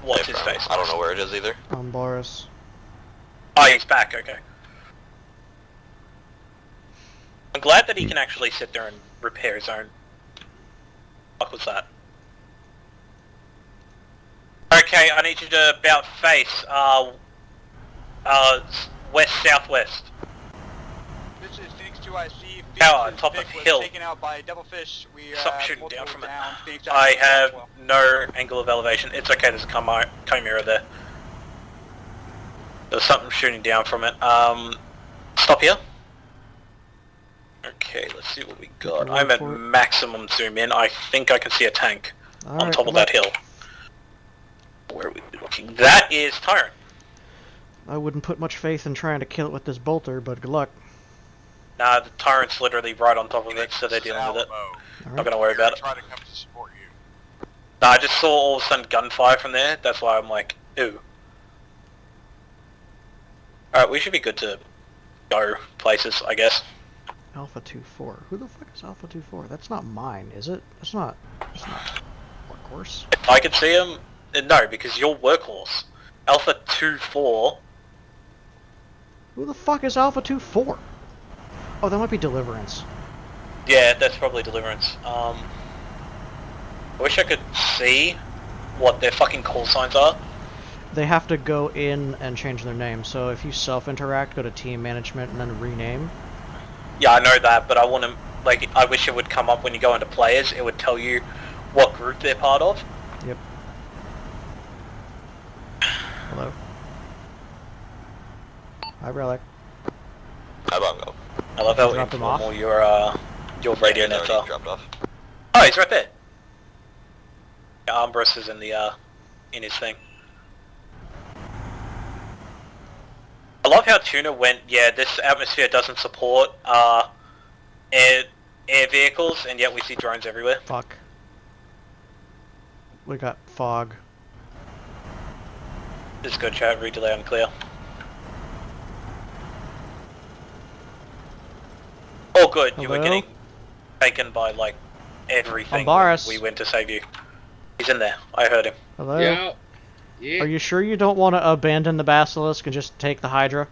What's his face? I don't know where it is either. Boris. Oh, he's back, okay. I'm glad that he can actually sit there and repair his own. What was that? Okay, I need you to about face, west-southwest. This is Phoenix 2IC. Tower, on top of hill. Taken out by Devilfish. We Stop shooting down from it. I have no angle of elevation. It's okay, there's a chimera there. There's something shooting down from it. Stop here. Okay, let's see what we got. I'm at maximum zoom in. I think I can see a tank on top of that hill. Where are we looking? That is Tyrant. I wouldn't put much faith in trying to kill it with this bolter, but good luck. Nah, the Tyrant's literally right on top of it, so they're dealing with it. Not gonna worry about it. Nah, I just saw all of a sudden gunfire from there. That's why I'm like, ew. Alright, we should be good to go places, I guess. Alpha 2-4. Who the fuck is Alpha 2-4? That's not mine, is it? That's not Workhorse. If I could see him, no, because you're Workhorse. Alpha 2-4. Who the fuck is Alpha 2-4? Oh, that might be Deliverance. Yeah, that's probably Deliverance. I wish I could see what their fucking call signs are. They have to go in and change their name, so if you self-interact, go to team management and then rename. Yeah, I know that, but I want to, like, I wish it would come up when you go into players, it would tell you what group they're part of. Yep. Hello. Hi, Relic. Hi, Bongo. I love how Drop him off? informal your radio nets are. Dropped off. Oh, he's right there. Yeah, Armbrust is in the, in his thing. I love how Tuna went, yeah, this atmosphere doesn't support, air vehicles, and yet we see drones everywhere. Fuck. We got fog. This is good chat, read delay and clear. Oh good, you were Hello? getting taken by, like, everything Ambaris. when we went to save you. He's in there, I heard him. Hello? Yeah. Yeah. Are you sure you don't want to abandon the Basilisk and just take the Hydra?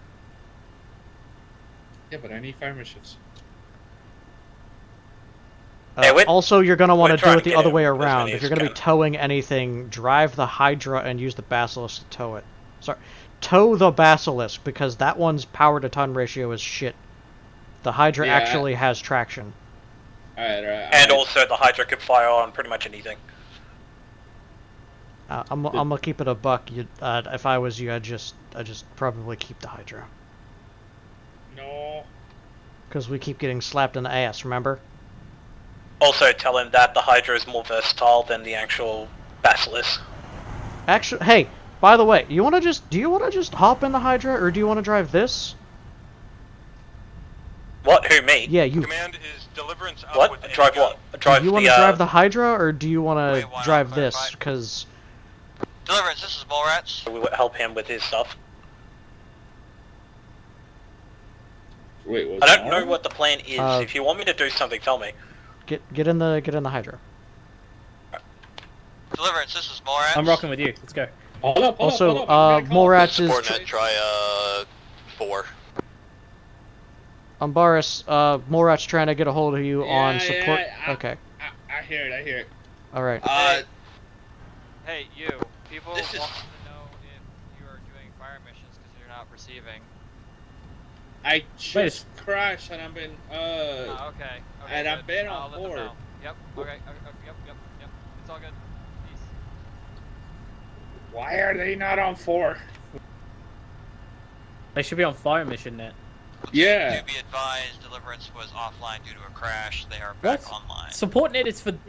Yeah, but I need fire missions. Also, you're going to want to do trying it to the get other in way as around. many If as you're you going to be can. towing anything, drive the Hydra and use the Basilisk to tow it. Sorry, tow the Basilisk, because that one's power-to-ton ratio is shit. The Hydra Yeah, actually has traction. Alright. And also, the Hydra could fire on pretty much anything. I'm gonna keep it a buck. If I was you, I'd just probably keep the Hydra. No. Because we keep getting slapped in the ass, remember? Also, tell him that the Hydra is more versatile than the actual Basilisk. Actually, hey, by the way, do you want to just hop in the Hydra, or do you want to drive this? What? Who, me? Yeah, you. Command is Deliverance up What? with Drive what? Drive Do you want to drive the Hydra, or do you want to drive this? Because Deliverance, this is Bullrats. We would help him with his stuff. Wait, I don't know what the plan is. If you want me to do something, tell me. get in the Hydra. Deliverance, this is Bullrats. I'm rocking with you. Let's go. Also, Molrats is. Support net, try 4. Boris, Molrats trying to get a hold of you on support. Okay. I hear it. All right. Hey, you. People want to know if you are doing fire missions because you're not receiving. I just crashed and I've been Okay. and good. I've been I'll on let them 4. know. Yep. Okay. Yep. It's all good. Peace. Why are they not on 4? They should be on fire mission net. Yeah. To be advised, Deliverance was offline due to a crash. They are back online. Support net is for them.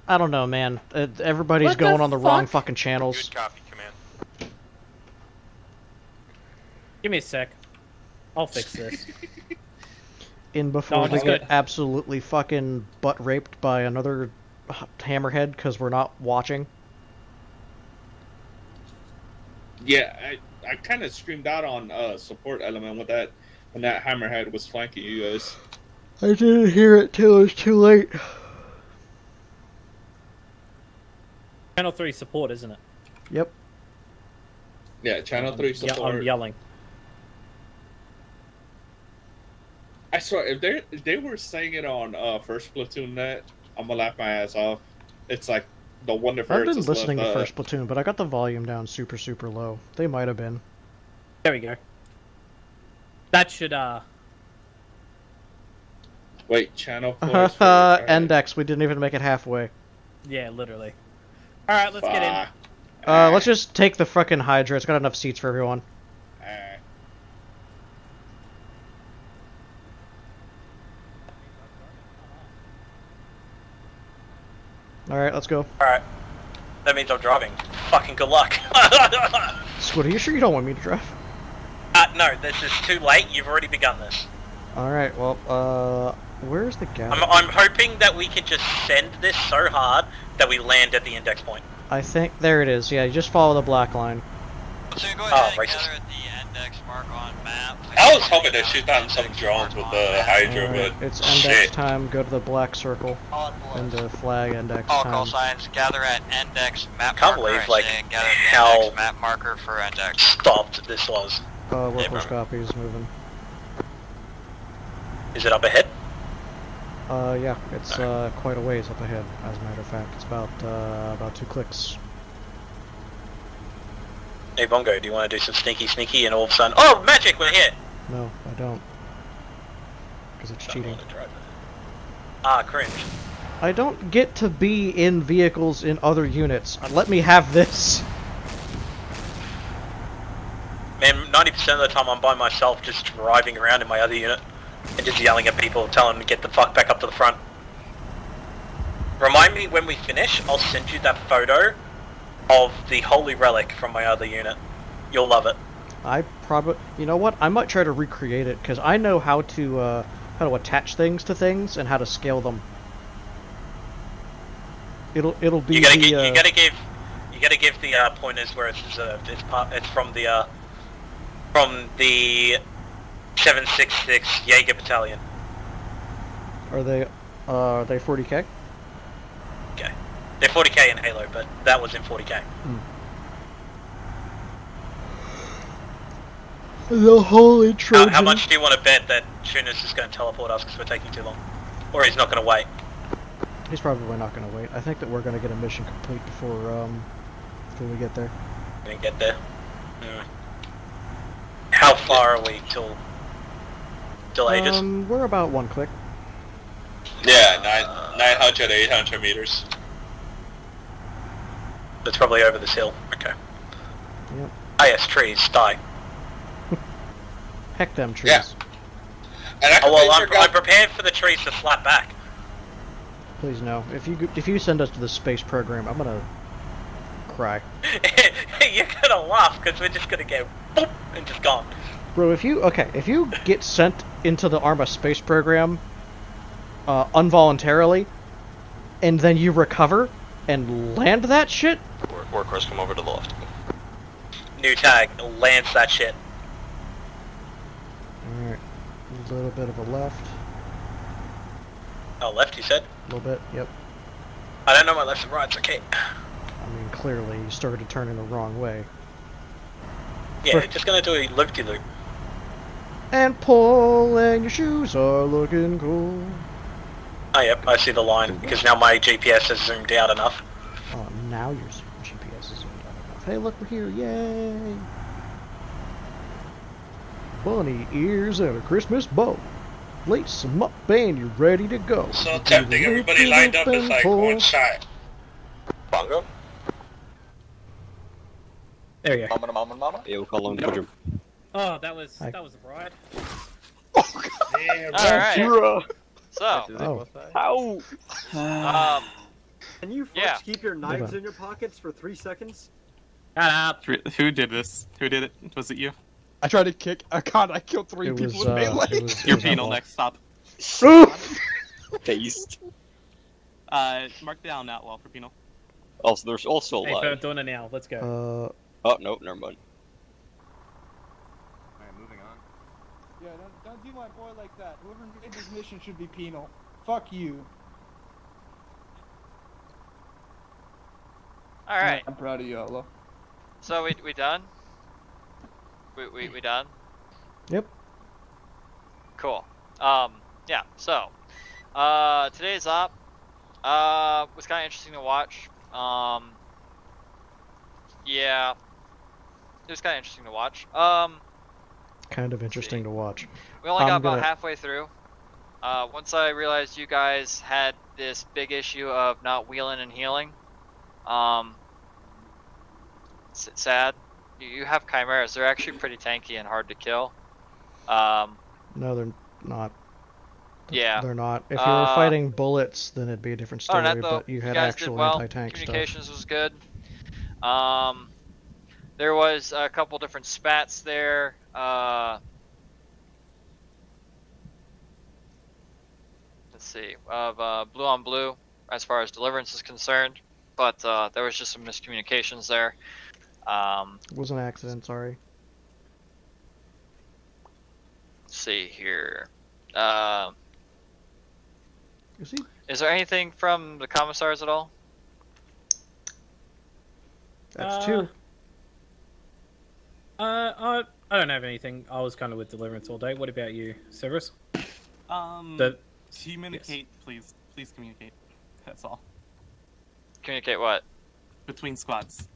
I don't know, man. Everybody's What the going on the wrong fuck? fucking channels. Good copy, Command. Give me a sec. I'll fix this. In before I'm we just get gonna- absolutely fucking butt raped by another hammerhead because we're not watching. Yeah, I kind of screamed out on support element when that hammerhead was flanking you guys. I didn't hear it till it was too late. Channel 3 support, isn't it? Yep. Yeah, channel 3 support. I'm yelling. I swear, if they were saying it on first platoon net, I'm gonna laugh my ass off. It's like the Wonder I've Ferrets been is listening left, to First Platoon, but I got the volume down super low. They might have been. There we go. That should Wait, channel 4 is for... Index, we didn't even make it halfway. Yeah, literally. Alright, let's get in. Let's just take the frickin' Hydra. It's got enough seats for everyone. Alright, let's go. Alright. That means I'm driving. Fucking good luck. Squid, are you sure you don't want me to drive? No, this is too late. You've already begun this. Alright, well, where's the gap? I'm hoping that we can just send this so hard that we land at the index point. I think, there it is. Yeah, you just follow the black line. So go ahead and gather at the index mark on map. I was hoping to shoot down some drones with the Hydra, Alright, but it's index time. Go to the black circle. And the flag index All time. call signs, gather at index map Can't marker. believe, I like, say, gather at the how index map marker for index. stopped this was. Workforce copies moving. Is it up ahead? Yeah, it's quite a ways up ahead, as a matter of fact. It's about 2 clicks. Hey Bongo, do you want to do some sneaky and all of a sudden... Oh, magic, we're here! No, I don't. Because it's cheating. Ah, cringe. I don't get to be in vehicles in other units. Let me have this. Man, 90% of the time I'm by myself just driving around in my other unit and just yelling at people, telling them to get the fuck back up to the front. Remind me when we finish, I'll send you that photo of the Holy Relic from my other unit. You'll love it. I probably... You know what? I might try to recreate it, because I know how to attach things to things and how to scale them. It'll be you gotta give the pointers where it's reserved. It's from the 766 Jaeger Battalion. Are they 40k? Okay. They're 40k in Halo, but that was in 40k. The holy Trojan. How much do you want to bet that Tunis is going to teleport us because we're taking too long? Or he's not going to wait? He's probably not going to wait. I think that we're going to get a mission complete before we get there. Going to get there? How far are we till ages? We're about 1 click. Yeah, 900, 800 meters. That's probably over this hill. Okay. Yep. Ah yes, trees, die. Heck them trees. Yeah. And Oh well, I'm prepared for the trees to slap back. Please no. If you send us to the space program, I'm gonna cry. You're gonna laugh because we're just gonna go boop and just gone. Bro, if you get sent into the Arma space program involuntarily, and then you recover and land that shit. Workers come over to the left. New tag, lance that shit. Alright, a little bit of a left. Oh, left, you said? A little bit, yep. I don't know my left and rights, okay. I mean, clearly you started to turn in the wrong way. Yeah, just gonna do a loop-de-loop. And pull, and your shoes are looking cool. Oh yep, I see the line, because now my GPS has zoomed out enough. Oh, now your GPS is zoomed out enough. Hey, look, we're here, yay! Bunny ears and a Christmas bow. Lace them up and you're ready to go. So tempting, everybody lined up as like one shot. Bongo? There you go. Mama. Yeah, we'll call him the Oh, that was a ride. Damn, Alright. So, How? Can you folks keep your knives in your pockets for 3 seconds? Shut up. Who did this? Who did it? Was it you? I tried to kick. God, I killed 3 people with melee. You're penal next. Stop. Based. Mark down that wall for penal. Also, there's also Hey, live. I'm doing it now. Let's go. Oh no, never mind. Alright, moving on. Yeah, don't do my boy like that. Whoever made this mission should be penal. Fuck you. alright. I'm proud of you, Ella. So we done? We done? Yep. Cool. Yeah, so today's op was kinda interesting to watch. Yeah. It was kinda interesting to watch. Kind of interesting to watch. We only got about halfway through. Once I realized you guys had this big issue of not wheeling and healing, sad. You have chimeras. They're actually pretty tanky and hard to kill. No, they're not. Yeah. They're not. If you were fighting bullets, then it'd be a different story, but you had guys actual did well. anti-tank stuff. Communications was good. There was a couple different spats there. Let's see, of blue on blue as far as deliverance is concerned, but there was just some miscommunications there. It was an accident, sorry. Let's see here. Is there anything from the commissars at all? That's 2. I don't have anything. I was kind of with deliverance all day. What about you, Severus? Communicate, please. Please communicate. That's all. Communicate what? Between squads.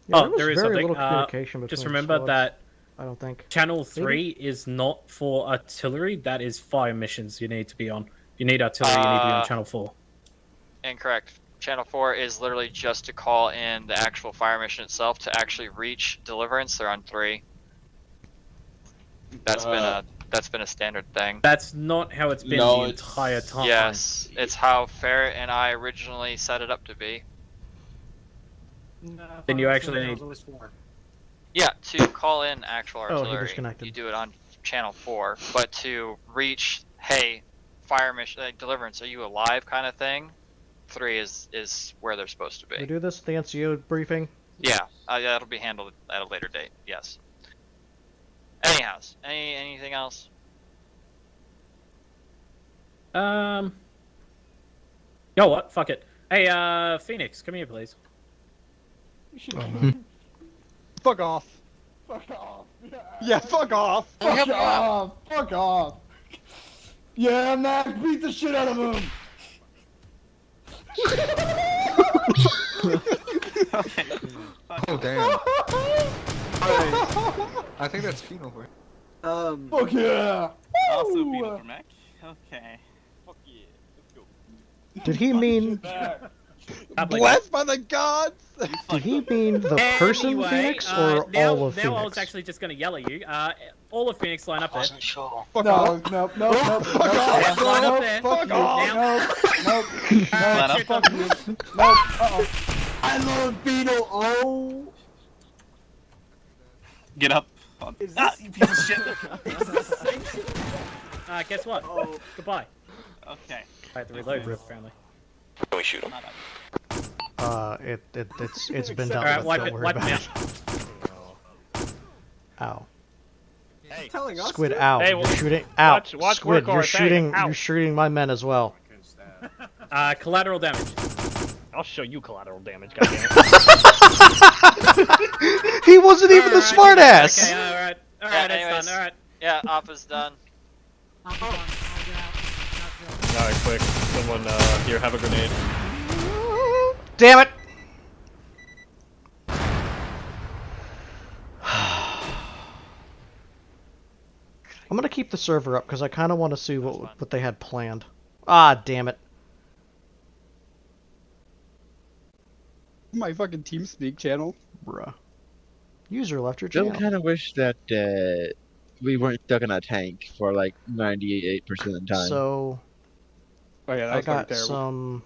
Yeah, There is something. Communication Just between remember squads, that I don't think. Channel 3 is not for artillery. That is fire missions you need to be on. If you need artillery, you need to be on Channel 4. Incorrect. Channel 4 is literally just to call in the actual fire mission itself. To actually reach deliverance, they're on 3. That's been a standard thing. That's not how it's been the entire time. Yes, it's how Ferret and I originally set it up to be. Then you actually need. Yeah, to call in actual he artillery, disconnected. you do it on Channel 4. But to reach, hey, fire mission, deliverance, are you alive kind of thing, 3 is where they're supposed to be. We do this at the NCO briefing? Yeah, that'll be handled at a later date, yes. Anyhows, anything else? Yo, what? Fuck it. Hey, Phoenix, come here, please. Fuck off. Fuck off. Yeah, fuck off. Fuck off. Fuck off. Yeah, Mac, beat the shit out of him. Oh damn. I think that's penal for Fuck yeah. Also Woo! penal for Mac. Okay. Fuck yeah. Let's go. Did he mean? Blessed by the gods. Did he mean the person Anyway, Phoenix or now, all of now I was Phoenix? actually just gonna yell at you. All of Phoenix, line up there. Sure. Fuck off. No. Fuck off. Line up No. there. Fuck Now. off. No. Fuck you. No. Uh-oh. I love Beetle. Oh. Get up. Ah, you piece of shit. Guess what? Oh. Goodbye. Okay. I have to reload real family. Can we shoot him? It's been done. Alright, wipe Don't it, worry wipe it about down. it. Ow. Hey. Telling us Squid, to? ow. Hey, You're shooting. Ow. watch Squid, work you're or shooting. ow. You're shooting my men as well. Collateral damage. I'll show you collateral damage, goddammit. He wasn't even the smartass. Okay, alright. Alright, anyways. it's done, alright. Yeah, op is done. Alright, quick. Someone, here, have a grenade. Damn it! I'm gonna keep the server up because I kind of want to see what they had planned. Ah, damn it! My fucking TeamSpeak channel. Bruh. User left your Still channel. kind of wish that we weren't stuck in a tank for like 98% of the time. So Oh yeah, that I was fucking got terrible. some.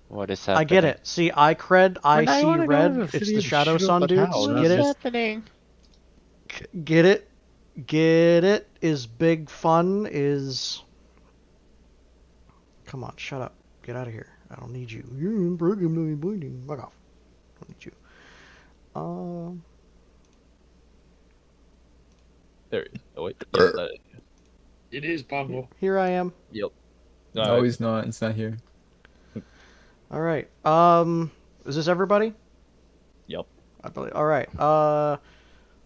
What is I get it. See, ICRED, ICRED. It's city the and Shadow shoot up Sun a dudes. town. Get it? happening? Get it? Get it? Is big fun? Is. Come on, shut up. Get out of here. I don't need you. You're programming bleeding. Fuck off. I don't need you. There he is. Oh, wait. Yeah, that is. It is Bongo. Here I am. Yep. No, he's not. It's not here. All right. Is this everybody? Yep. I believe. All right.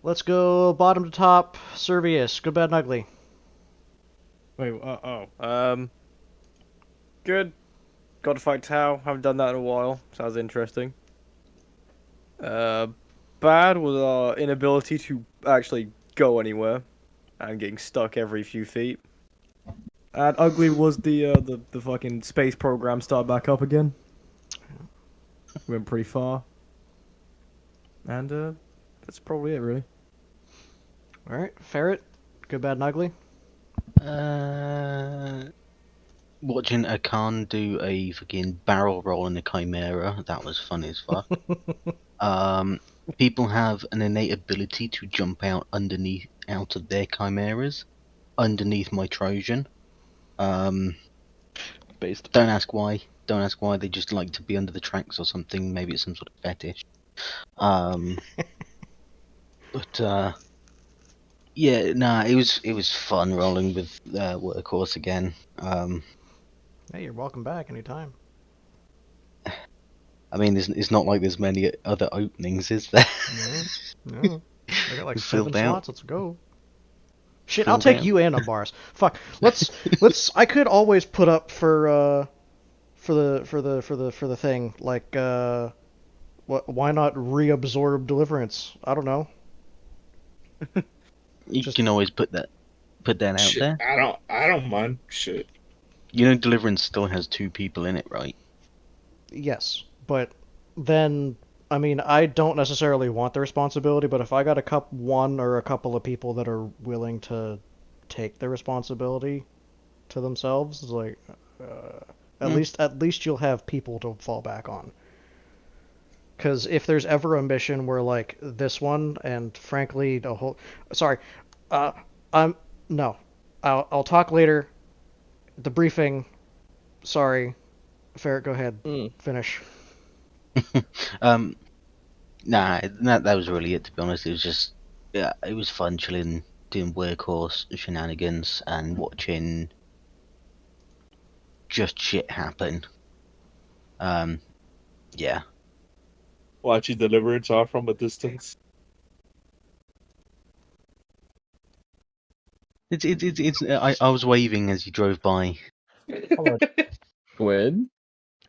Let's go bottom to top. Servius. Good, bad, and ugly. Wait. Good. Got to fight Tau. Haven't done that in a while. Sounds interesting. Bad was our inability to actually go anywhere, and getting stuck every few feet. And ugly was the fucking space program start back up again. Went pretty far. And that's probably it, really. All right. Ferret. Good, bad, and ugly. Watching a Khan do a fucking barrel roll in the Chimera, that was fun as fuck. People have an innate ability to jump out of their Chimeras, underneath my Trojan. Based. Don't ask why. Don't ask why. They just like to be under the tracks or something. Maybe it's some sort of fetish. But yeah, nah, it was fun rolling with Workhorse again. Hey, you're welcome back anytime. I mean, it's not like there's many other openings, is there? No. I got like 7 Filled out. slots. Let's go. Shit, Filled I'll take out. you and a bars. Fuck. Let's. I could always put up for the thing like why not reabsorb Deliverance? I don't know. You can always put that out Shit, there. I don't mind. Shit. You know, Deliverance still has 2 people in it, right? Yes, but then I mean I don't necessarily want the responsibility, but if I got one or a couple of people that are willing to take the responsibility to themselves, it's like at least you'll have people to fall back on. Because if there's ever a mission where like this one, and frankly the whole, sorry, I'll talk later. The briefing. Sorry, Ferret, go ahead. Finish. Nah, that was really it. To be honest, it was just it was fun chilling, doing Workhorse shenanigans and watching just shit happen. Yeah. Watching Deliverance off from a distance. I was waving as you drove by. Squid?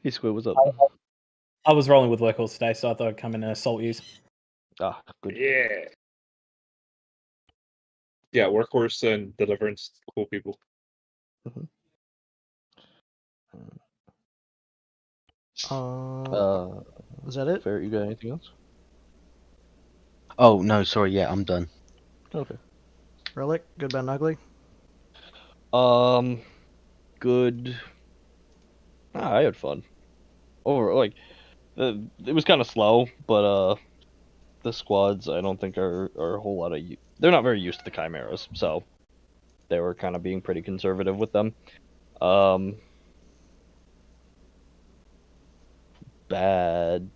Hey, Squid, what's up? I was rolling with Workhorse today, so I thought I'd come and assault you. Ah, good. Yeah. Yeah, Workhorse and Deliverance, cool people. Is that it? Fair, you got anything else? Oh no, sorry. Yeah, I'm done. Okay. Relic, good, bad, and ugly. Good. I had fun. It was kind of slow, but the squads I don't think are a whole lot of. They're not very used to the chimeras, so they were kind of being pretty conservative with them. Bad.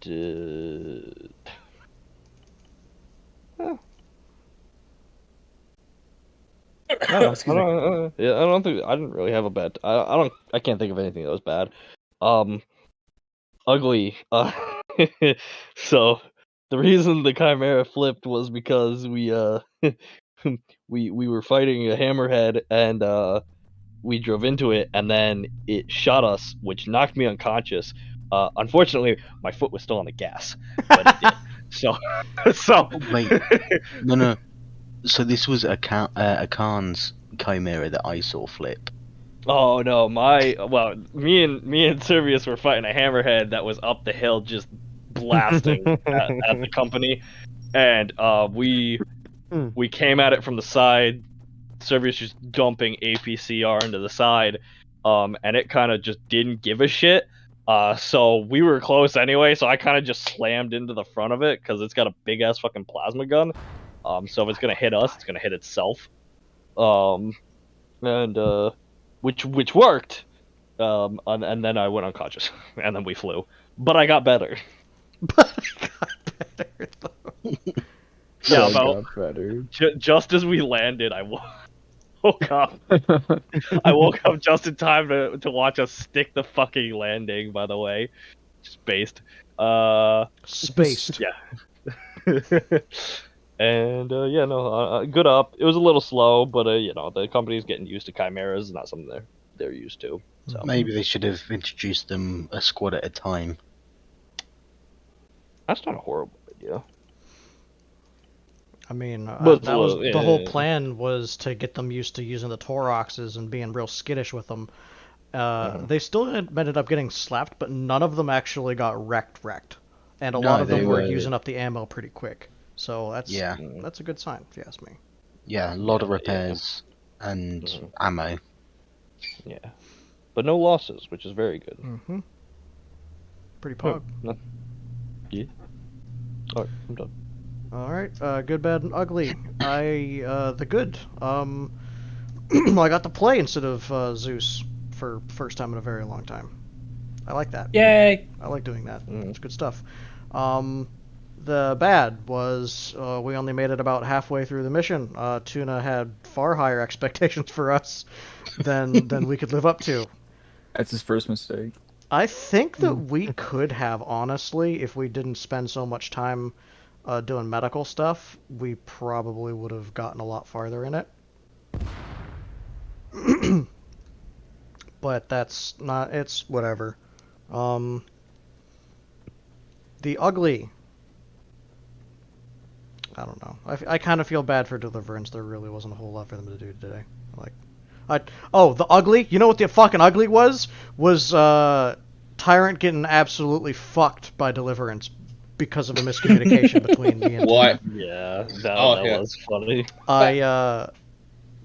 I don't think I didn't really have a bad. I can't think of anything that was bad. Ugly. So the reason the chimera flipped was because we we were fighting a hammerhead and we drove into it and then it shot us, which knocked me unconscious. Unfortunately, my foot was still on the gas when it did. So Wait, no. So this was a Khan's chimera that I saw flip. Oh no, me and Servius were fighting a hammerhead that was up the hill just blasting at the company, and we came at it from the side. Servius just dumping APCR into the side, and it kind of just didn't give a shit. So we were close anyway, so I kind of just slammed into the front of it because it's got a big ass fucking plasma gun. So if it's gonna hit us, it's gonna hit itself. Which worked. And then I went unconscious, and then we flew. But I got better. Yeah, about just as we landed, I woke up. I woke up just in time to watch us stick the fucking landing. By the way, spaced. Spaced. Yeah. And good up. It was a little slow, but the company's getting used to chimeras, not something they're used to. So Maybe they should have introduced them a squad at a time. That's not a horrible idea. I mean, But that was the whole plan, was to get them used to using the Toroxes and being real skittish with them. They still ended up getting slapped, but none of them actually got wrecked. And a lot of them were using up the ammo pretty quick. So that's a good sign, if you ask me. Yeah, a lot of repairs and ammo. Yeah, but no losses, which is very good. Pretty pog. Yeah. Alright, I'm done. Alright, good, bad, and ugly. The good. I got to play instead of Zeus for first time in a very long time. I like that. Yay! I like doing that. It's good stuff. The bad was we only made it about halfway through the mission. Tuna had far higher expectations for us than we could live up to. That's his first mistake. I think that we could have, honestly, if we didn't spend so much time doing medical stuff, we probably would have gotten a lot farther in it. But that's not, it's whatever. The ugly. I don't know. I kind of feel bad for Deliverance. There really wasn't a whole lot for them to do today. The ugly? You know what the fucking ugly was? Was Tyrant getting absolutely fucked by Deliverance because of a miscommunication between me and What? Tuna. Yeah, that was funny.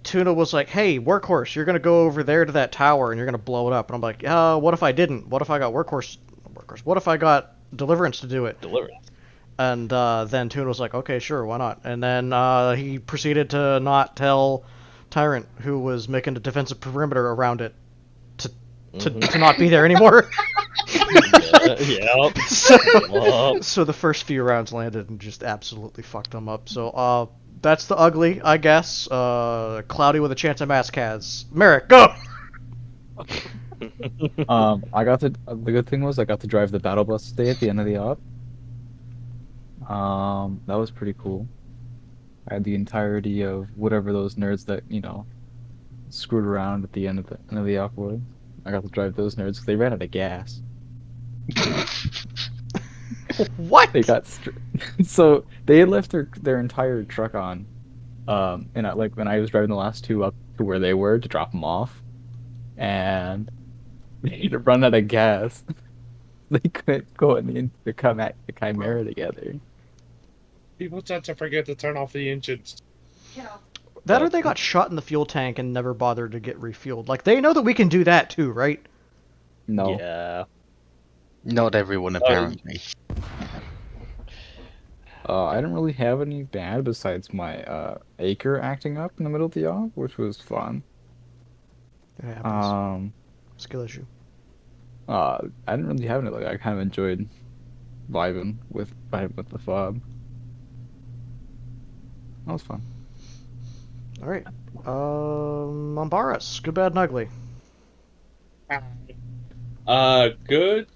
Tuna was like, hey, Workhorse, you're going to go over there to that tower and you're going to blow it up. And I'm like, what if I didn't? What if I got Workhorse? What if I got Deliverance to do it? Deliverance. And then Tuna was like, okay, sure, why not? And then he proceeded to not tell Tyrant, who was making the defensive perimeter around it, to not be there anymore. So the first few rounds landed and just absolutely fucked them up. So that's the ugly, I guess. Cloudy with a chance of mass cads. Merrick, go! I got the good thing was I got to drive the battle bus today at the end of the op. That was pretty cool. I had the entirety of whatever those nerds that screwed around at the end of the op was. I got to drive those nerds because they ran out of gas. What? They got so they had left their entire truck on, and when I was driving the last two up to where they were to drop them off, and they had run out of gas. They couldn't go in the Chimera together. People tend to forget to turn off the engines. That or they got shot in the fuel tank and never bothered to get refueled. Like, they know that we can do that too, right? No. Yeah. Not everyone, apparently. I didn't really have any bad besides my acre acting up in the middle of the op, which was fun. It happens. Skill issue. I didn't really have any. I kind of enjoyed vibing with the fob. That was fun. All right. Mombaris, good, bad, and ugly. Good.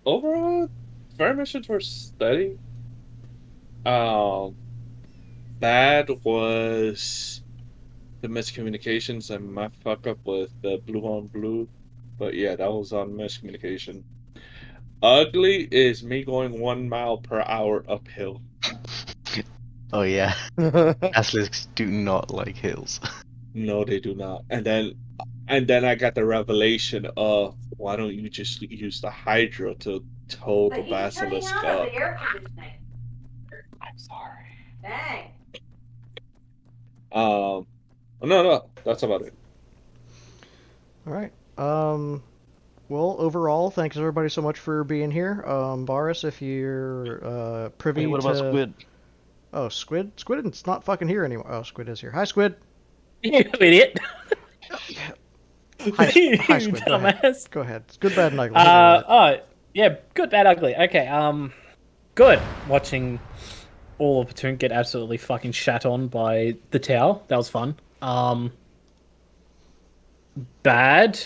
Overall, fire missions were steady. Bad was the miscommunications and my fuck up with the blue on blue. But yeah, that was on miscommunication. Ugly is me going 1 mile per hour uphill. Oh yeah. Asliks do not like hills. No, they do not. And then I got the revelation of, why don't you just use the Hydra to tow the Basilisk up? I'm sorry. Dang. No, that's about it. All right. Well, overall, thanks everybody so much for being here. Boris, if you're privy Hey, what about to... Squid? Oh, Squid? Squid is not fucking here anymore. Oh, Squid is here. Hi, Squid. You idiot. Hi, Squid. Go ahead. Dumbass. Go ahead. It's good, bad, and ugly. Yeah, good, bad, ugly. Okay, good. Watching all of Platoon get absolutely fucking shat on by the tower. That was fun. Bad.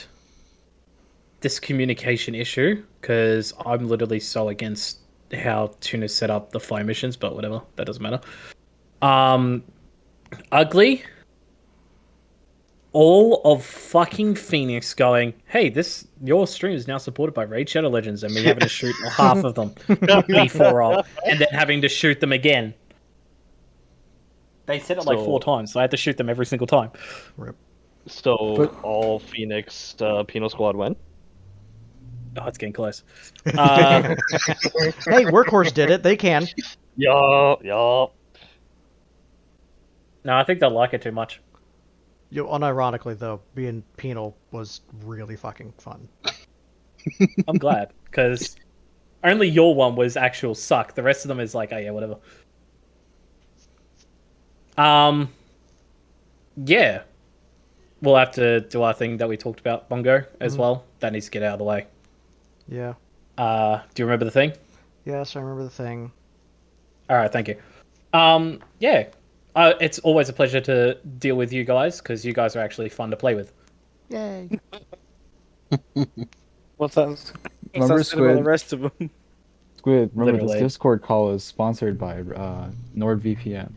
This communication issue, because I'm literally so against how Tuna set up the fly missions, but whatever, that doesn't matter. Ugly. All of fucking Phoenix going, hey, your stream is now supported by Raid Shadow Legends, and me having to shoot half of them before and then having to shoot them again. They said it like 4 times, so I had to shoot them every single time. So all Phoenix Penal Squad went. Oh, it's getting close. Hey, Workhorse did it. They can. Yeah. No, I think they'll like it too much. Unironically, though, being penal was really fucking fun. I'm glad, because only your one was actual suck. The rest of them is like, oh yeah, whatever. Yeah. We'll have to do our thing that we talked about, Bongo, as well. That needs to get out of the way. Yeah. Do you remember the thing? Yes, I remember the thing. Alright, thank you. Yeah. It's always a pleasure to deal with you guys, because you guys are actually fun to play with. Yay. What's that? Remember Squid? The rest of them. Squid, remember Literally. this Discord call is sponsored by NordVPN.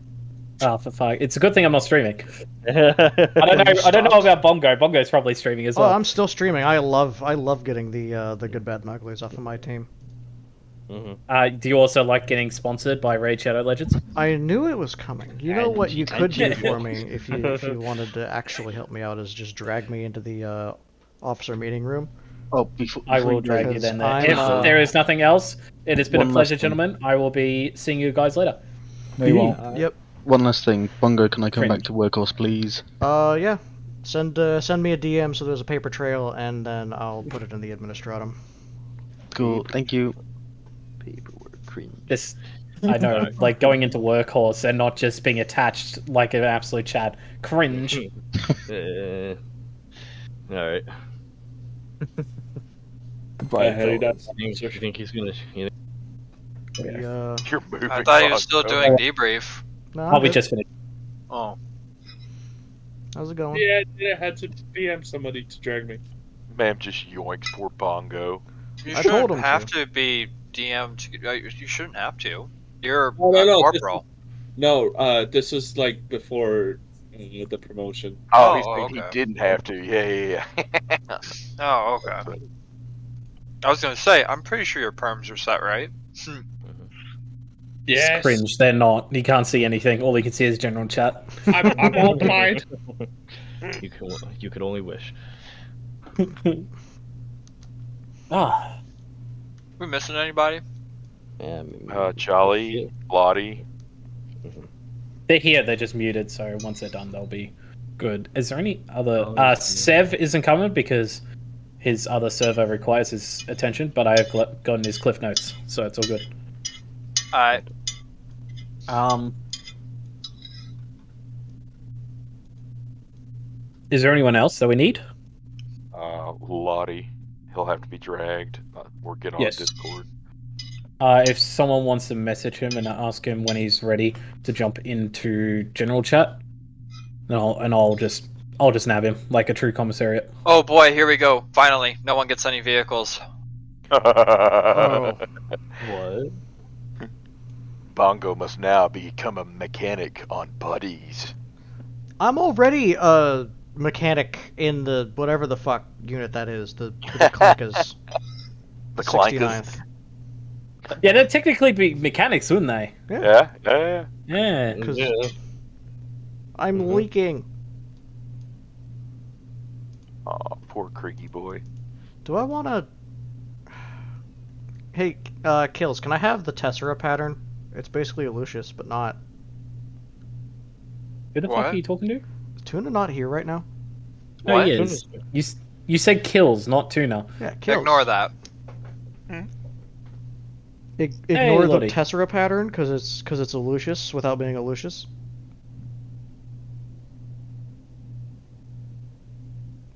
Oh, for fuck. It's a good thing I'm not streaming. I don't know about Bongo. Bongo's probably streaming as well. Oh, I'm still streaming. I love getting the good, bad, and uglies off of my team. Do you also like getting sponsored by Raid Shadow Legends? I knew it was coming. You know what you could do for me if you wanted to actually help me out is just drag me into the officer meeting room. Oh, before I will drag you then. I'm, If there is nothing else, it has been a pleasure, gentlemen. I will be seeing you guys later. No, you won't. Yep. One last thing, Bongo, can I come back to Workhorse, please? Yeah. Send me a DM so there's a paper trail, and then I'll put it in the administratum. Cool, thank you. Paperwork cringe. This, I know, like going into Workhorse and not just being attached like an absolute Chad. Cringe. Alright. Goodbye. You think he's gonna? I thought you were still doing debrief. No, we just finished. Oh. How's it going? Yeah, I had to DM somebody to drag me. Man just yoinks poor Bongo. You I told shouldn't him have to. to be DM'd. You shouldn't have to. You're No, a this corporal. this is like before the promotion. Oh, he's Oh, mean he okay. didn't have to. Yeah. Oh, okay. I was gonna say, I'm pretty sure your perms are set, right? It's cringe. They're not. He can't see anything. All he can see is general chat. I'm all tied. You could only wish. We missing anybody? Jolly, Lottie. They're here. They're just muted. So once they're done, they'll be good. Is there any other? Sev isn't coming because his other server requires his attention. But I have gotten his cliff notes, so it's all good. Alright. Is there anyone else that we need? Lottie. He'll have to be dragged or get on Yes. Discord. If someone wants to message him and ask him when he's ready to jump into general chat, then I'll just nab him like a true commissariat. Oh boy, here we go. Finally, no one gets any vehicles. Oh. What? Bongo must now become a mechanic on Buddies. I'm already a mechanic in the whatever the fuck unit that is. The Clankas. The 69th. Yeah, they'd technically be mechanics, wouldn't they? Yeah. Yeah. Because I'm leaking. Oh, poor Creaky boy. Do I want to? Hey, Kills, can I have the Tessera pattern? It's basically a Lucius, but not. Who the fuck are you talking to? Is Tuna not here right now? No, he is. You said Kills, not Tuna. Yeah, Kills. Ignore that. Ignore the Lottie. Tessera pattern because it's a Lucius without being a Lucius.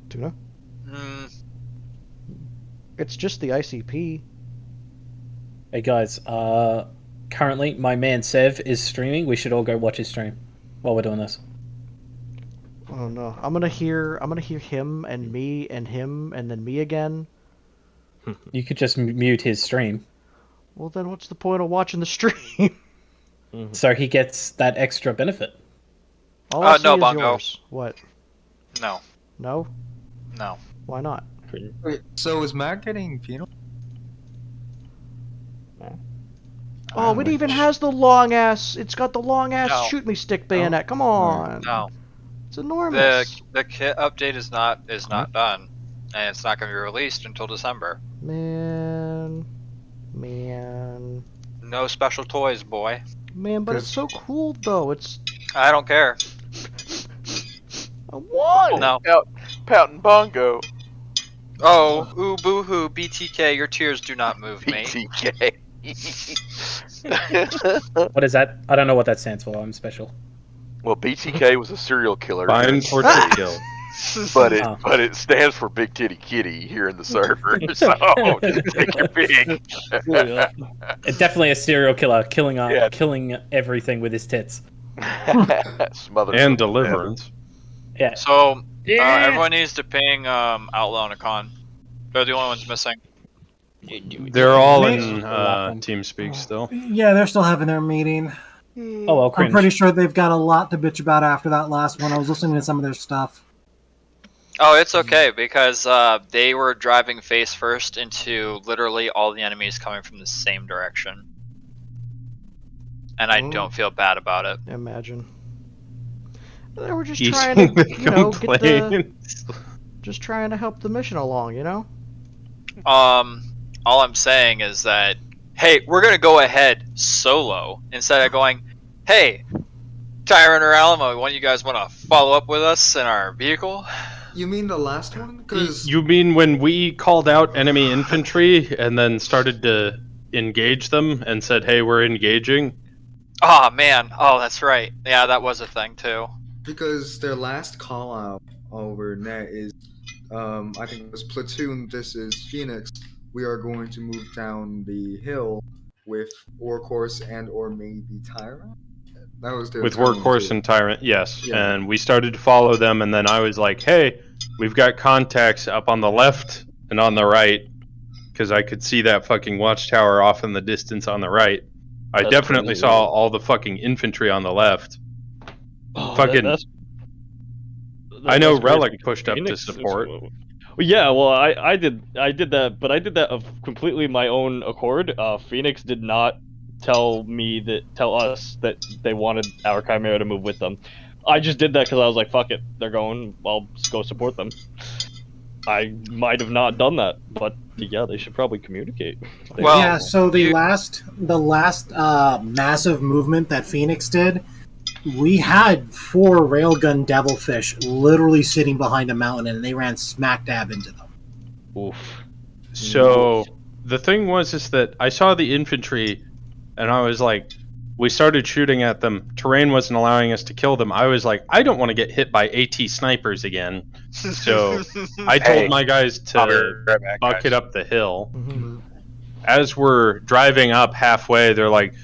Tuna? It's just the ICP. Hey guys, currently my man Sev is streaming. We should all go watch his stream while we're doing this. Oh no, I'm gonna hear him and me and him and then me again. You could just mute his stream. Well then, what's the point of watching the stream? So he gets that extra benefit. All I see no, is Bongo. yours. What? No. No? No. Why not? Wait, so is Matt getting penal? Oh, it even has the long ass. It's got the long ass No. shoot me stick bayonet. Come on. No. It's enormous. The kit update is not done, and it's not going to be released until December. Man. No special toys, boy. Man, but it's so cool though. It's. I don't care. What? No. Poutin' Bongo. Oh, ooh, boo hoo, BTK, your tears do not move me. BTK. What is that? I don't know what that stands for. I'm special. Well, BTK was a serial killer. Fine torture kill. But it stands for Big Titty Kitty here in the server. So just take your pick. Definitely a serial killer, killing everything with his tits. Smothered and deliverance. Yeah. So, everyone needs to ping Outlaw and a con. They're the only ones missing. They're all in TeamSpeak still. Yeah, they're still having their meeting. Oh well, I'm cringe. pretty sure they've got a lot to bitch about after that last one. I was listening to some of their stuff. Oh, it's okay, because they were driving face first into literally all the enemies coming from the same direction. And I don't feel bad about it. Imagine. They were just He's trying to, complaining. just trying to help the mission along, All I'm saying is that, hey, we're gonna go ahead solo instead of going, hey, Tyrant or Alamo, one of you guys want to follow up with us in our vehicle? You mean the last one? Because You mean when we called out enemy infantry and then started to engage them and said, hey, we're engaging? Oh, man. Oh, that's right. Yeah, that was a thing, too. Because their last call out over net is, I think it was Platoon, this is Phoenix. We are going to move down the hill with Workhorse and or maybe Tyrant? That was their With tone, Workhorse too. and Tyrant, yes. Yeah. And we started to follow them, and then I was like, hey, we've got contacts up on the left and on the right, because I could see that fucking watchtower off in the distance on the right. I That's definitely crazy. saw all the fucking infantry on the left. Oh, fucking. I know that's crazy. Relic pushed up to Phoenix- support. Yeah, well, I did that, but I did that of completely my own accord. Phoenix did not tell us that they wanted our Chimera to move with them. I just did that because I was like, fuck it, they're going, I'll just go support them. I might have not done that, but yeah, they should probably communicate. Well, yeah, so the last massive movement that Phoenix did, we had 4 railgun devilfish literally sitting behind a mountain, and they ran smack dab into them. Oof. So the thing was is that I saw the infantry, and I was like, we started shooting at them. Terrain wasn't allowing us to kill them. I was like, I don't want to get hit by AT snipers again. So I told my guys to bucket up the hill. As we're driving up halfway, they're like,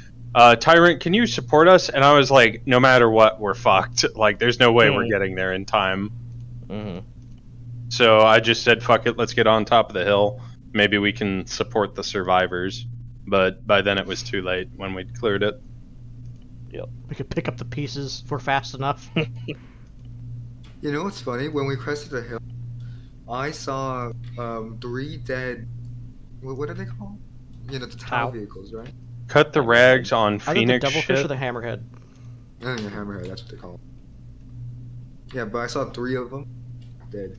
Tyrant, can you support us? And I was like, no matter what, we're fucked. Like, there's no way we're getting there in time. So I just said, fuck it, let's get on top of the hill. Maybe we can support the survivors. But by then it was too late when we'd cleared it. Yep. We could pick up the pieces if we're fast enough. You know what's funny? When we crested the hill, I saw 3 dead. What are they called? You know, the tower vehicles, right? Cut the rags on Either Phoenix the devilfish shit. or the hammerhead. Oh, yeah, hammerhead. That's what they call them. Yeah, but I saw 3 of them dead.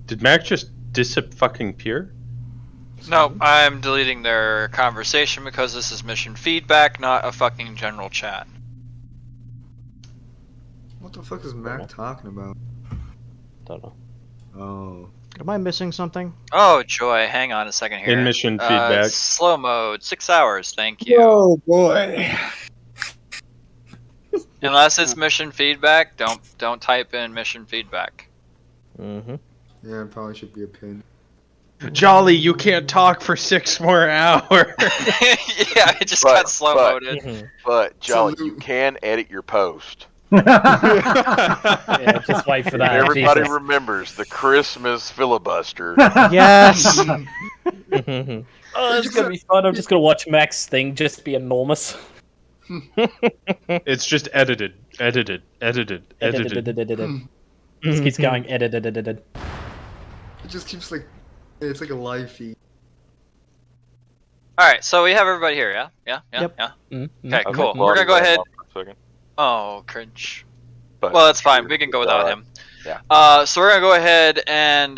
Did Mac just disappear? No, I'm deleting their conversation because this is mission feedback, not a fucking general chat. What the fuck is Mac talking about? Don't know. Oh. Am I missing something? Oh, joy. Hang on a second here. In mission feedback. Slow mode, 6 hours, thank you. Oh boy. Unless it's mission feedback, don't type in mission feedback. Yeah, it probably should be a pin. Jolly, you can't talk for 6 more hours. Yeah, it just got slow moded. But Jolly, you can edit your post. Yeah, just wait for that. Everybody Jesus. remembers the Christmas filibuster. Yes. Oh, it's gonna be fun. I'm just gonna watch Mac's thing just be enormous. It's just edited. Just keeps going. Edited. It just keeps like, it's like a live feed. Alright, so we have everybody here, yeah? Yep. Okay, cool. We're gonna go ahead. Oh, cringe. But well, that's fine. We can go without him. Yeah. So we're gonna go ahead and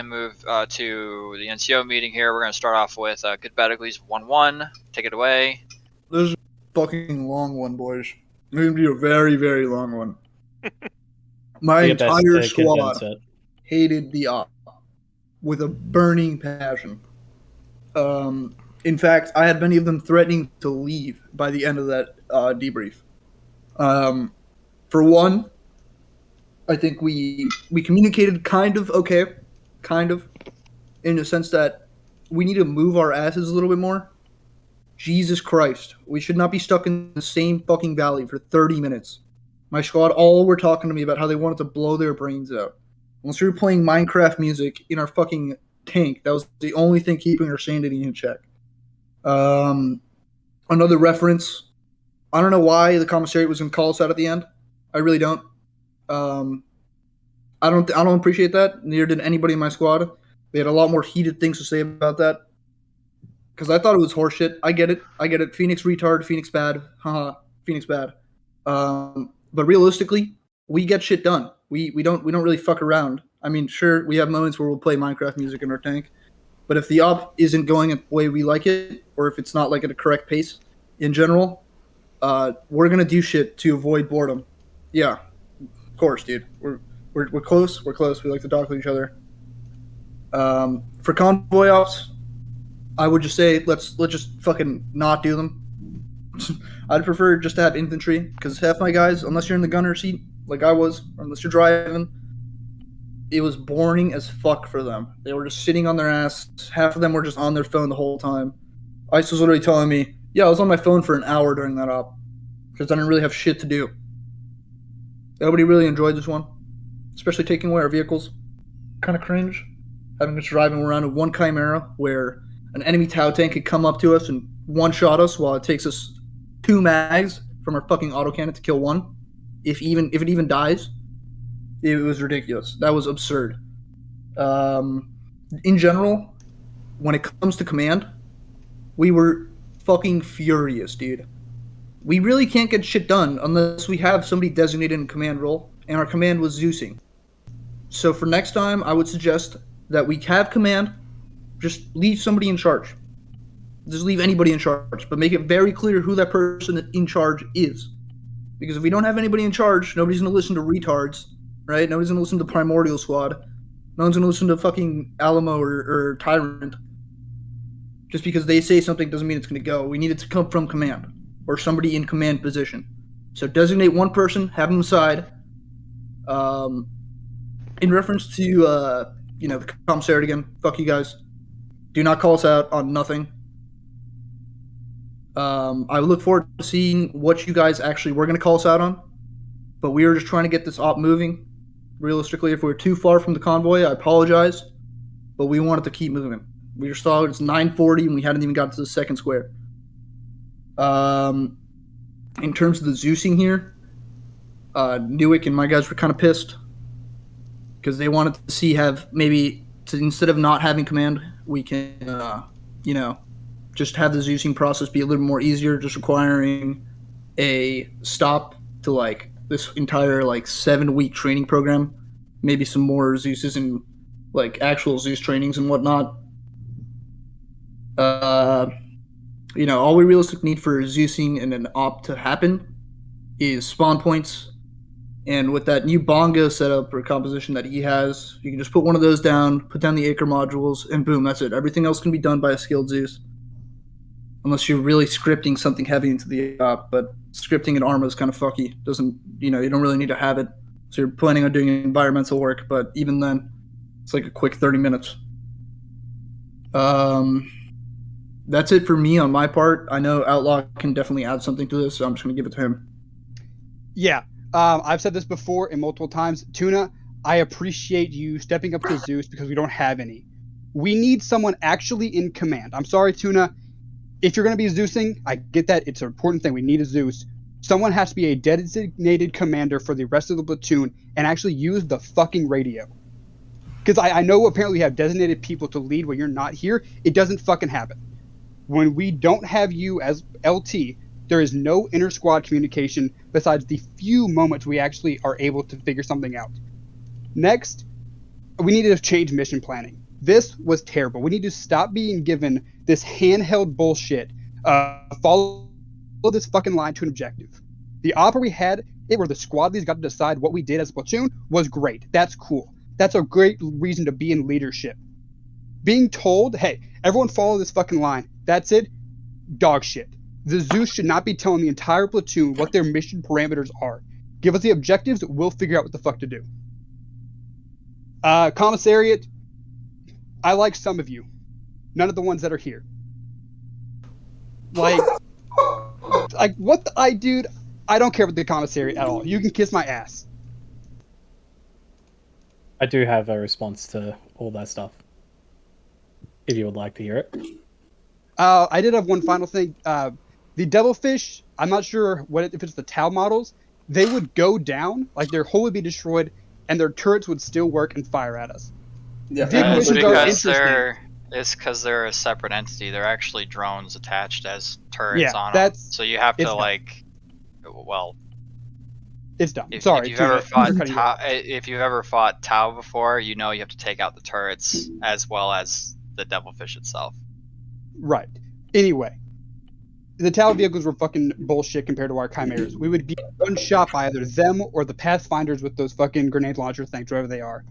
move to the NCO meeting here. We're gonna start off with Good Bad Uglies 1-1. Take it away. This is a fucking long one, boys. It's gonna be a very, very long one. My Be a best entire to squad condense it. hated the op with a burning passion. In fact, I had many of them threatening to leave by the end of that debrief. For one, I think we communicated kind of okay, in the sense that we need to move our asses a little bit more. Jesus Christ, we should not be stuck in the same fucking valley for 30 minutes. My squad all were talking to me about how they wanted to blow their brains out. Unless we were playing Minecraft music in our fucking tank, that was the only thing keeping our sanity in check. Another reference. I don't know why the commissariat was going to call us out at the end. I really don't. I don't appreciate that. Neither did anybody in my squad. They had a lot more heated things to say about that. Because I thought it was horseshit. I get it. Phoenix retard. Phoenix bad. Haha. Phoenix bad. But realistically, we get shit done. We don't really fuck around. I mean, sure, we have moments where we'll play Minecraft music in our tank. But if the op isn't going the way we like it, or if it's not like at a correct pace in general, we're gonna do shit to avoid boredom. Yeah, of course, dude. We're close. We're close. We like to talk with each other. For convoy ops, I would just say let's just fucking not do them. I'd prefer just to have infantry, because half my guys, unless you're in the gunner seat like I was, or unless you're driving, it was boring as fuck for them. They were just sitting on their ass. Half of them were just on their phone the whole time. ICE was literally telling me, yeah, I was on my phone for an hour during that op, because I didn't really have shit to do. Nobody really enjoyed this one, especially taking away our vehicles. Kind of cringe having us driving around in one Chimera where an enemy Tau tank could come up to us and one-shot us while it takes us 2 mags from our fucking autocannon to kill one, if it even dies. It was ridiculous. That was absurd. In general, when it comes to command, we were fucking furious, dude. We really can't get shit done unless we have somebody designated in command role, and our command was Zeusing. So for next time, I would suggest that we have command, just leave somebody in charge. Just leave anybody in charge, but make it very clear who that person in charge is. Because if we don't have anybody in charge, nobody's going to listen to retards, right? Nobody's going to listen to Primordial Squad. No one's going to listen to fucking Alamo or Tyrant. Just because they say something doesn't mean it's going to go. We need it to come from command, or somebody in command position. So designate one person, have them aside. In reference to, the commissariat again, fuck you guys. Do not call us out on nothing. I look forward to seeing what you guys actually were going to call us out on. But we were just trying to get this op moving. Realistically, if we were too far from the convoy, I apologize. But we wanted to keep moving. We just saw it's 9:40 and we hadn't even got to the second square. In terms of the Zeusing here, Newick and my guys were kind of pissed. Because they wanted to see instead of not having command, we can, just have the Zeusing process be a little more easier, just requiring a stop to this entire 7-week training program, maybe some more Zeuses and actual Zeus trainings and whatnot. All we realistically need for Zeusing and an op to happen is spawn points. And with that new Bongo setup or composition that he has, you can just put one of those down, put down the Acre modules, and boom, that's it. Everything else can be done by a skilled Zeus. Unless you're really scripting something heavy into the op, but scripting an armor is kind of fucky. You don't really need to have it. So you're planning on doing environmental work, but even then, it's a quick 30 minutes. That's it for me on my part. I know Outlaw can definitely add something to this, so I'm just going to give it to him. Yeah. I've said this before and multiple times. Tuna, I appreciate you stepping up to Zeus because we don't have any. We need someone actually in command. I'm sorry, Tuna. If you're going to be Zeusing, I get that. It's an important thing. We need a Zeus. Someone has to be a designated commander for the rest of the platoon and actually use the fucking radio. Because I know apparently we have designated people to lead when you're not here. It doesn't fucking happen. When we don't have you as LT, there is no inter-squad communication besides the few moments we actually are able to figure something out. Next, we need to change mission planning. This was terrible. We need to stop being given this handheld bullshit. Follow this fucking line to an objective. The opera we had, where the squad leads got to decide what we did as a platoon, was great. That's cool. That's a great reason to be in leadership. Being told, hey, everyone follow this fucking line. That's it. Dog shit. The Zeus should not be telling the entire platoon what their mission parameters are. Give us the objectives, we'll figure out what the fuck to do. Commissariat, I like some of you. None of the ones that are here. What dude, I don't care about the commissariat at all. You can kiss my ass. I do have a response to all that stuff. If you would like to hear it. I did have one final thing. The Devilfish, I'm not sure if it's the Tau models, they would go down, their hull would be destroyed, and their turrets would still work and fire at us. Yeah, it's because they're a separate entity. They're actually drones attached as turrets on them. So you have to it's dumb. If you've ever fought Tau before, you know you have to take out the turrets as well as the Devilfish itself. Right. Anyway, the Tau vehicles were fucking bullshit compared to our Chimeras. We would get one shot by either them or the Pathfinders with those fucking grenade launcher things, wherever they are.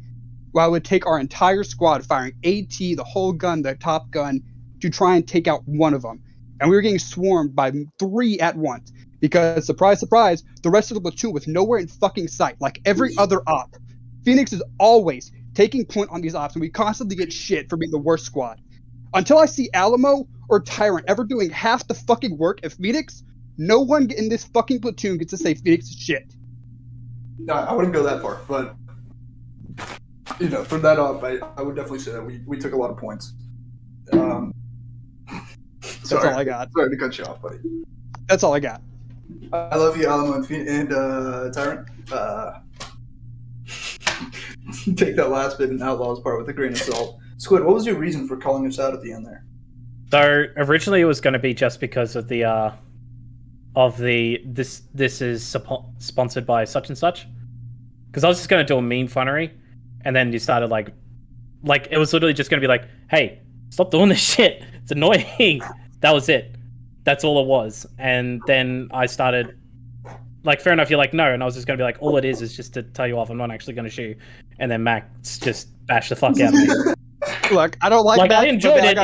Well, I would take our entire squad firing AT, the whole gun, the top gun, to try and take out one of them. And we were getting swarmed by 3 at once. Because, surprise, surprise, the rest of the platoon was nowhere in fucking sight, like every other op. Phoenix is always taking point on these ops, and we constantly get shit for being the worst squad. Until I see Alamo or Tyrant ever doing half the fucking work of Phoenix, no one in this fucking platoon gets to say Phoenix is shit. No, I wouldn't go that far, but you know, for that off, I would definitely say that we took a lot of points. That's all I got. Sorry to cut you off, buddy. That's all I got. I love you, Alamo and Tyrant. Take that last bit and Outlaws part with a grain of salt. Squid, what was your reason for calling us out at the end there? So originally it was going to be just because of the this is sponsored by such and such. Because I was just going to do a meme funnery, and then you started like it was literally just going to be like, hey, stop doing this shit. It's annoying. That was it. That's all it was. And then I started like, fair enough, you're like, no, and I was just going to be like, all it is just to tell you off. I'm not actually going to shoot you. And then Max just bashed the fuck out of me. Look, I don't like I enjoyed it.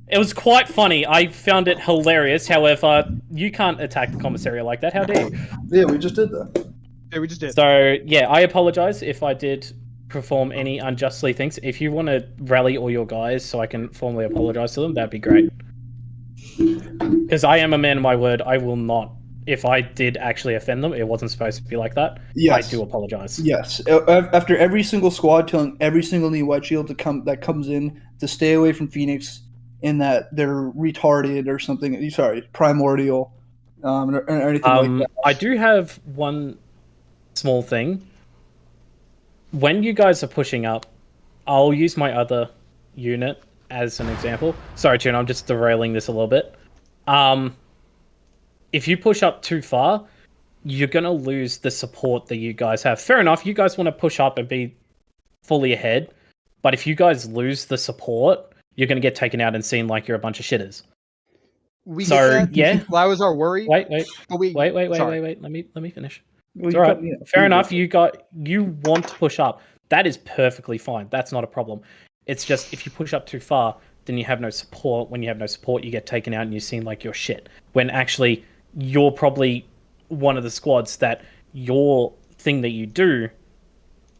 It was quite funny. I found it hilarious. However, you can't attack the commissariat like that. How dare you? Yeah, we just did that. Yeah, we just did. So, yeah, I apologize if I did perform any unjustly things. If you want to rally all your guys so I can formally apologize to them, that'd be great. Because I am a man of my word. I will not. If I did actually offend them, it wasn't supposed to be like that. Yes. I do apologize. Yes. After every single squad telling every single new white shield that comes in to stay away from Phoenix, in that they're retarded or something. Sorry, primordial, or anything like that. I do have one small thing. When you guys are pushing up, I'll use my other unit as an example. Sorry, Tune, I'm just derailing this a little bit. If you push up too far, you're going to lose the support that you guys have. Fair enough, you guys want to push up and be fully ahead, but if you guys lose the support, you're going to get taken out and seen like you're a bunch of shitters. We that was our worry. Wait. Sorry. Wait. Let me finish. Well, it's all right. Fair enough. You want to push up. That is perfectly fine. That's not a problem. It's just if you push up too far, then you have no support. When you have no support, you get taken out and you're seen like you're shit. When actually you're probably one of the squads that your thing that you do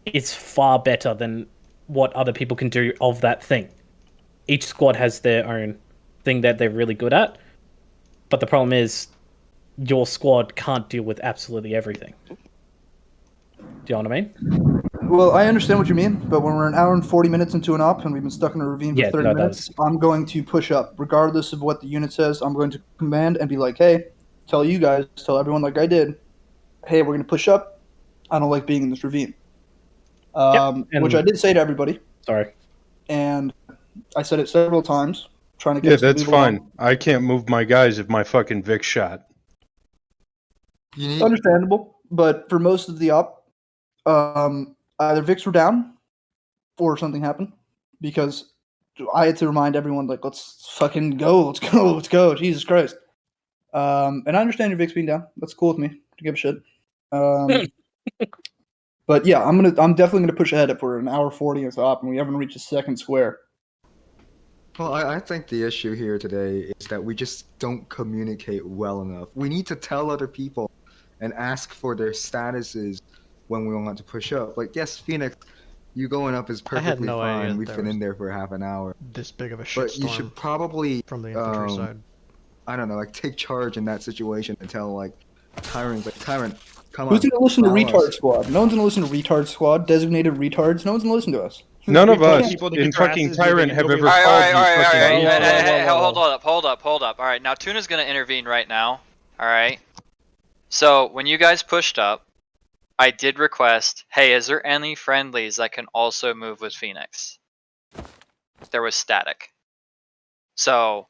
is far better than what other people can do of that thing. Each squad has their own thing that they're really good at, but the problem is your squad can't deal with absolutely everything. Do you know what I mean? Well, I understand what you mean, but when we're an hour and 40 minutes into an op and we've been stuck in a ravine for 30 minutes, I'm going to push up. Regardless of what the unit says, I'm going to command and be like, hey, tell everyone like I did, hey, we're going to push up. I don't like being in this ravine. Which I did say to everybody. Sorry. And I said it several times, trying to get us to that's leave fine. alone. I can't move my guys if my fucking Vic shot. Understandable, but for most of the op, either Vics were down or something happened, because I had to remind everyone, like, let's fucking go, let's go, Jesus Christ. And I understand your Vics being down. That's cool with me. To give a shit. But yeah, I'm definitely gonna push ahead if we're an hour 40 as op and we haven't reached a second square. Well, I think the issue here today is that we just don't communicate well enough. We need to tell other people and ask for their statuses when we want to push up. Like, yes, Phoenix, you going up is perfectly fine. We've been in there for half an hour. This big of a shitstorm. But you should probably, from the infantry side. I don't know, like take charge in that situation and tell like Tyrant, come on. Who's gonna listen to Retard Squad? No one's gonna listen to Retard Squad. Designated retards. No one's gonna listen to us. None of us in fucking Tyrant have ever called you fucking. Hold up. All right, now Tuna's gonna intervene right now. All right. So when you guys pushed up, I did request, hey, is there any friendlies that can also move with Phoenix? There was static. So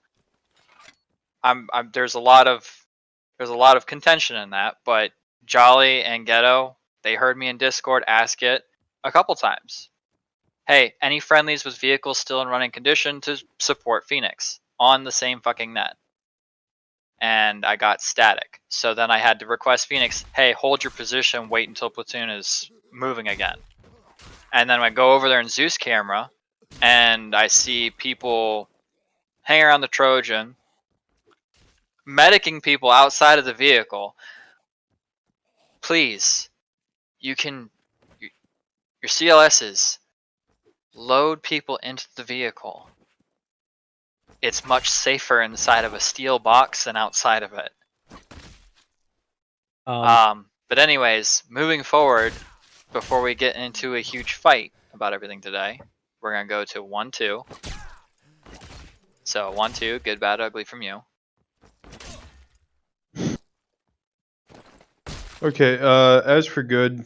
there's a lot of contention in that, but Jolly and Ghetto, they heard me in Discord ask it a couple times. Hey, any friendlies with vehicles still in running condition to support Phoenix on the same fucking net? And I got static. So then I had to request Phoenix, hey, hold your position, wait until platoon is moving again. And then I go over there in Zeus camera, and I see people hanging around the Trojan, medicing people outside of the vehicle. Please, your CLSs, load people into the vehicle. It's much safer inside of a steel box than outside of it. But anyways, moving forward, before we get into a huge fight about everything today, we're gonna go to 1-2. So 1-2, good, bad, ugly from you. Okay, as for good,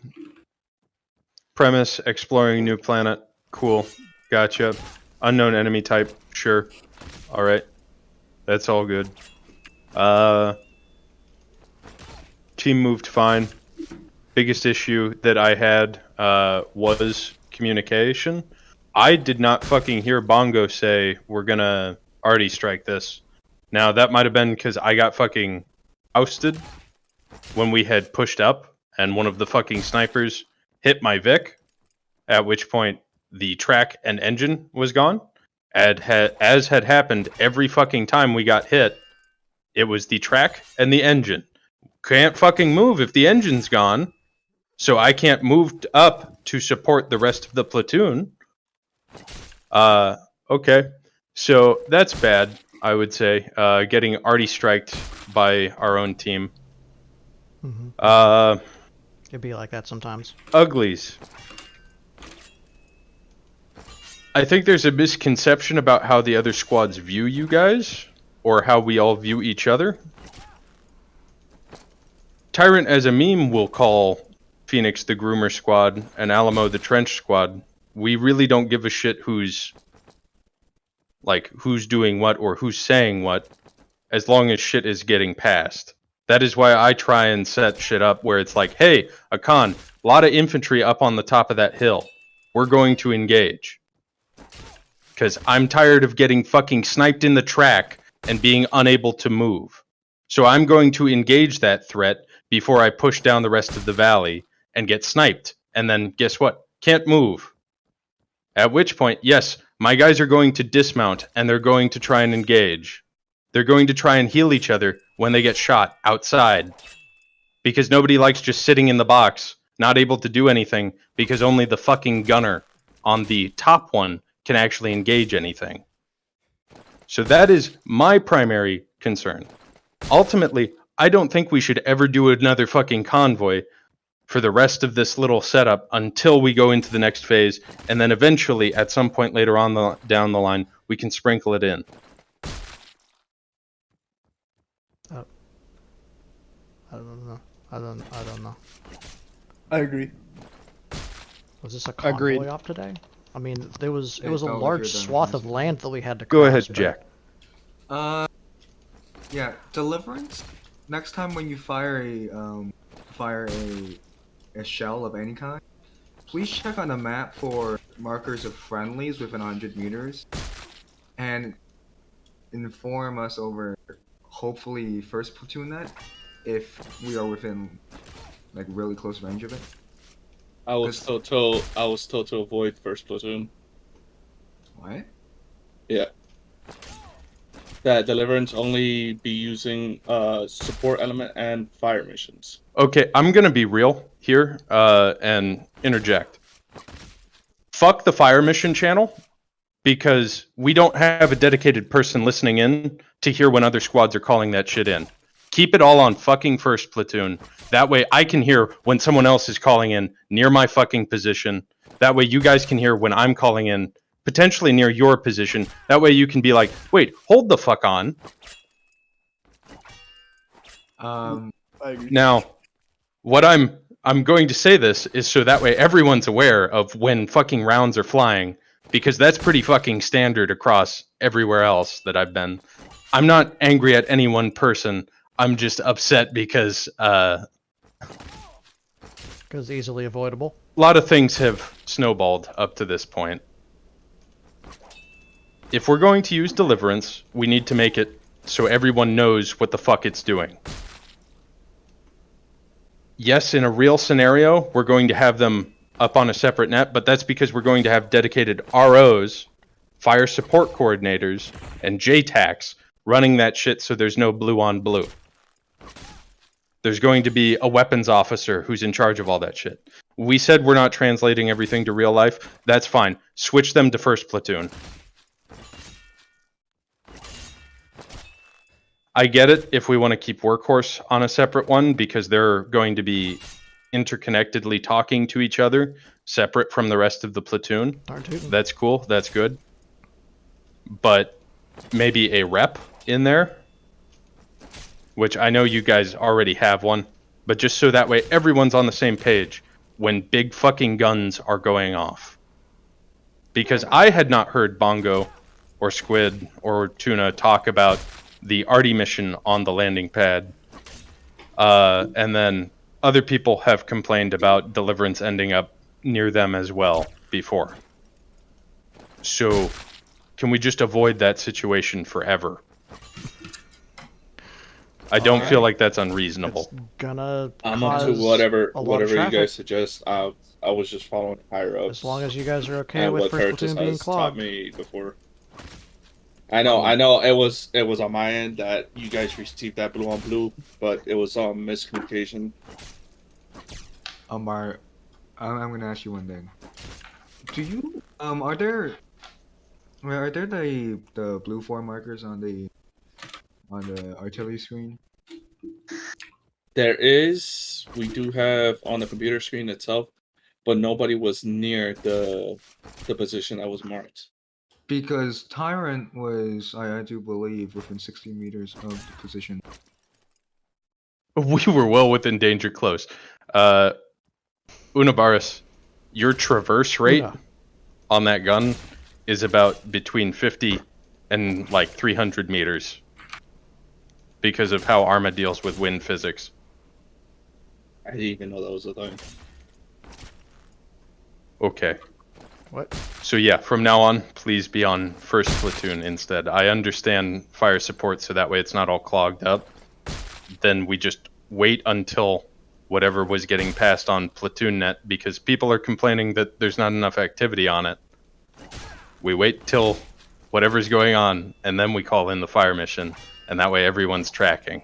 premise, exploring new planet, cool, gotcha. Unknown enemy type, sure, alright. That's all good. Team moved fine. Biggest issue that I had was communication. I did not fucking hear Bongo say, we're gonna already strike this. Now, that might have been because I got fucking ousted when we had pushed up, and one of the fucking snipers hit my Vic, at which point the track and engine was gone. As had happened every fucking time we got hit, it was the track and the engine. Can't fucking move if the engine's gone, so I can't move up to support the rest of the platoon. Okay, so that's bad, I would say, getting already striked by our own team. It'd be like that sometimes. Uglies. I think there's a misconception about how the other squads view you guys, or how we all view each other. Tyrant as a meme will call Phoenix the Groomer Squad and Alamo the Trench Squad. We really don't give a shit who's doing what or who's saying what, as long as shit is getting passed. That is why I try and set shit up where it's like, hey, Akan, a lot of infantry up on the top of that hill. We're going to engage. Because I'm tired of getting fucking sniped in the track and being unable to move. So I'm going to engage that threat before I push down the rest of the valley and get sniped. And then guess what? Can't move. At which point, yes, my guys are going to dismount and they're going to try and engage. They're going to try and heal each other when they get shot outside. Because nobody likes just sitting in the box, not able to do anything, because only the fucking gunner on the top one can actually engage anything. So that is my primary concern. Ultimately, I don't think we should ever do another fucking convoy for the rest of this little setup until we go into the next phase, and then eventually, at some point later on down the line, we can sprinkle it in. I don't know. I don't know. I agree. Was this a convoy op today? I mean, it was a large swath of land that we had to cross. Go ahead, Jack. Yeah, Deliverance. Next time when you fire a shell of any kind, please check on the map for markers of friendlies within 100 meters, and inform us over, hopefully, first platoon net, if we are within like really close range of it. I was told to avoid first platoon. What? Yeah. That Deliverance only be using support element and fire missions. Okay, I'm gonna be real here and interject. Fuck the fire mission channel, because we don't have a dedicated person listening in to hear when other squads are calling that shit in. Keep it all on fucking first platoon. That way I can hear when someone else is calling in near my fucking position. That way you guys can hear when I'm calling in potentially near your position. That way you can be like, wait, hold the fuck on. Now, what I'm going to say this is so that way everyone's aware of when fucking rounds are flying, because that's pretty fucking standard across everywhere else that I've been. I'm not angry at any one person. I'm just upset because easily avoidable. A lot of things have snowballed up to this point. If we're going to use Deliverance, we need to make it so everyone knows what the fuck it's doing. Yes, in a real scenario, we're going to have them up on a separate net, but that's because we're going to have dedicated ROs, fire support coordinators, and JTACs running that shit so there's no blue on blue. There's going to be a weapons officer who's in charge of all that shit. We said we're not translating everything to real life. That's fine. Switch them to first platoon. I get it if we want to keep Workhorse on a separate one, because they're going to be interconnectedly talking to each other, separate from the rest of the platoon. That's cool. That's good. But maybe a rep in there, which I know you guys already have one, but just so that way everyone's on the same page when big fucking guns are going off. Because I had not heard Bongo or Squid or Tuna talk about the Artie mission on the landing pad. And then other people have complained about Deliverance ending up near them as well before. So can we just avoid that situation forever? I don't feel like that's unreasonable. Gonna I'm up to cause whatever a lot of you traffic. guys suggest. I was just following higher ups. As long as you guys are okay and with what first Curtis platoon being has taught clogged. me before. I know it was on my end that you guys received that blue on blue, but it was miscommunication. Amar, I'm gonna ask you one thing. Do you are there the blue 4 markers on the artillery screen? There is. We do have on the computer screen itself, but nobody was near the position that was marked. Because Tyrant was, I do believe, within 60 meters of the position. We were well within danger close. Unabaris, your traverse rate on that gun is about between 50 and like 300 meters because of how Arma deals with wind physics. I didn't even know that was a thing. Okay. What? So yeah, from now on, please be on first platoon instead. I understand fire support, so that way it's not all clogged up. Then we just wait until whatever was getting passed on platoon net, because people are complaining that there's not enough activity on it. We wait till whatever's going on, and then we call in the fire mission, and that way everyone's tracking.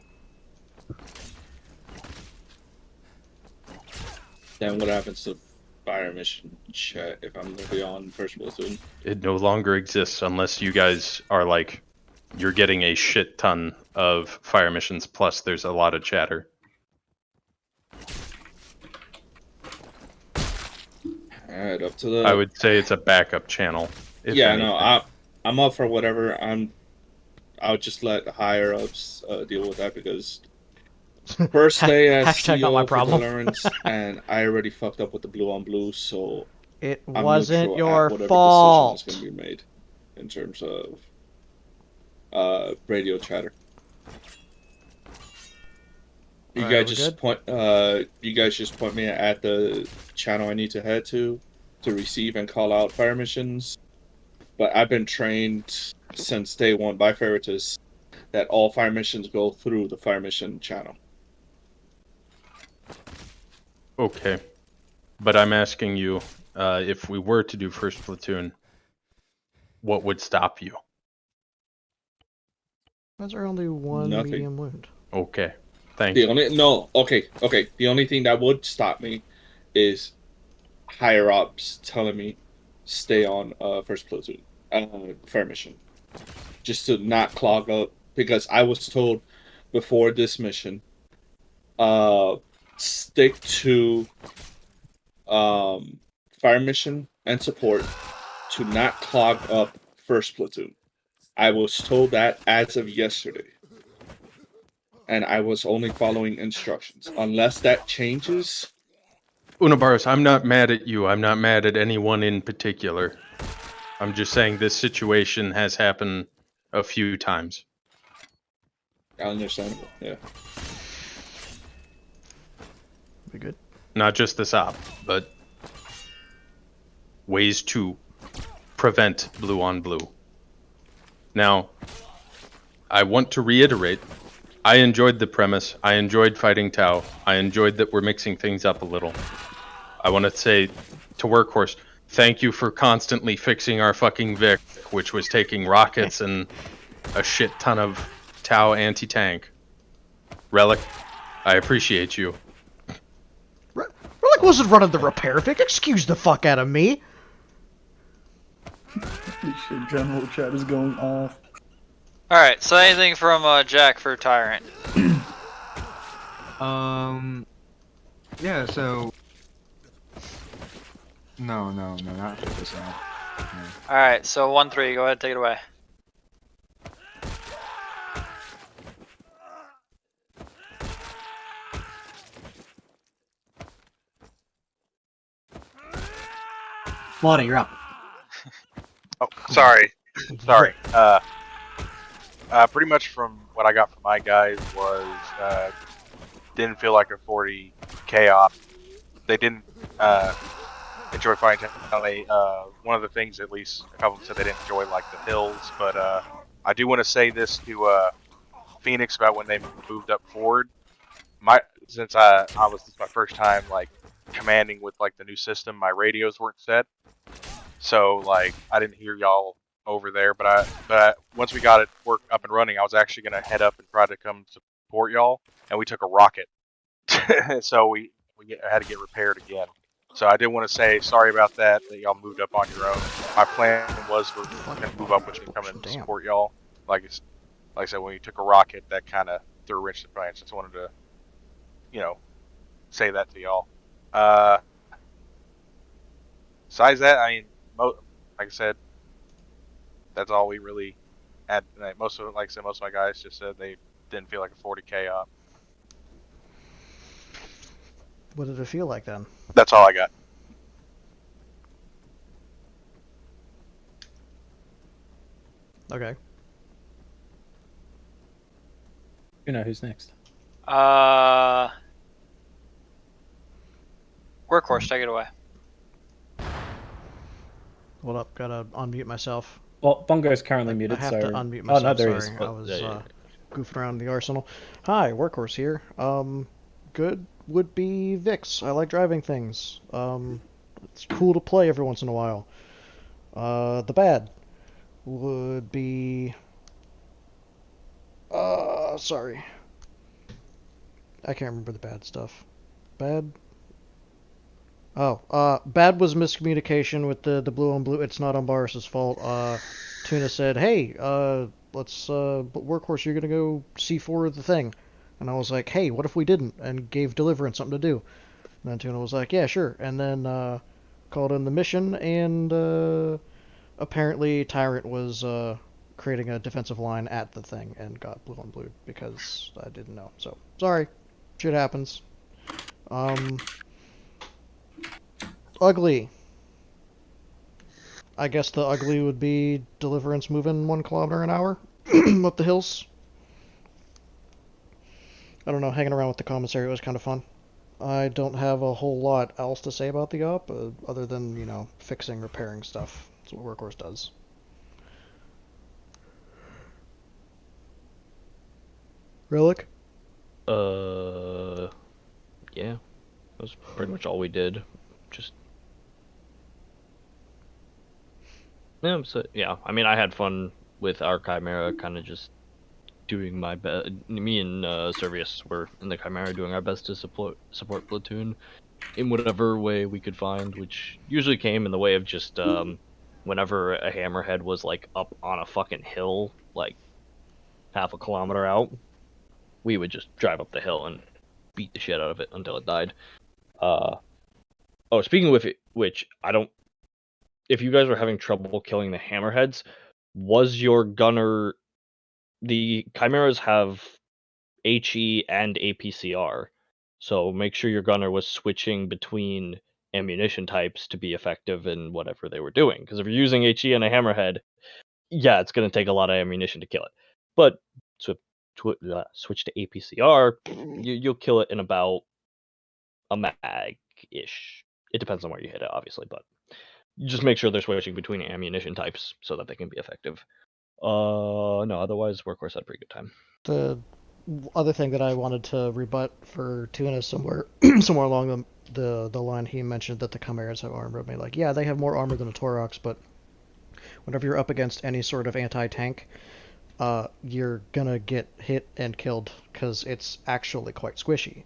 Then what happens to fire mission chat if I'm gonna be on first platoon? It no longer exists unless you guys are like, you're getting a shit ton of fire missions, plus there's a lot of chatter. Alright, up to the... I would say it's a backup channel. Yeah, no, I'm up for whatever. I'll just let higher ups deal with that, because first day as Hashtag not my CEO for problem. Deliverance, and I already fucked up with the blue on blue, so It I'm wasn't neutral your at whatever fault. decision is going to be made in terms of radio chatter. You Alright, guys we just good? you guys just point me at the channel I need to head to receive and call out fire missions. But I've been trained since day one by Ferritus that all fire missions go through the fire mission channel. Okay. But I'm asking you, if we were to do first platoon, what would stop you? That's our only one Nothing. medium wound. Okay. Thank The you. only okay. The only thing that would stop me is higher ups telling me stay on first platoon fire mission, just to not clog up, because I was told before this mission, stick to fire mission and support to not clog up first platoon. I was told that as of yesterday, and I was only following instructions. Unless that changes. Unabaris, I'm not mad at you. I'm not mad at anyone in particular. I'm just saying this situation has happened a few times. Understandable, yeah. We good? Not just this op, but ways to prevent blue on blue. Now, I want to reiterate, I enjoyed the premise. I enjoyed fighting Tau. I enjoyed that we're mixing things up a little. I want to say to Workhorse, thank you for constantly fixing our fucking Vic, which was taking rockets and a shit ton of Tau anti-tank. Relic, I appreciate you. Relic wasn't running the repair Vic. Excuse the fuck out of me. This shit, general chat is going off. Alright, so anything from Jack for Tyrant? Yeah, so... No, not 50%. No. Alright, so 1-3, go ahead, take it away. Lonnie, you're up. Oh, sorry. Sorry. Pretty much from what I got from my guys was didn't feel like a 40k op. They didn't enjoy fighting. One of the things, at least a couple of them said they didn't enjoy like the hills, but I do want to say this to Phoenix about when they moved up forward. Since this is my first time like commanding with like the new system, my radios weren't set, so like I didn't hear y'all over there. But once we got it up and running, I was actually gonna head up and try to come support y'all, and we took a rocket, so we had to get repaired again. So I did want to say sorry about that y'all moved up on your own. My plan was we're gonna move up with you and come and support y'all. Like I said, when you took a rocket, that kind of threw a wrench to the plans. Just wanted to, say that to y'all. Besides that, I mean, like I said, that's all we really had tonight. Most of my guys just said they didn't feel like a 40k op. What did it feel like then? That's all I got. Okay. You know who's next? Workhorse, take it away. Hold up, gotta unmute myself. Well, Bongo's currently muted, I have so... to unmute myself. Oh, no, there he is. Sorry, I was goofing around the arsenal. Hi, Workhorse here. Good would be Vix. I like driving things. It's cool to play every once in a while. The bad would be... sorry. I can't remember the bad stuff. Bad? Oh, bad was miscommunication with the blue on blue. It's not on Boris's fault. Tuna said, hey, let's, Workhorse, you're gonna go C4 the thing. And I was like, hey, what if we didn't? And gave Deliverance something to do. And then Tuna was like, yeah, sure. And then, called in the mission, and, apparently Tyrant was, creating a defensive line at the thing and got blue on blue because I didn't know. So, sorry. Shit happens. Ugly. I guess the ugly would be Deliverance moving 1 kilometer an hour up the hills. I don't know, hanging around with the commissary was kind of fun. I don't have a whole lot else to say about the op, other than, fixing, repairing stuff. That's what Workhorse does. Relic? Yeah. That was pretty much all we did. Just... Yeah, I mean, I had fun with our Chimera, kind of just doing my best. Me and Servius were in the Chimera doing our best to support Platoon in whatever way we could find, which usually came in the way of just whenever a hammerhead was like up on a fucking hill, like half a kilometer out, we would just drive up the hill and beat the shit out of it until it died. Oh, speaking of which, if you guys were having trouble killing the hammerheads, was your gunner... The Chimeras have HE and APCR, so make sure your gunner was switching between ammunition types to be effective in whatever they were doing. Because if you're using HE and a hammerhead, yeah, it's going to take a lot of ammunition to kill it. But switch to APCR, you'll kill it in about a mag-ish. It depends on where you hit it, obviously, but just make sure they're switching between ammunition types so that they can be effective. No, otherwise Workhorse had a pretty good time. The other thing that I wanted to rebut for Tuna somewhere along the line, he mentioned that the Chimeras have armor. I mean, like, yeah, they have more armor than a Torox, but whenever you're up against any sort of anti-tank, you're gonna get hit and killed because it's actually quite squishy.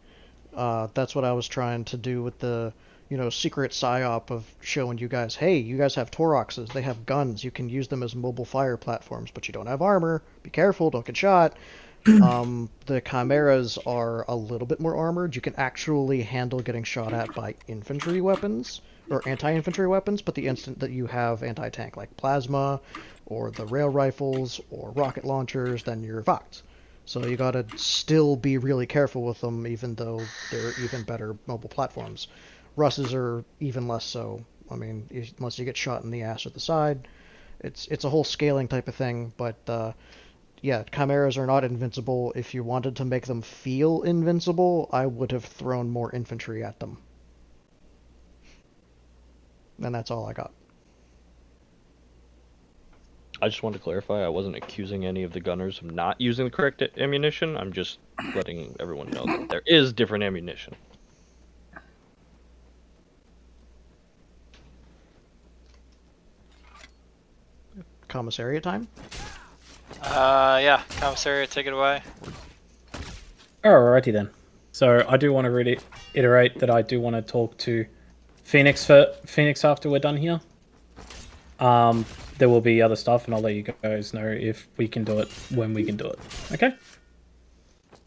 That's what I was trying to do with the secret psyop of showing you guys, hey, you guys have Toroxes, they have guns, you can use them as mobile fire platforms, but you don't have armor, be careful, don't get shot. The chimeras are a little bit more armored. You can actually handle getting shot at by infantry weapons or anti-infantry weapons, but the instant that you have anti-tank like plasma or the rail rifles or rocket launchers, then you're fucked. So you gotta still be really careful with them, even though they're even better mobile platforms. Russes are even less so. I mean, unless you get shot in the ass or the side, it's a whole scaling type of thing. But yeah, chimeras are not invincible. If you wanted to make them feel invincible, I would have thrown more infantry at them. And that's all I got. I just wanted to clarify, I wasn't accusing any of the gunners of not using the correct ammunition. I'm just letting everyone know that there is different ammunition. Commissariat time? Yeah, commissariat, take it away. Alrighty then. So I do want to reiterate that I do want to talk to Phoenix after we're done here. There will be other stuff, and I'll let you guys know if we can do it when we can do it. Okay?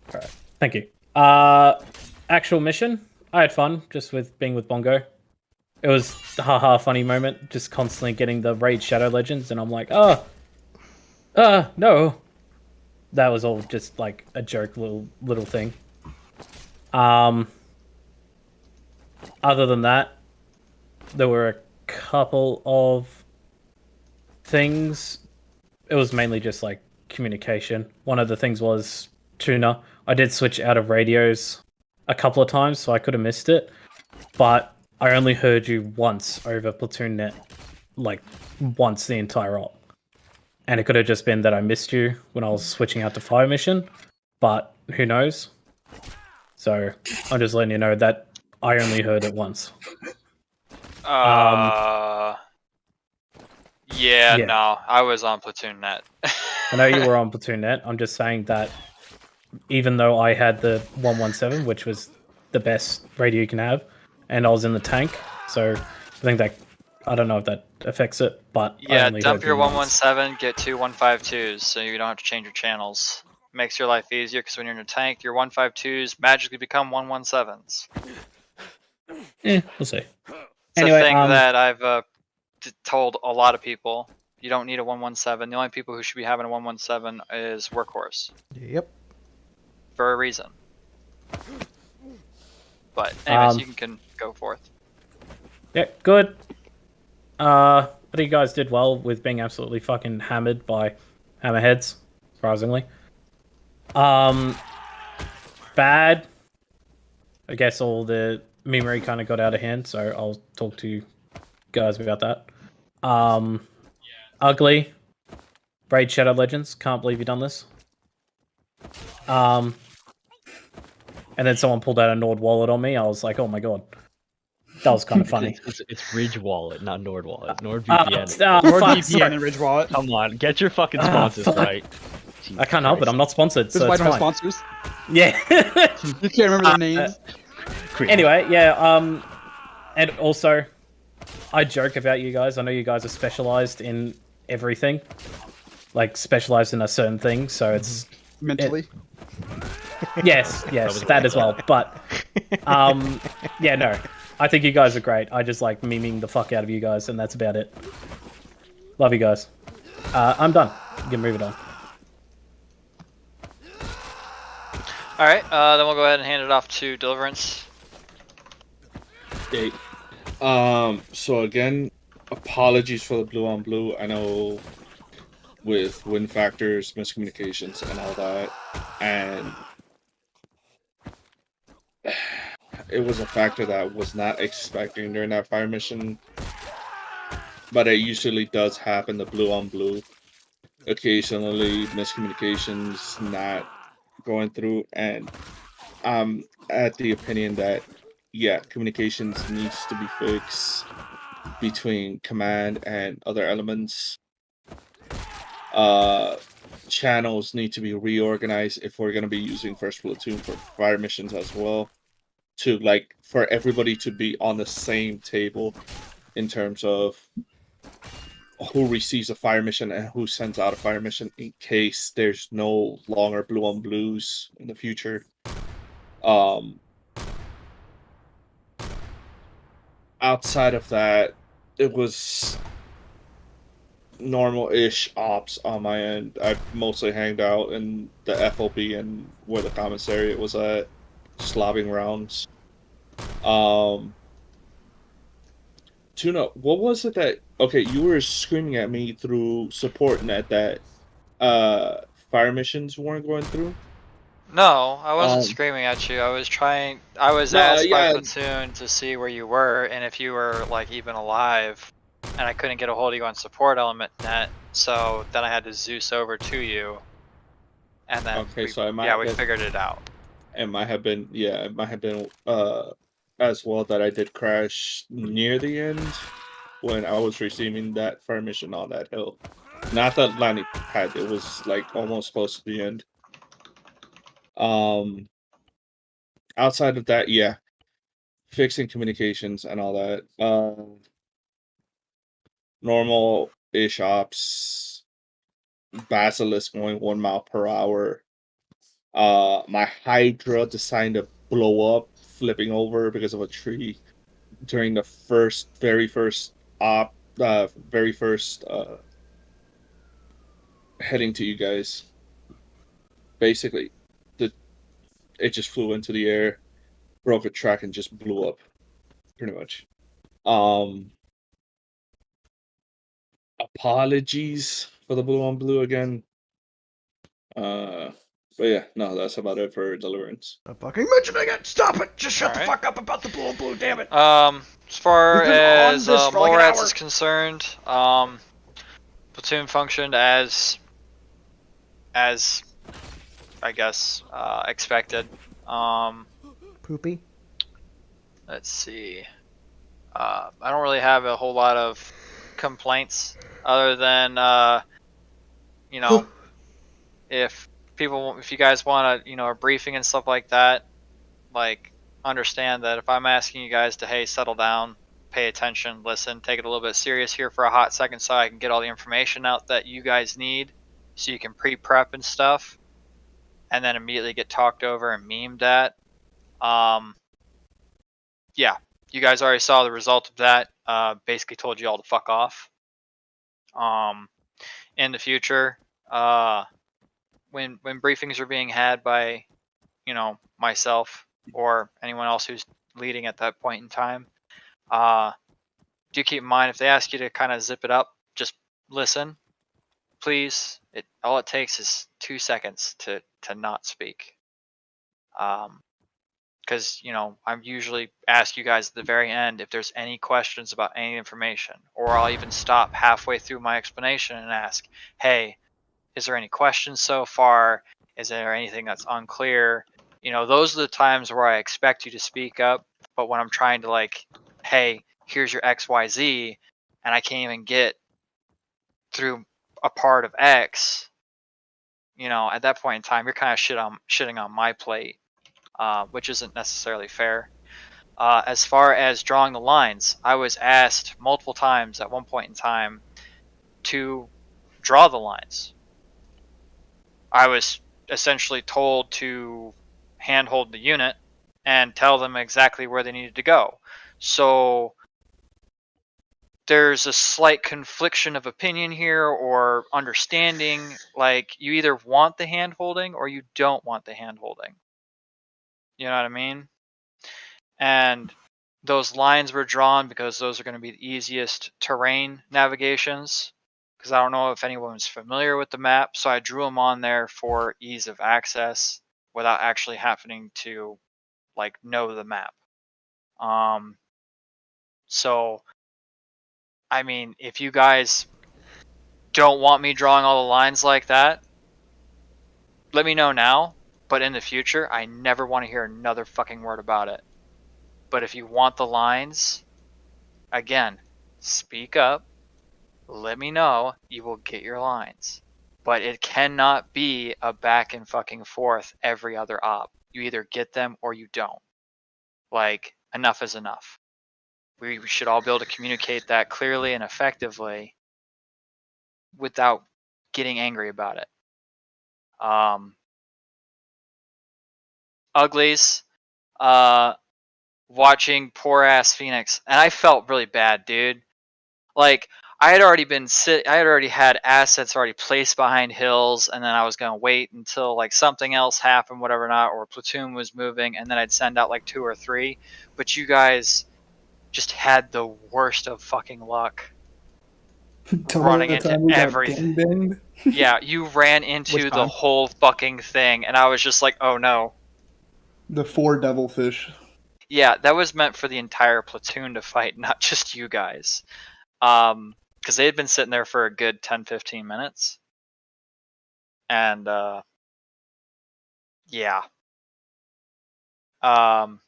Alright, thank you. Actual mission, I had fun just with being with Bongo. It was a haha funny moment, just constantly getting the Raid Shadow Legends, and I'm like, no. That was all just like a joke little thing. Other than that, there were a couple of things. It was mainly just like communication. One of the things was Tuna. I did switch out of radios a couple of times, so I could have missed it. But I only heard you once over Platoon Net, like once the entire op. And it could have just been that I missed you when I was switching out to fire mission, but who knows? So I'm just letting you know that I only heard it once. Yeah, Yeah. no, I was on Platoon Net. I know you were on Platoon Net. I'm just saying that even though I had the 117, which was the best radio you can have, and I was in the tank, so I think that, I don't know if that affects it, but I Yeah, only dump heard your you once. 117, get two 152s, so you don't have to change your channels. Makes your life easier, because when you're in a tank, your 152s magically become 117s. We'll see. It's Anyway, a thing that I've told a lot of people. You don't need a 117. The only people who should be having a 117 is Workhorse. Yep. For a reason. But anyways, you can go forth. Yeah, good. I think you guys did well with being absolutely fucking hammered by hammerheads, surprisingly. Bad. I guess all the memory kind of got out of hand, so I'll talk to you guys about that. Ugly. Raid Shadow Legends. Can't believe you've done this. And then someone pulled out a Nord wallet on me. I was like, oh my god. That was kind of funny. It's Ridge Wallet, not Nord Wallet. NordVPN. NordVPN and Ridge Wallet. Come on, get your fucking sponsors right. I can't help it. I'm not sponsored. This is so why I it's don't have fine. sponsors. Yeah. You can't remember their names. Anyway, yeah. And also, I joke about you guys. I know you guys are specialized in everything, like specialized in a certain thing. So it's mentally. Yes, that as well. But yeah, no. I think you guys are great. I just like memeing the fuck out of you guys, and that's about it. Love you guys. I'm done. You can move it on. Alright, then we'll go ahead and hand it off to Deliverance. Okay. So again, apologies for the blue on blue. I know with wind factors, miscommunications, and all that, and it was a factor that I was not expecting during that fire mission, but it usually does happen, the blue on blue. Occasionally, miscommunications not going through, and I'm at the opinion that, yeah, communications needs to be fixed between command and other elements. Channels need to be reorganized if we're going to be using first platoon for fire missions as well, to like for everybody to be on the same table in terms of who receives a fire mission and who sends out a fire mission in case there's no longer blue on blues in the future. Outside of that, it was normal-ish ops on my end. I mostly hanged out in the FOB and where the commissariat was at, just lobbing rounds. Tuna, what was it that... Okay, you were screaming at me through support net that fire missions weren't going through? No, I wasn't screaming at you. I was asked by Platoon to see where you were and if you were like even alive, and I couldn't get a hold of you on support element net, so then I had to Zeus over to you, and then we figured it out. It might have been as well that I did crash near the end when I was receiving that fire mission on that hill. Not the landing pad, it was like almost close to the end. Outside of that, yeah, fixing communications and all that. Normal-ish ops. Basilisk going 1 mile per hour. My Hydra decided to blow up, flipping over because of a tree during the very first heading to you guys. Basically, it just flew into the air, broke a track, and just blew up, pretty much. Apologies for the blue on blue again. But yeah, no, that's about it for Deliverance. I'm fucking mentioning it! Stop it! Just shut the fuck up about the blue and blue, damn it! As far as Morats is concerned, Platoon functioned as I guess expected. Poopy. Let's see. I don't really have a whole lot of complaints other than you know, if you guys want a briefing and stuff like that, like understand that if I'm asking you guys to, hey, settle down, pay attention, listen, take it a little bit serious here for a hot second so I can get all the information out that you guys need so you can pre-prep and stuff, and then immediately get talked over and memed at. Yeah, you guys already saw the result of that. Basically told you all to fuck off. In the future, when briefings are being had by, myself or anyone else who's leading at that point in time, do keep in mind if they ask you to kind of zip it up, just listen, please. All it takes is 2 seconds to not speak. Because I usually ask you guys at the very end if there's any questions about any information, or I'll even stop halfway through my explanation and ask, hey, is there any questions so far? Is there anything that's unclear? Those are the times where I expect you to speak up, but when I'm trying to hey, here's your XYZ, and I can't even get through a part of X, at that point in time, you're kind of shitting on my plate. Which isn't necessarily fair. As far as drawing the lines, I was asked multiple times at one point in time to draw the lines. I was essentially told to handhold the unit and tell them exactly where they needed to go. So there's a slight confliction of opinion here or understanding, you either want the hand-holding or you don't want the hand-holding. You know what I mean? And those lines were drawn because those are going to be the easiest terrain navigations, because I don't know if anyone's familiar with the map, so I drew them on there for ease of access without actually having to know the map. So I mean, if you guys don't want me drawing all the lines like that, let me know now. But in the future, I never want to hear another fucking word about it. But if you want the lines, again, speak up. Let me know. You will get your lines. But it cannot be a back and fucking forth every other op. You either get them or you don't. Enough is enough. We should all be able to communicate that clearly and effectively without getting angry about it. Uglies, watching poor ass Phoenix, and I felt really bad, dude. Like I had already had assets already placed behind hills, and then I was gonna wait until like something else happened, whatever not, or a platoon was moving, and then I'd send out like 2 or 3. But you guys just had the worst of fucking luck. Running into everything. Yeah, you ran into the whole fucking thing, and I was just like, oh no. The 4 devilfish. Yeah, that was meant for the entire platoon to fight, not just you guys. Because they had been sitting there for a good 10-15 minutes. And, yeah. Oh,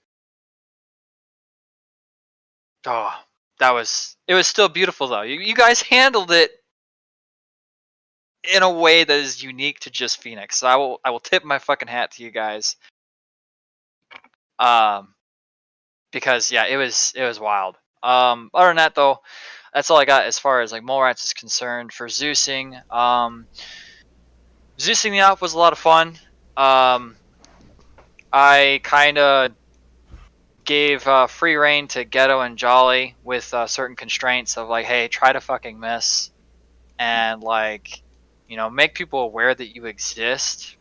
it was still beautiful though. You guys handled it in a way that is unique to just Phoenix. So I will tip my fucking hat to you guys. Because yeah, it was wild. Other than that though, that's all I got as far as like mole rats is concerned. For Zeusing, Zeusing the op was a lot of fun. I kind of gave free reign to Ghetto and Jolly with certain constraints of like, hey, try to fucking miss, and like, you know, make people aware that you exist,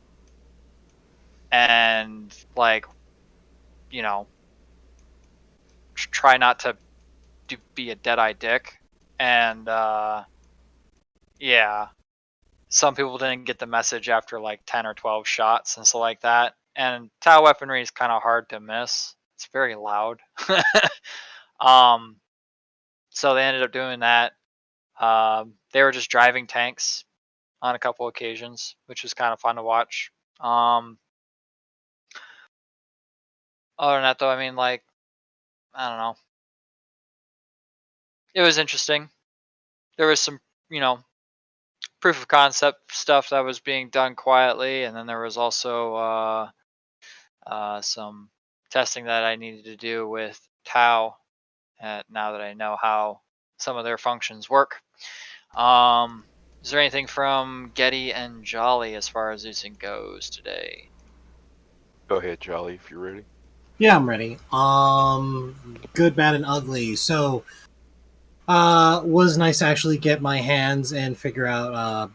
and like, you know, try not to be a dead-eye dick. And yeah, some people didn't get the message after like 10 or 12 shots and stuff like that. And Tau weaponry is kind of hard to miss. It's very loud. So they ended up doing that. They were just driving tanks on a couple occasions, which was kind of fun to watch. Other than that though, I mean, like, I don't know. It was interesting. There was some, you know, proof of concept stuff that was being done quietly, and then there was also some testing that I needed to do with Tau. Now that I know how some of their functions work. Is there anything from Getty and Jolly as far as using goes today? Go ahead, Jolly, if you're ready. Yeah, I'm ready. Good, bad, and ugly. So, was nice to actually get my hands and figure out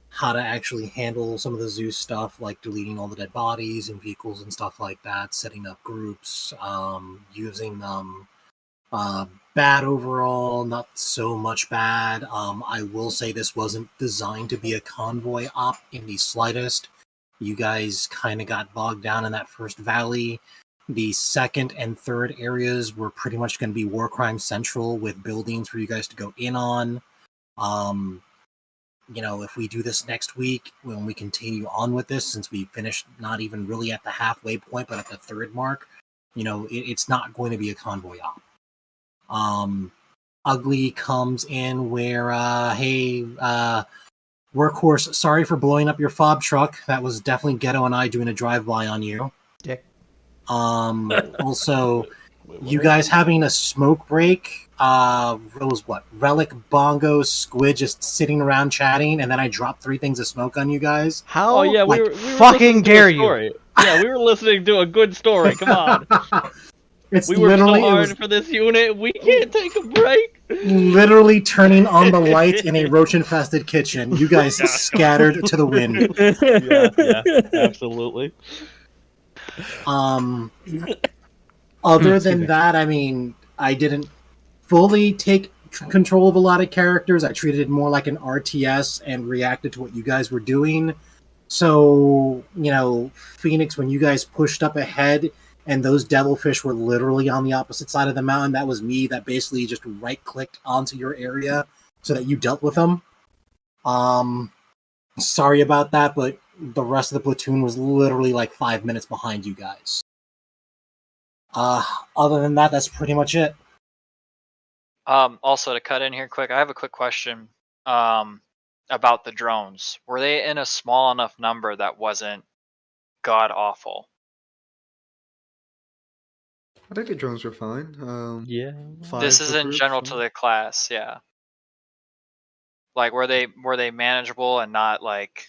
how to actually handle some of the Zeus stuff, like deleting all the dead bodies and vehicles and stuff like that, setting up groups, using them. Bad overall, not so much bad. I will say this wasn't designed to be a convoy op in the slightest. You guys kind of got bogged down in that first valley. The second and third areas were pretty much going to be war crime central with buildings for you guys to go in on. You know, if we do this next week, when we continue on with this, since we finished not even really at the halfway point, but at the third mark, you know, it's not going to be a convoy op. Ugly comes in where, hey, Workhorse, sorry for blowing up your fob truck. That was definitely Ghetto and I doing a drive-by on you. Dick. Also, you guys having a smoke break, was what? Relic, Bongo, Squid just sitting around chatting, and then I dropped 3 things of smoke on you guys. How? Oh yeah, like, we were fucking dare you? Yeah, we were listening to a good story. Come on. We worked so hard for this unit. We can't take a break. Literally turning on the lights in a roach-infested kitchen. You guys scattered to the wind. Yeah, absolutely. Other than that, I mean, I didn't fully take control of a lot of characters. I treated it more like an RTS and reacted to what you guys were doing. So, you know, Phoenix, when you guys pushed up ahead and those devilfish were literally on the opposite side of the mountain, that was me that basically just right-clicked onto your area so that you dealt with them. Sorry about that, but the rest of the platoon was literally like 5 minutes behind you guys. Other than that, that's pretty much it. Also to cut in here quick, I have a quick question about the drones. Were they in a small enough number that wasn't god awful? I think the drones were fine. Yeah. This is in general to the class, yeah. Like, were they manageable and not like?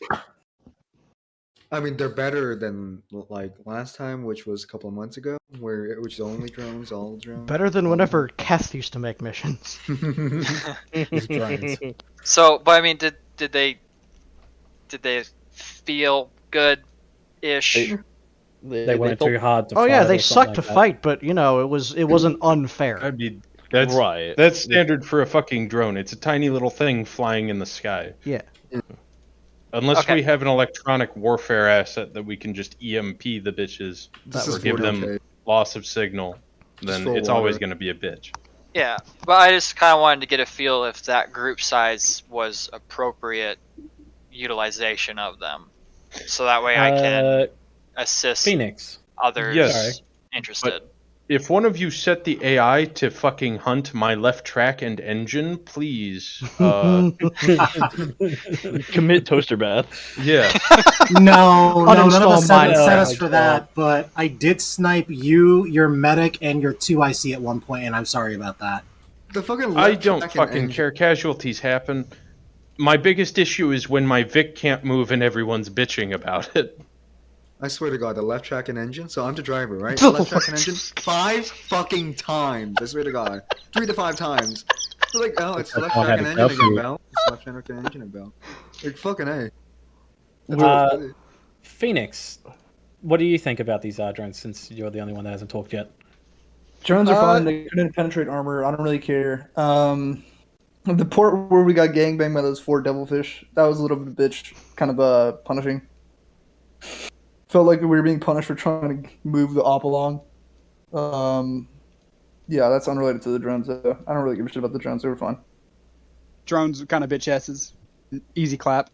I mean, they're better than like last time, which was a couple of months ago, which is only drones, all drones. Better than whenever Keth used to make missions. drones. So, but I mean, did they feel good-ish? They weren't too hard to Oh fight. yeah, they or something sucked to like that. fight, but it wasn't unfair. I mean, that's Right. That's standard for a fucking drone. It's a tiny little thing flying in the sky. Yeah. Unless we have an electronic warfare asset that we can just EMP the bitches or give them loss of signal, then it's always going to be a bitch. Yeah, but I just kind of wanted to get a feel if that group size was appropriate utilization of them, so that way I can assist Phoenix. others interested. But if one of you set the AI to fucking hunt my left track and engine, please. Commit toaster bath. Yeah. No, none of us set us God. for that, but I did snipe you, your medic, and your 2IC at one point, and I'm sorry about that. The fucking I don't fucking care. Casualties happen. My biggest issue is when my Vic can't move and everyone's bitching about it. I swear to God, the left track and engine. So I'm the driver, right? The left track and engine 5 fucking times. I swear to God, 3 to 5 times. They're like, oh, it's the left track and engine again, Bell. It's left track and engine, Bell. Like fucking A. Phoenix, what do you think about these drones? Since you're the only one that hasn't talked yet. Drones are fine. They couldn't penetrate armor. I don't really care. The port where we got gangbanged by those 4 devilfish, that was a little bit bitch, kind of punishing. Felt like we were being punished for trying to move the op along. Yeah, that's unrelated to the drones. Though. I don't really give a shit about the drones. They were fun. Drones kind of bitch asses. Easy clap.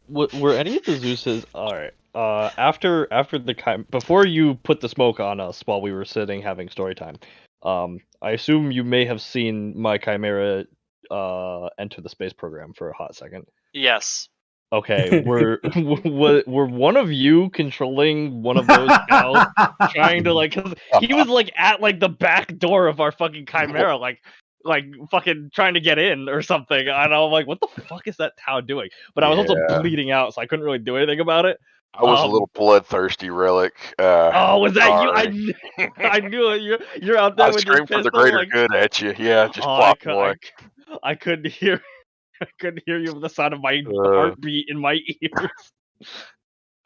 Were any of the Zeus's alright? After the before you put the smoke on us while we were sitting having story time, I assume you may have seen my Chimera enter the space program for a hot second. Yes. Okay, were one of you controlling one of those cows, trying to like? Cause he was like at like the back door of our fucking Chimera, like fucking trying to get in or something. And I'm like, what the fuck is that Tau doing? But I was also bleeding out, so I couldn't really do anything about it. I was a little bloodthirsty relic. Oh, was that sorry. you? I knew it. You're out there I with your screamed for the pistol, greater like, good at you. Yeah, just oh, plop one. I couldn't hear. I couldn't hear you with the sound of my heartbeat in my ears.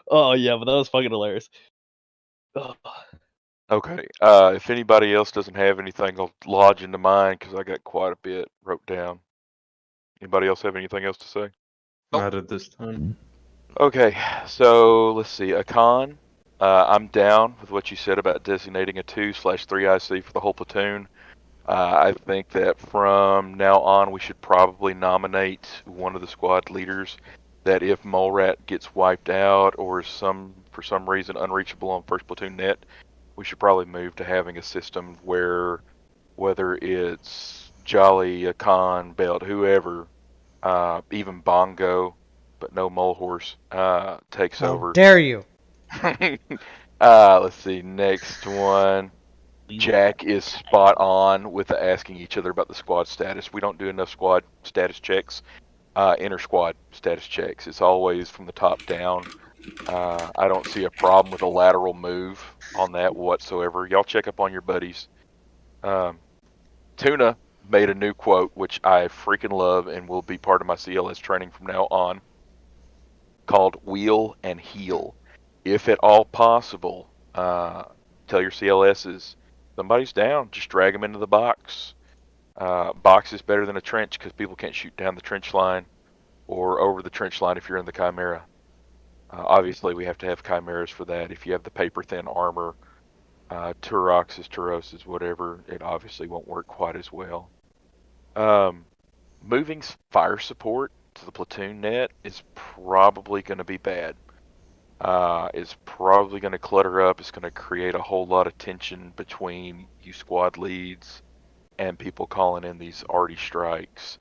Oh yeah, but that was fucking hilarious. Ugh. Okay. If anybody else doesn't have anything, I'll lodge into mine because I got quite a bit wrote down. Anybody else have anything else to say? Not at this time. Okay, so let's see. Akan, I'm down with what you said about designating a 2/3 IC for the whole platoon. I think that from now on we should probably nominate one of the squad leaders that if Molerat gets wiped out or for some reason unreachable on first platoon net, we should probably move to having a system where whether it's Jolly, Akan, Belt, whoever, even Bongo, but no Mole Horse, takes over. How dare you? Let's see, next one. Jack is spot on with the asking each other about the squad status. We don't do enough squad status checks, inter-squad status checks. It's always from the top down. I don't see a problem with a lateral move on that whatsoever. Y'all check up on your buddies. Tuna made a new quote, which I freaking love and will be part of my CLS training from now on, called wheel and heel. If at all possible, tell your CLSs, somebody's down, just drag them into the box. Box is better than a trench because people can't shoot down the trench line or over the trench line if you're in the Chimera. Obviously, we have to have Chimeras for that. If you have the paper-thin armor, Turoxes, Turoses, whatever, it obviously won't work quite as well. Moving fire support to the platoon net is probably going to be bad. It's probably going to clutter up. It's going to create a whole lot of tension between you squad leads and people calling in these arty strikes.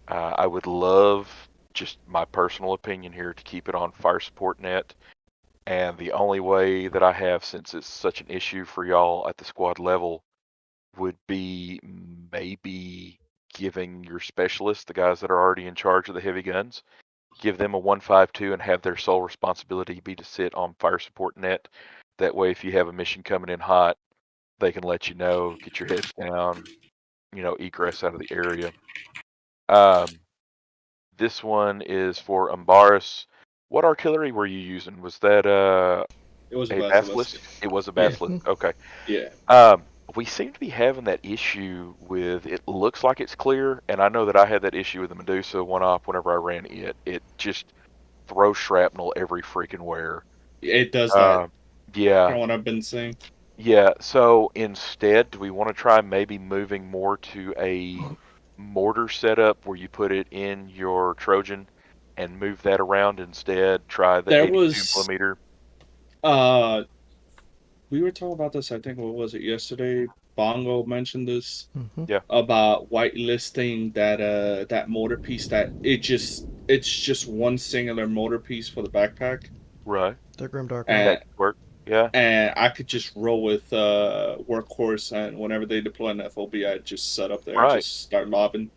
I would love, just my personal opinion here, to keep it on fire support net. And the only way that I have, since it's such an issue for y'all at the squad level, would be maybe giving your specialists, the guys that are already in charge of the heavy guns, give them a 152 and have their sole responsibility be to sit on fire support net. That way, if you have a mission coming in hot, they can let you know, get your heads down, egress out of the area. This one is for Umbaris. What artillery were you using? Was that It was a basilisk? It was a basilisk. Okay. Yeah. We seem to be having that issue with, it looks like it's clear, and I know that I had that issue with the Medusa one-op whenever I ran it. It just throws shrapnel every freaking where. It does that. Yeah. From what I've been seeing. Yeah, so instead, do we want to try maybe moving more to a mortar setup where you put it in your Trojan and move that around instead? Try the There 82 was millimeter. We were talking about this, I think, what was it, yesterday? Bongo mentioned this. Yeah. About whitelisting that motor piece it's just one singular motor piece for the backpack. Right. The Grimdark. And that work. Yeah. And I could just roll with Workhorse, and whenever they deploy an FOB, I just set up there and just start lobbing.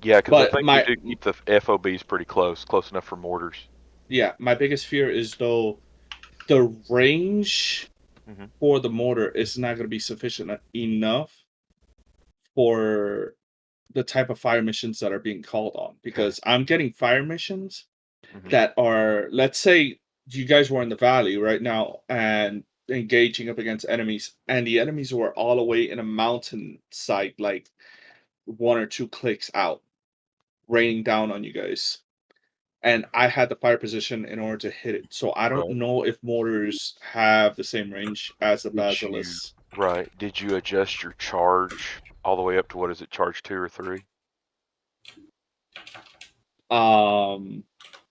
Yeah, because I think my, we do keep the FOBs pretty close enough for mortars. Yeah, my biggest fear is though the range for the mortar is not going to be sufficient enough for the type of fire missions that are being called on, because I'm getting fire missions that are, let's say you guys were in the valley right now and engaging up against enemies, and the enemies were all the way in a mountain site, like 1 or 2 clicks out, raining down on you guys. And I had the fire position in order to hit it. So I don't know if mortars have the same range as the Basilisk. Right. Did you adjust your charge all the way up to, what is it, charge 2 or 3?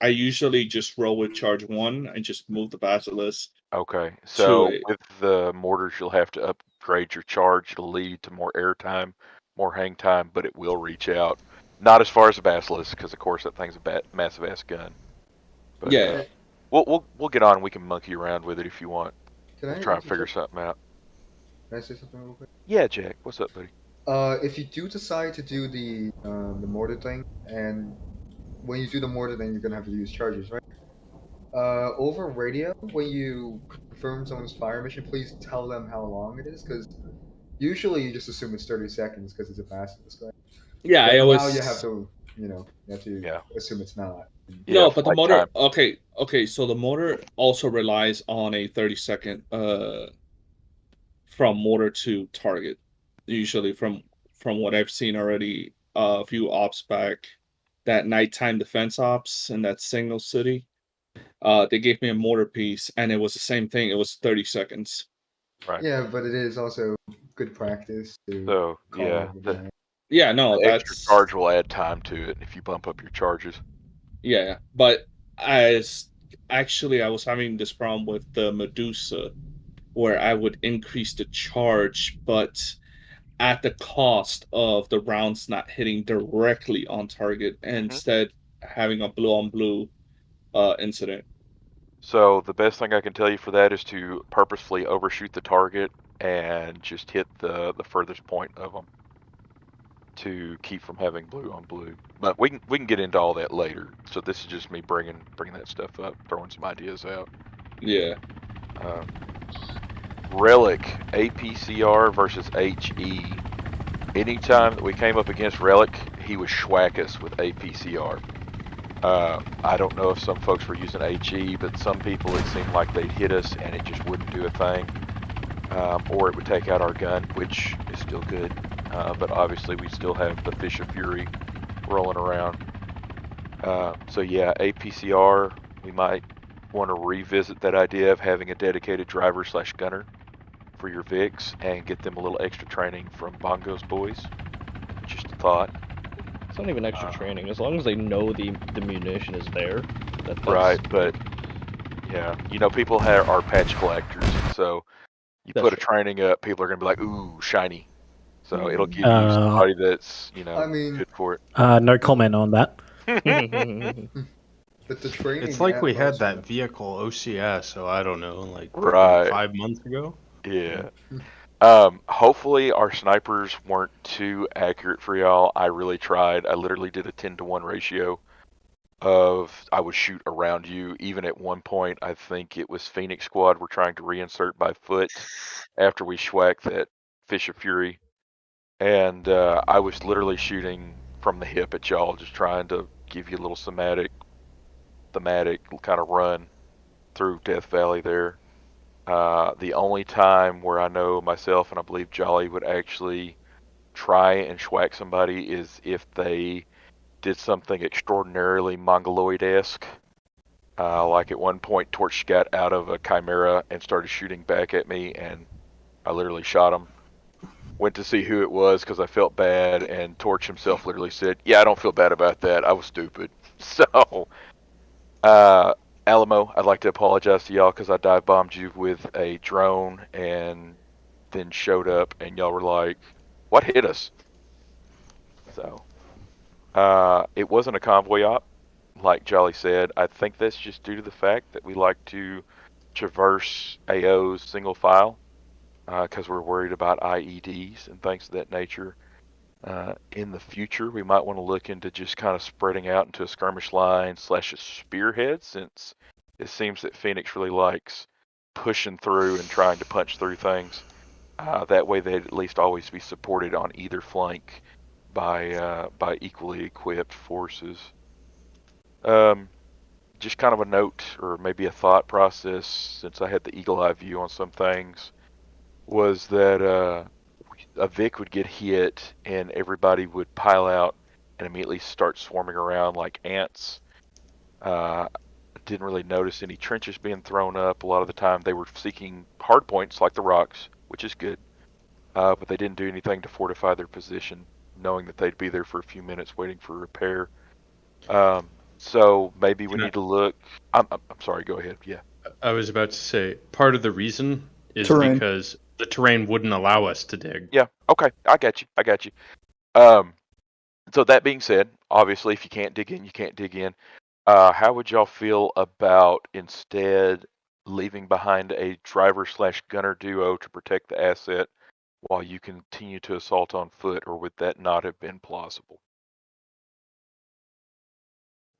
I usually just roll with charge 1 and just move the Basilisk. Okay. So with the mortars, you'll have to upgrade your charge. It'll lead to more air time, more hang time, but it will reach out. Not as far as the Basilisk, because of course that thing's a massive ass gun. But, yeah. We'll get on. We can monkey around with it if you want. Can Try and figure something out. Can I say something real quick? Yeah, Jack. What's up, buddy? If you do decide to do the mortar thing, and when you do the mortar, then you're gonna have to use charges, right? Over radio, when you confirm someone's fire mission, please tell them how long it is, because usually you just assume it's 30 seconds because it's a basilisk, right? Yeah, but I always. Now you have to assume it's not. No, but the motor. Okay. So the motor also relies on a 30-second from mortar to target. Usually, from what I've seen already, a few ops back, that nighttime defense ops in that Signal City, they gave me a mortar piece, and it was the same thing. It was 30 seconds. Right. Yeah, but it is also good practice to. So no, the extra charge will add time to it if you bump up your charges. Yeah, but I was having this problem with the Medusa, where I would increase the charge, but at the cost of the rounds not hitting directly on target, and instead having a blue-on-blue incident. So the best thing I can tell you for that is to purposefully overshoot the target and just hit the furthest point of them to keep from having blue on blue. But we can get into all that later. So this is just me bringing that stuff up, throwing some ideas out. Yeah. Relic APCR versus HE. Anytime that we came up against Relic, he would schwack us with APCR. I don't know if some folks were using HE, but some people it seemed like they'd hit us and it just wouldn't do a thing. Or it would take out our gun, which is still good. But obviously we still have the Fish of Fury rolling around. So yeah, APCR, we might want to revisit that idea of having a dedicated driver/gunner for your Vics and get them a little extra training from Bongo's boys. Just a thought. It's not even extra training, as long as they know the munition is there. That's... Right, but yeah, people are patch collectors, so you put a training up, people are gonna be like, ooh, shiny. So it'll give you somebody that's good for it. No comment on that. But the training. It's like we had that vehicle OCS, so I don't know, like 5 months ago. Yeah. Hopefully our snipers weren't too accurate for y'all. I really tried. I literally did a 10-to-1 ratio of I would shoot around you. Even at one point, I think it was Phoenix Squad were trying to reinsert by foot after we schwacked that Fish of Fury. And I was literally shooting from the hip at y'all, just trying to give you a little thematic kind of run through Death Valley there. The only time where I know myself and I believe Jolly would actually try and schwack somebody is if they did something extraordinarily mongoloid-esque. Like at one point, Torch got out of a Chimera and started shooting back at me, and I literally shot him. Went to see who it was because I felt bad, and Torch himself literally said, "Yeah, I don't feel bad about that. I was stupid." So, Alamo, I'd like to apologize to y'all because I dive bombed you with a drone and then showed up, and y'all were like, "What hit us?" So, it wasn't a convoy op, like Jolly said. I think that's just due to the fact that we like to traverse AOs single file because we're worried about IEDs and things of that nature. In the future, we might want to look into just kind of spreading out into a skirmish line / a spearhead, since it seems that Phoenix really likes pushing through and trying to punch through things. That way they'd at least always be supported on either flank by equally equipped forces. Just kind of a note, or maybe a thought process, since I had the eagle eye view on some things, was that a Vic would get hit and everybody would pile out and immediately start swarming around like ants. Didn't really notice any trenches being thrown up. A lot of the time they were seeking hard points like the rocks, which is good, but they didn't do anything to fortify their position, knowing that they'd be there for a few minutes waiting for repair. So maybe we need to look. I'm sorry, go ahead. Yeah. I was about to say, part of the reason is Terrain. because the terrain wouldn't allow us to dig. Yeah, okay, I got you. So that being said, obviously if you can't dig in, you can't dig in. How would y'all feel about instead leaving behind a driver / gunner duo to protect the asset while you continue to assault on foot, or would that not have been plausible?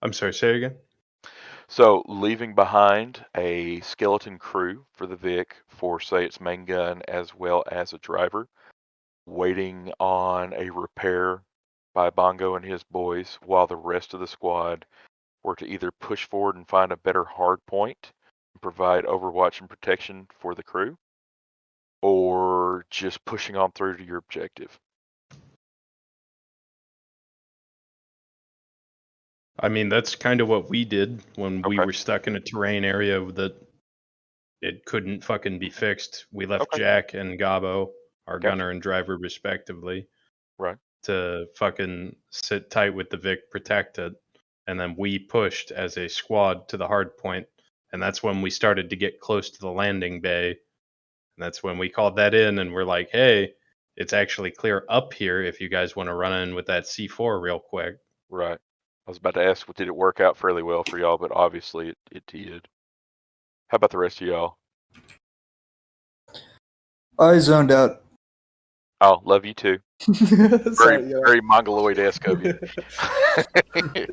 I'm sorry, say again? So leaving behind a skeleton crew for the Vic for, say, its main gun as well as a driver, waiting on a repair by Bongo and his boys while the rest of the squad were to either push forward and find a better hard point and provide overwatch and protection for the crew, or just pushing on through to your objective. I mean, that's kind of what we did when we were stuck in a terrain area that it couldn't fucking be fixed. We left Jack and Gabo, our gunner and driver respectively, right, to fucking sit tight with the Vic, protect it, and then we pushed as a squad to the hard point, and that's when we started to get close to the landing bay, and that's when we called that in, and we're like, hey, it's actually clear up here if you guys want to run in with that C4 real quick. Right. I was about to ask, did it work out fairly well for y'all? But obviously it did. How about the rest of y'all? I zoned out. Oh, love you too. Very mongoloid-esque of you.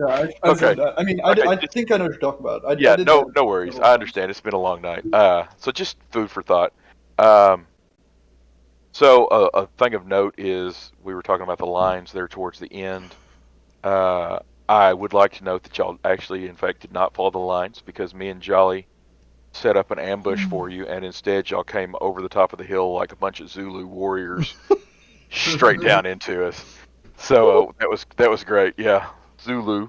I zoned out. I mean, I think I know what you're talking about. Yeah, no worries. I understand. It's been a long night. So just food for thought. So a thing of note is we were talking about the lines there towards the end. I would like to note that y'all actually, in fact, did not follow the lines, because me and Jolly set up an ambush for you, and instead y'all came over the top of the hill like a bunch of Zulu warriors straight down into us. So that was great. Yeah, Zulu.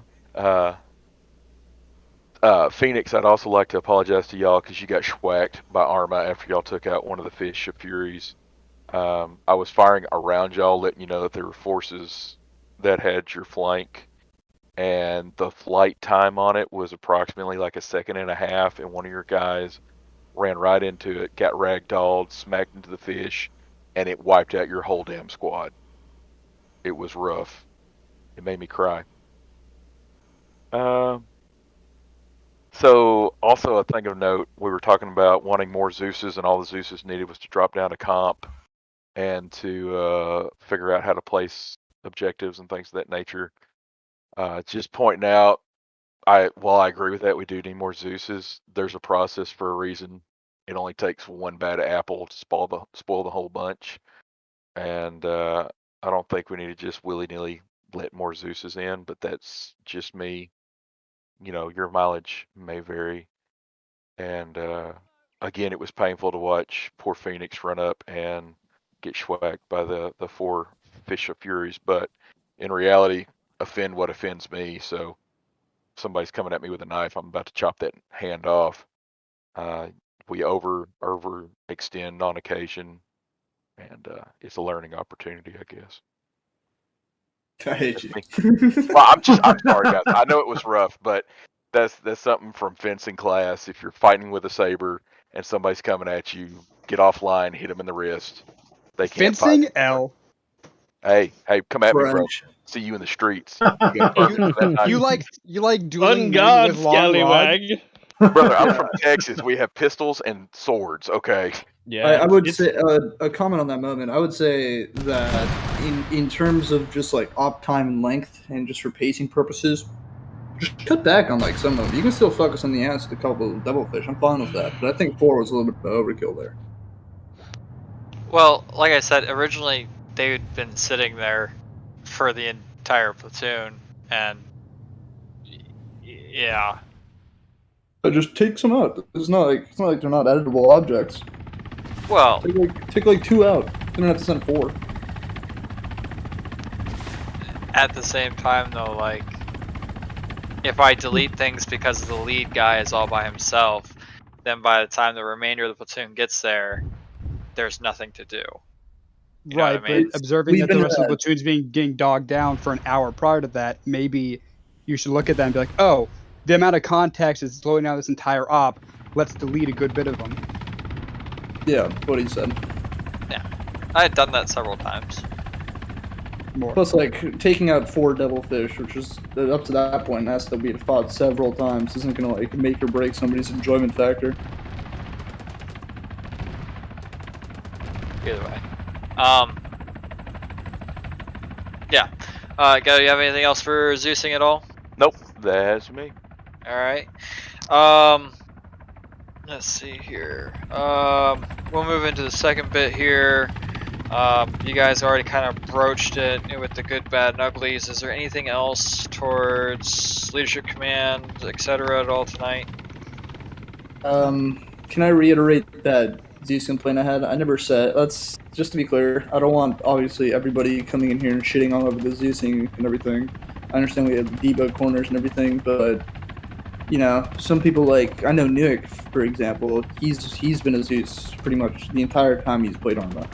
Phoenix, I'd also like to apologize to y'all because you got schwacked by Arma after y'all took out one of the Fish of Furies. I was firing around y'all, letting you know that there were forces that had your flank, and the flight time on it was approximately like a second and a half, and one of your guys ran right into it, got ragdolled, smacked into the Fish, and it wiped out your whole damn squad. It was rough. It made me cry. So also a thing of note, we were talking about wanting more Zeuses, and all the Zeuses needed was to drop down to comp. and to figure out how to place objectives and things of that nature. Just pointing out, while I agree with that, we do need more Zeuses. There's a process for a reason. It only takes one bad apple to spoil the whole bunch, and I don't think we need to just willy-nilly let more Zeuses in. But that's just me. Your mileage may vary, and again, it was painful to watch poor Phoenix run up and get schwacked by the 4 fish of furies. But in reality, offend what offends me. So if somebody's coming at me with a knife, I'm about to chop that hand off. We overextend on occasion, and it's a learning opportunity, I guess. I hate you. Well, I'm sorry, guys. I know it was rough, but that's something from fencing class. If you're fighting with a saber and somebody's coming at you, get offline, hit them in the wrist. They can't Fencing fight. L. Hey, come at me, bro. French. See you in the streets. You like dueling On men God, with long rod? scallywag. Brother, I'm from Texas. We have pistols and swords. Okay. Yeah, I would say a comment on that moment. I would say that in terms of just like op time and length, and just for pacing purposes, just cut back on like some of them. You can still focus on the ass with a couple of devilfish. I'm fine with that, but I think 4 was a little bit of overkill there. Well, like I said, originally they'd been sitting there for the entire platoon, and yeah. But just take some out. It's not like they're not editable objects. Well, take like 2 out. You don't have to send 4. at the same time, though, like, if I delete things because the lead guy is all by himself, then by the time the remainder of the platoon gets there, there's nothing to do. You know Right, what I mean? but observing that the rest of the platoon's getting dogged down for an hour prior to that, maybe you should look at that and be like, oh, the amount of context is slowing down this entire op. Let's delete a good bit of them. Yeah, what he said. Yeah, I had done that several times. More. Plus, like, taking out 4 devilfish, which is up to that point has to be fought several times, isn't gonna like make or break somebody's enjoyment factor. Either way. Yeah. Go, you have anything else for Zeusing at all? Nope, that's me. Alright. Let's see here. We'll move into the second bit here. You guys already kind of broached it with the good, bad, and uglies. Is there anything else towards leadership command, etc. at all tonight? Can I reiterate that Zeus complaint I had? I never said, let's, just to be clear, I don't want, obviously, everybody coming in here and shitting all over the Zeusing and everything. I understand we have debug corners and everything, but, you know, some people like, I know Nick, for example, he's been a Zeus pretty much the entire time he's played Arma.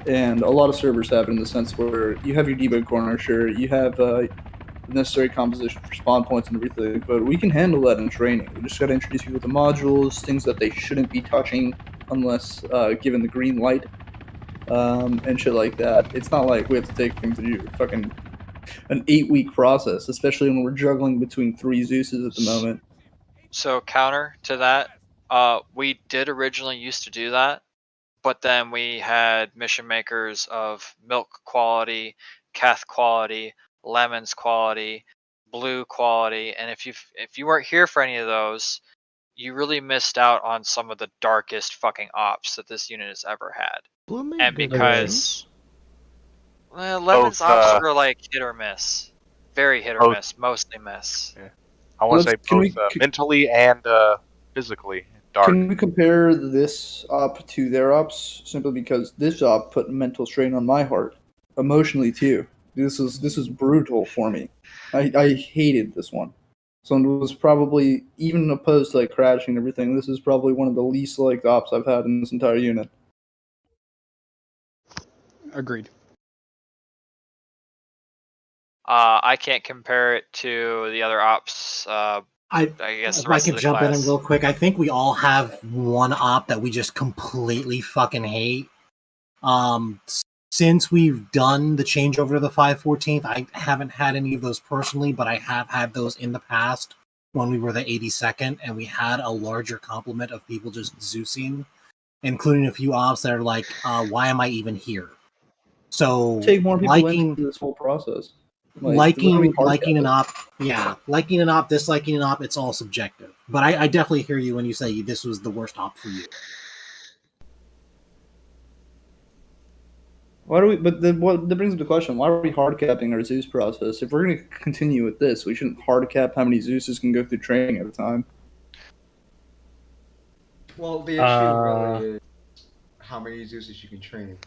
And a lot of servers have it in the sense where you have your debug corner, sure, you have the necessary composition for spawn points and everything, but we can handle that in training. We just got to introduce people to modules, things that they shouldn't be touching unless given the green light, and shit like that. It's not like we have to take them through fucking an 8-week process, especially when we're juggling between 3 Zeuses at the moment. So counter to that, we did originally used to do that, but then we had mission makers of milk quality, Keth quality, lemons quality, blue quality, and if you weren't here for any of those, you really missed out on some of the darkest fucking ops that this unit has ever had. And because lemons ops were like hit or miss, very hit or miss, mostly miss. Yeah. I want to say both mentally and physically dark. Can we compare this op to their ops? Simply because this op put mental strain on my heart, emotionally too. This is brutal for me. I hated this one. So it was probably, even opposed to like crashing and everything, this is probably one of the least liked ops I've had in this entire unit. Agreed. I can't compare it to the other ops. I guess If I could jump in real quick, I think we all have one op that we just completely fucking hate. Since we've done the changeover to the 514th, I haven't had any of those personally, but I have had those in the past when we were the 82nd, and we had a larger complement of people just Zeusing, including a few ops that are like, why am I even here? So Take more people liking into this whole process. Like, they're gonna be hard liking an capping. op, liking an op, disliking an op, it's all subjective. But I definitely hear you when you say this was the worst op for you. Why do we? But then what? That brings up the question: why are we hard capping our Zeus process? If we're going to continue with this, we shouldn't hard cap how many Zeuses can go through training at a time. Well, the issue really is how many Zeuses you can train.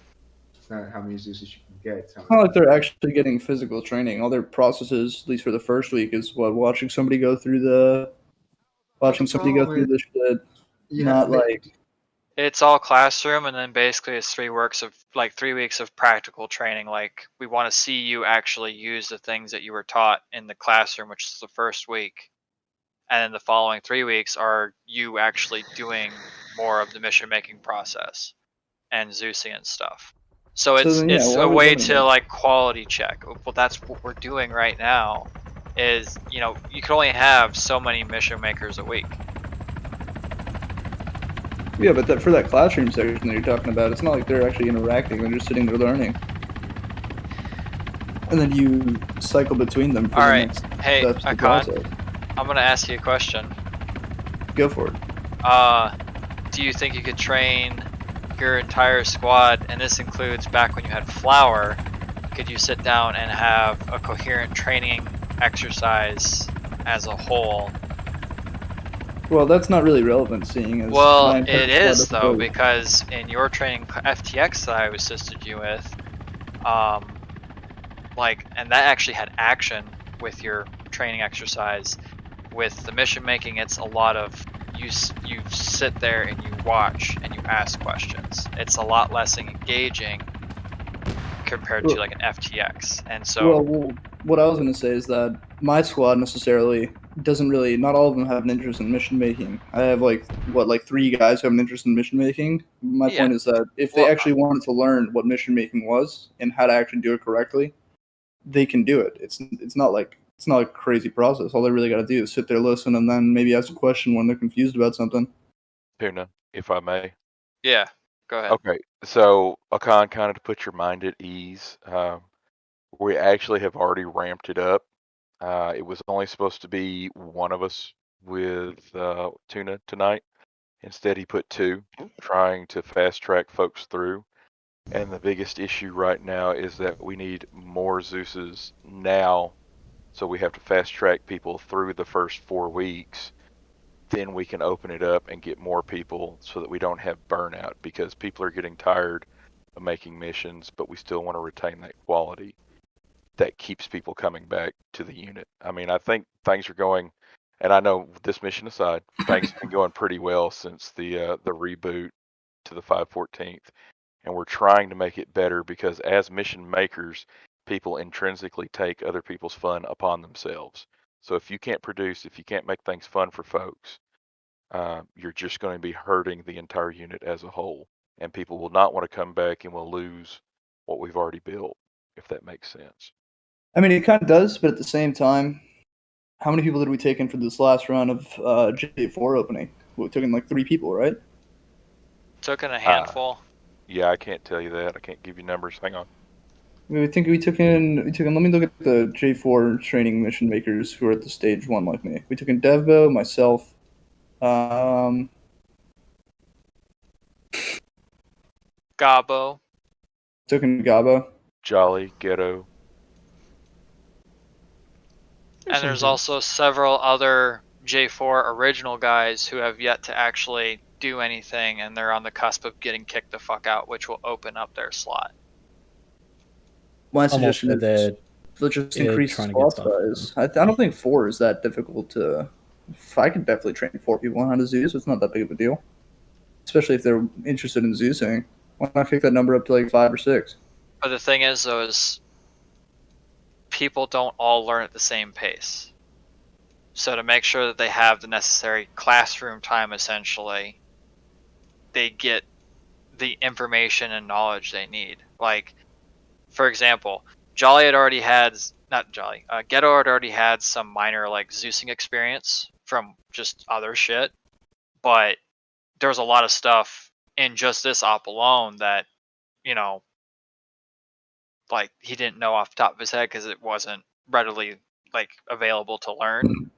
It's not how many Zeuses you can get. It's how It's many not like they're actually getting physical training. All their processes, at least for the first week, is what watching somebody go through the problem is- shit. You Not have to- like It's all classroom, and then basically it's 3 weeks of practical training. Like, we want to see you actually use the things that you were taught in the classroom, which is the first week, and then the following 3 weeks are you actually doing more of the mission making process and Zeusing and stuff. So So then, yeah, it's why a are we way doing to that? like quality check. Well, that's what we're doing right now. Is, you know, you can only have so many mission makers a week. yeah, but for that classroom section that you're talking about, it's not like they're actually interacting. They're just sitting there learning, and then you cycle between them for All the right, next hey, steps of the Akon, process. I'm gonna ask you a question. Go for it. Do you think you could train your entire squad, and this includes back when you had Flower, could you sit down and have a coherent training exercise as a whole? Well, that's not really relevant, seeing as Well, my entire it squad is doesn't though, vote. because in your training FTX that I assisted you with, like, and that actually had action with your training exercise. With the mission making, it's a lot of you sit there and you watch and you ask questions. It's a lot less engaging compared to like an FTX. And so Well, what I was going to say is that my squad necessarily doesn't really. Not all of them have an interest in mission making. I have like 3 guys who have an interest in mission making. My Yeah. point is that if they actually wanted to learn what mission making was and how to actually do it correctly, they can do it. It's not a crazy process. All they really got to do is sit there, listen, and then maybe ask a question when they're confused about something. Tuna, if I may. yeah, go ahead. Okay, so Akan, kind of to put your mind at ease, we actually have already ramped it up. It was only supposed to be one of us with Tuna tonight. Instead, he put 2, trying to fast track folks through. And the biggest issue right now is that we need more Zeuses now, so we have to fast track people through the first 4 weeks. Then we can open it up and get more people so that we don't have burnout, because people are getting tired of making missions, but we still want to retain that quality that keeps people coming back to the unit. I mean, I think things are going, and I know this mission aside, things have been going pretty well since the reboot to the 514th, and we're trying to make it better because as mission makers, people intrinsically take other people's fun upon themselves. So if you can't produce, if you can't make things fun for folks, you're just going to be hurting the entire unit as a whole, and people will not want to come back, and we'll lose what we've already built, if that makes sense. I mean, it kind of does, but at the same time, how many people did we take in for this last round of J4 opening? We took in like 3 people, right? Took in a handful. Yeah, I can't tell you that. I can't give you numbers. Hang on. I think we took in. Let me look at the J4 training mission makers who are at the stage 1 like me. We took in Devbo, myself, Gabo. took in Gabo. Jolly, Ghetto. And there's also several other J4 original guys who have yet to actually do anything, and they're on the cusp of getting kicked the fuck out, which will open up their slot. My suggestion is let's just increase trying to squad get stuff. size. I don't think 4 is that difficult to. I could definitely train 4 people on how to Zeus. It's not that big of a deal, especially if they're interested in Zeusing. Why not kick that number up to like 5 or 6? But the thing is, though, is people don't all learn at the same pace. So to make sure that they have the necessary classroom time, essentially, they get the information and knowledge they need. Like, for example, Jolly had already had, not Jolly, Ghetto had already had some minor like Zeusing experience from just other shit, but there's a lot of stuff in just this op alone that, you know, like he didn't know off the top of his head because it wasn't readily like available to learn.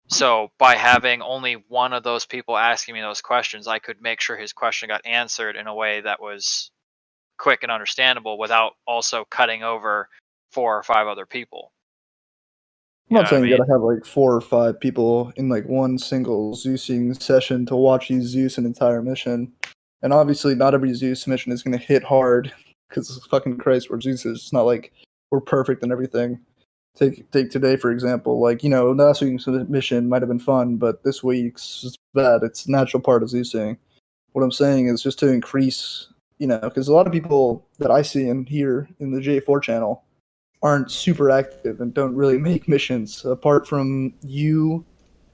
So by having only one of those people asking me those questions, I could make sure his question got answered in a way that was quick and understandable without also cutting over 4 or 5 other people. I'm not saying you gotta have like 4 or 5 people in like one single Zeusing session to watch you Zeus an entire mission. And obviously not every Zeus mission is gonna hit hard, because fucking Christ, we're Zeus. It's not like we're perfect and everything. Take today for example. Like, you know, last week's mission might have been fun, but this week's is bad. It's a natural part of Zeusing. What I'm saying is just to increase, you know, because a lot of people that I see and hear in the J4 channel aren't super active and don't really make missions. Apart from you,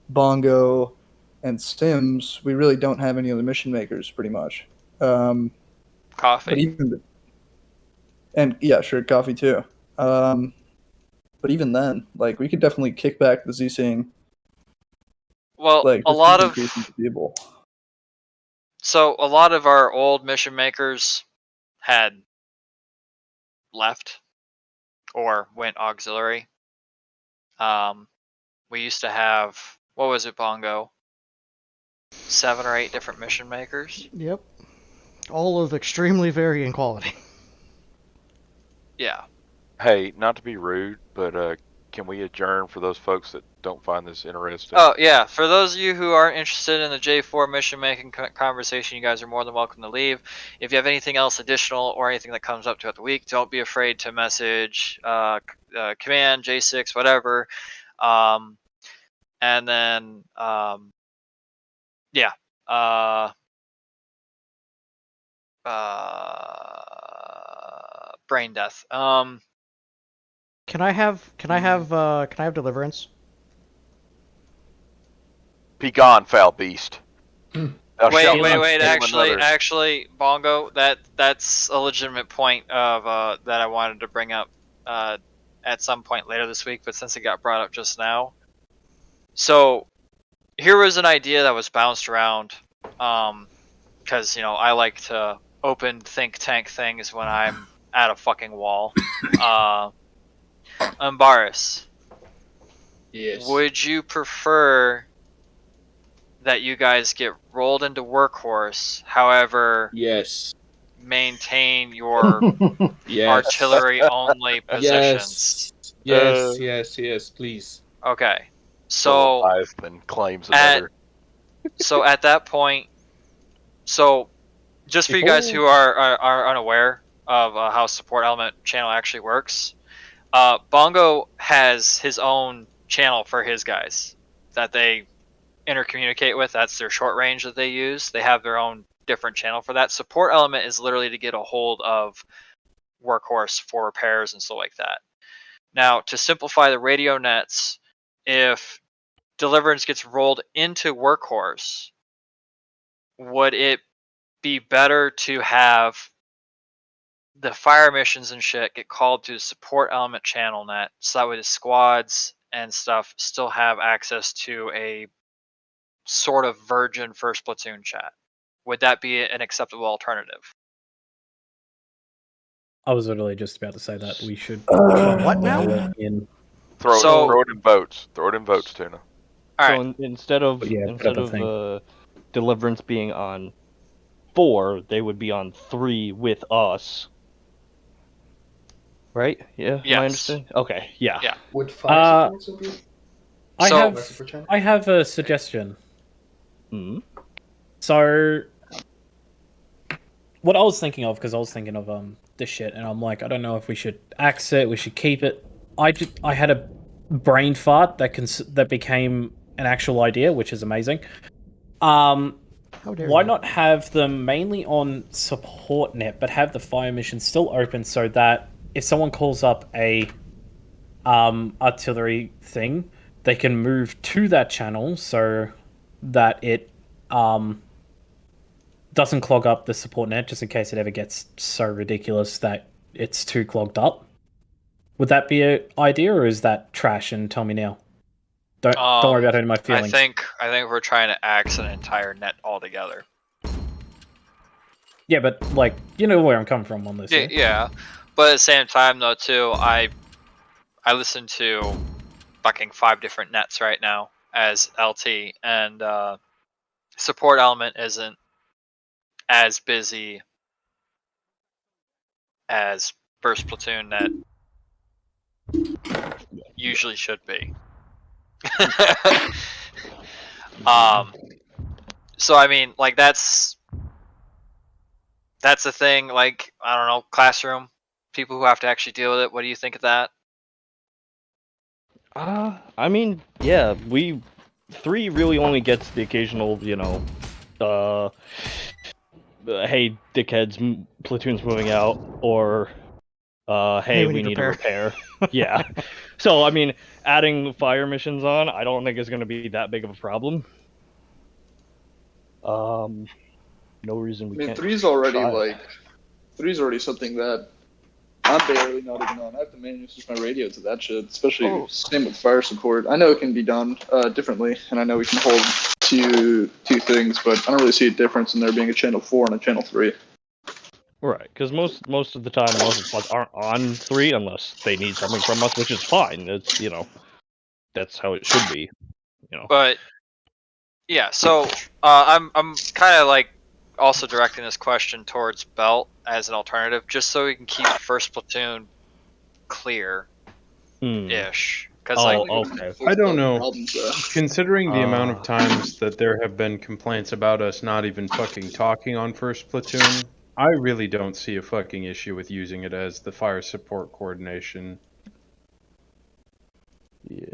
Bongo, and Sims, we really don't have any other mission makers, pretty much. Coffee. But even, and yeah, sure, coffee too. But even then, like, we could definitely kick back the Zeusing. Well, like, a lot of people. So a lot of our old mission makers had left or went auxiliary. We used to have, what was it, Bongo? 7 or 8 different mission makers. Yep. All of extremely varying quality. Yeah. Hey, not to be rude, but can we adjourn for those folks that don't find this interesting? Oh, yeah. For those of you who aren't interested in the J4 mission making conversation, you guys are more than welcome to leave. If you have anything else additional or anything that comes up throughout the week, don't be afraid to message command, J6, whatever. And then, yeah. Brain death. Can I have deliverance? Be gone, foul beast. Wait. Actually, Bongo, that's a legitimate point of that I wanted to bring up at some point later this week, but since it got brought up just now. So here was an idea that was bounced around, because, you know, I like to open think tank things when I'm at a fucking wall. Umbaris. Yes. Would you prefer that you guys get rolled into Workhorse, however, yes, maintain your artillery only positions? Yes, please. Okay. So claims so at that point, so just for you guys who are unaware of how support element channel actually works, Bongo has his own channel for his guys that they intercommunicate with. That's their short range that they use. They have their own different channel for that. Support element is literally to get a hold of Workhorse for repairs and stuff like that. Now, to simplify the radio nets, if Deliverance gets rolled into Workhorse, would it be better to have the fire missions and shit get called to the support element channel net, so that way the squads and stuff still have access to a sort of virgin first platoon chat? Would that be an acceptable alternative? I was literally just about to say that we should. What now? Throw it in votes. Throw it in votes, Tuna. So instead of Deliverance being on 4, they would be on 3 with us. Right? Yeah. Yes. Am I understanding? Okay. Yeah. Yeah. Would 5 support be? I have a suggestion. So, what I was thinking of, because I was thinking of this shit, and I'm like, I don't know if we should axe it, we should keep it. I had a brain fart that became an actual idea, which is amazing. Why not have them mainly on support net, but have the fire mission still open so that if someone calls up a artillery thing, they can move to that channel so that it doesn't clog up the support net, just in case it ever gets so ridiculous that it's too clogged up. Would that be an idea, or is that trash? And tell me now. Don't worry about hurting my feelings. I think we're trying to axe an entire net altogether. Yeah, but like, you know where I'm coming from on this. Yeah. But at the same time, though, too, I listen to fucking 5 different nets right now as LT, and support element isn't as busy as first platoon net usually should be. So I mean, like that's the thing. Like, I don't know, classroom people who have to actually deal with it. What do you think of that? I mean, yeah, we 3 really only gets the occasional, you know, hey, dickheads, platoon's moving out, or hey, we need a repair. Yeah. So I mean, adding fire missions on, I don't think is going to be that big of a problem. No reason we can't. Three's already try. three's already something that I'm barely not even on. I have to manually switch my radio to that shit, especially same with fire support. I know it can be done differently, and I know we can hold two things, but I don't really see a difference in there being a channel 4 and a channel 3. Right, because most of the time, most of us aren't on 3 unless they need something from us, which is fine. It's, you know, that's how it should be. You know. But yeah, so I'm kind of like also directing this question towards Belt as an alternative, just so we can keep first platoon clear-ish. Because okay. I don't know. Considering the amount of times that there have been complaints about us not even fucking talking on first platoon, I really don't see a fucking issue with using it as the fire support coordination. Yeah.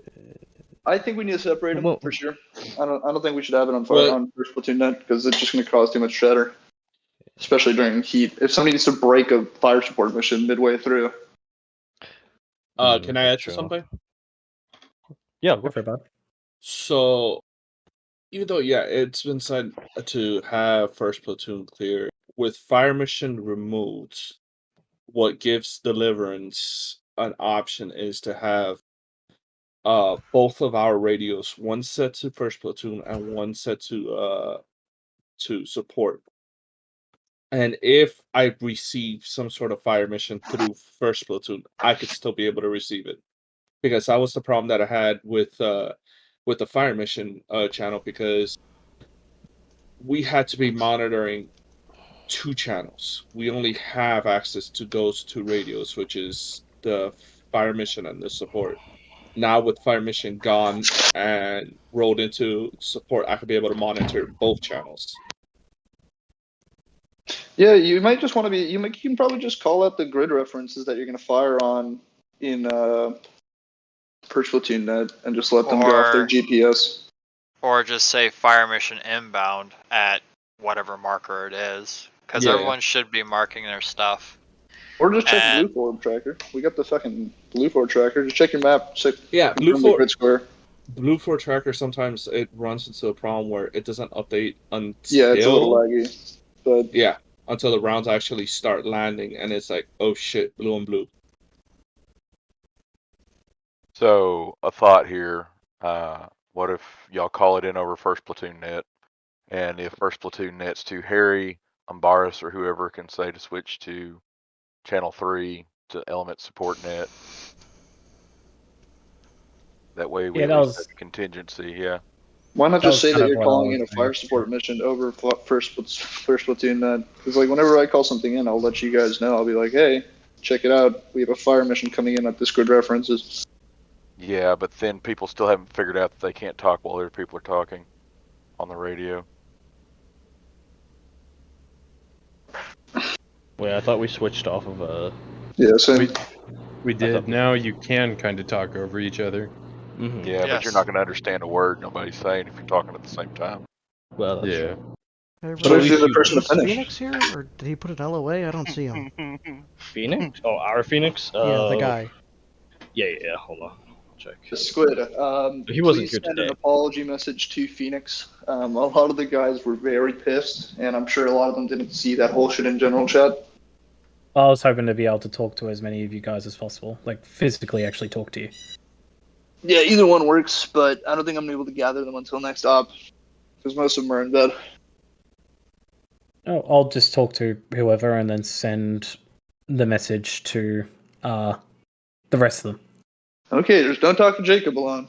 I think we need to separate them for sure. I don't think we should have it on fire on first platoon net because it's just going to cause too much chatter, especially during heat. If somebody needs to break a fire support mission midway through. Can I ask you something? Yeah, go for it, bud. So, even though it's been said to have first platoon clear, with fire mission removed, what gives Deliverance an option is to have both of our radios, one set to first platoon and one set to support. And if I receive some sort of fire mission through first platoon, I could still be able to receive it, because that was the problem that I had with the fire mission channel, because we had to be monitoring 2 channels. We only have access to those 2 radios, which is the fire mission and the support. Now with fire mission gone and rolled into support, I could be able to monitor both channels. Yeah, you might just want to be. You can probably just call out the grid references that you're going to fire on in first platoon net and just let them go off their GPS. Or just say fire mission inbound at whatever marker it is, because everyone should be marking their stuff. Or just check Blue Forward Tracker. We got the fucking Blue Forward Tracker. Just check your map. Blue Forward grid square. Blue Forward Tracker, sometimes it runs into a problem where it doesn't update until it's a little laggy. But until the rounds actually start landing, and it's like, oh shit, blue and blue. So a thought here. What if y'all call it in over first platoon net, and if first platoon net's too hairy, Umbaris or whoever can say to switch to channel 3 to element support net. That way we have a contingency. Why not just say that you're calling in a fire support mission over first platoon net? Because like whenever I call something in, I'll let you guys know. I'll be like, hey, check it out. We have a fire mission coming in at this grid references. Yeah, but then people still haven't figured out that they can't talk while other people are talking on the radio. Wait, I thought we switched off of Yeah, same. We did. Now you can kind of talk over each other. Mm-hmm. Yeah, but you're not going to understand a word nobody's saying if you're talking at the same time. Well, yeah. Phoenix here, or did he put an LOA? I don't see him. Phoenix? Oh, our Phoenix? Yeah, the guy. Yeah. Hold on. Check. The Squid. He wasn't please good send today. an apology message to Phoenix. A lot of the guys were very pissed, and I'm sure a lot of them didn't see that whole shit in general chat. I was hoping to be able to talk to as many of you guys as possible, like physically actually talk to you. Yeah, either one works, but I don't think I'm able to gather them until next op, because most of them are in bed. Oh, I'll just talk to whoever and then send the message to the rest of them. Okay, just don't talk to Jacob alone.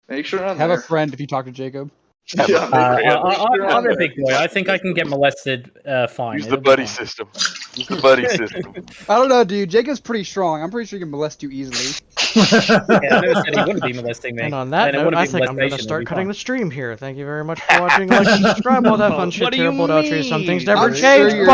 Make sure I'm Have there. a friend if you talk to Jacob. Yeah, I'm a big boy. I think I can get molested fine. Use the It'll be buddy fine. system. Use the buddy system. I don't know, dude. Jacob's pretty strong. I'm pretty sure he can molest you easily. Yeah, I never said he wouldn't be molesting me. And on that And it note, wouldn't I be think I'm going to molestation, start it'll be cutting fine. the stream here. Thank you very much for watching. Like and subscribe. All that fun shit. What do you Terrible adultery. Some things mean? never I'm sure change. you're- Bye.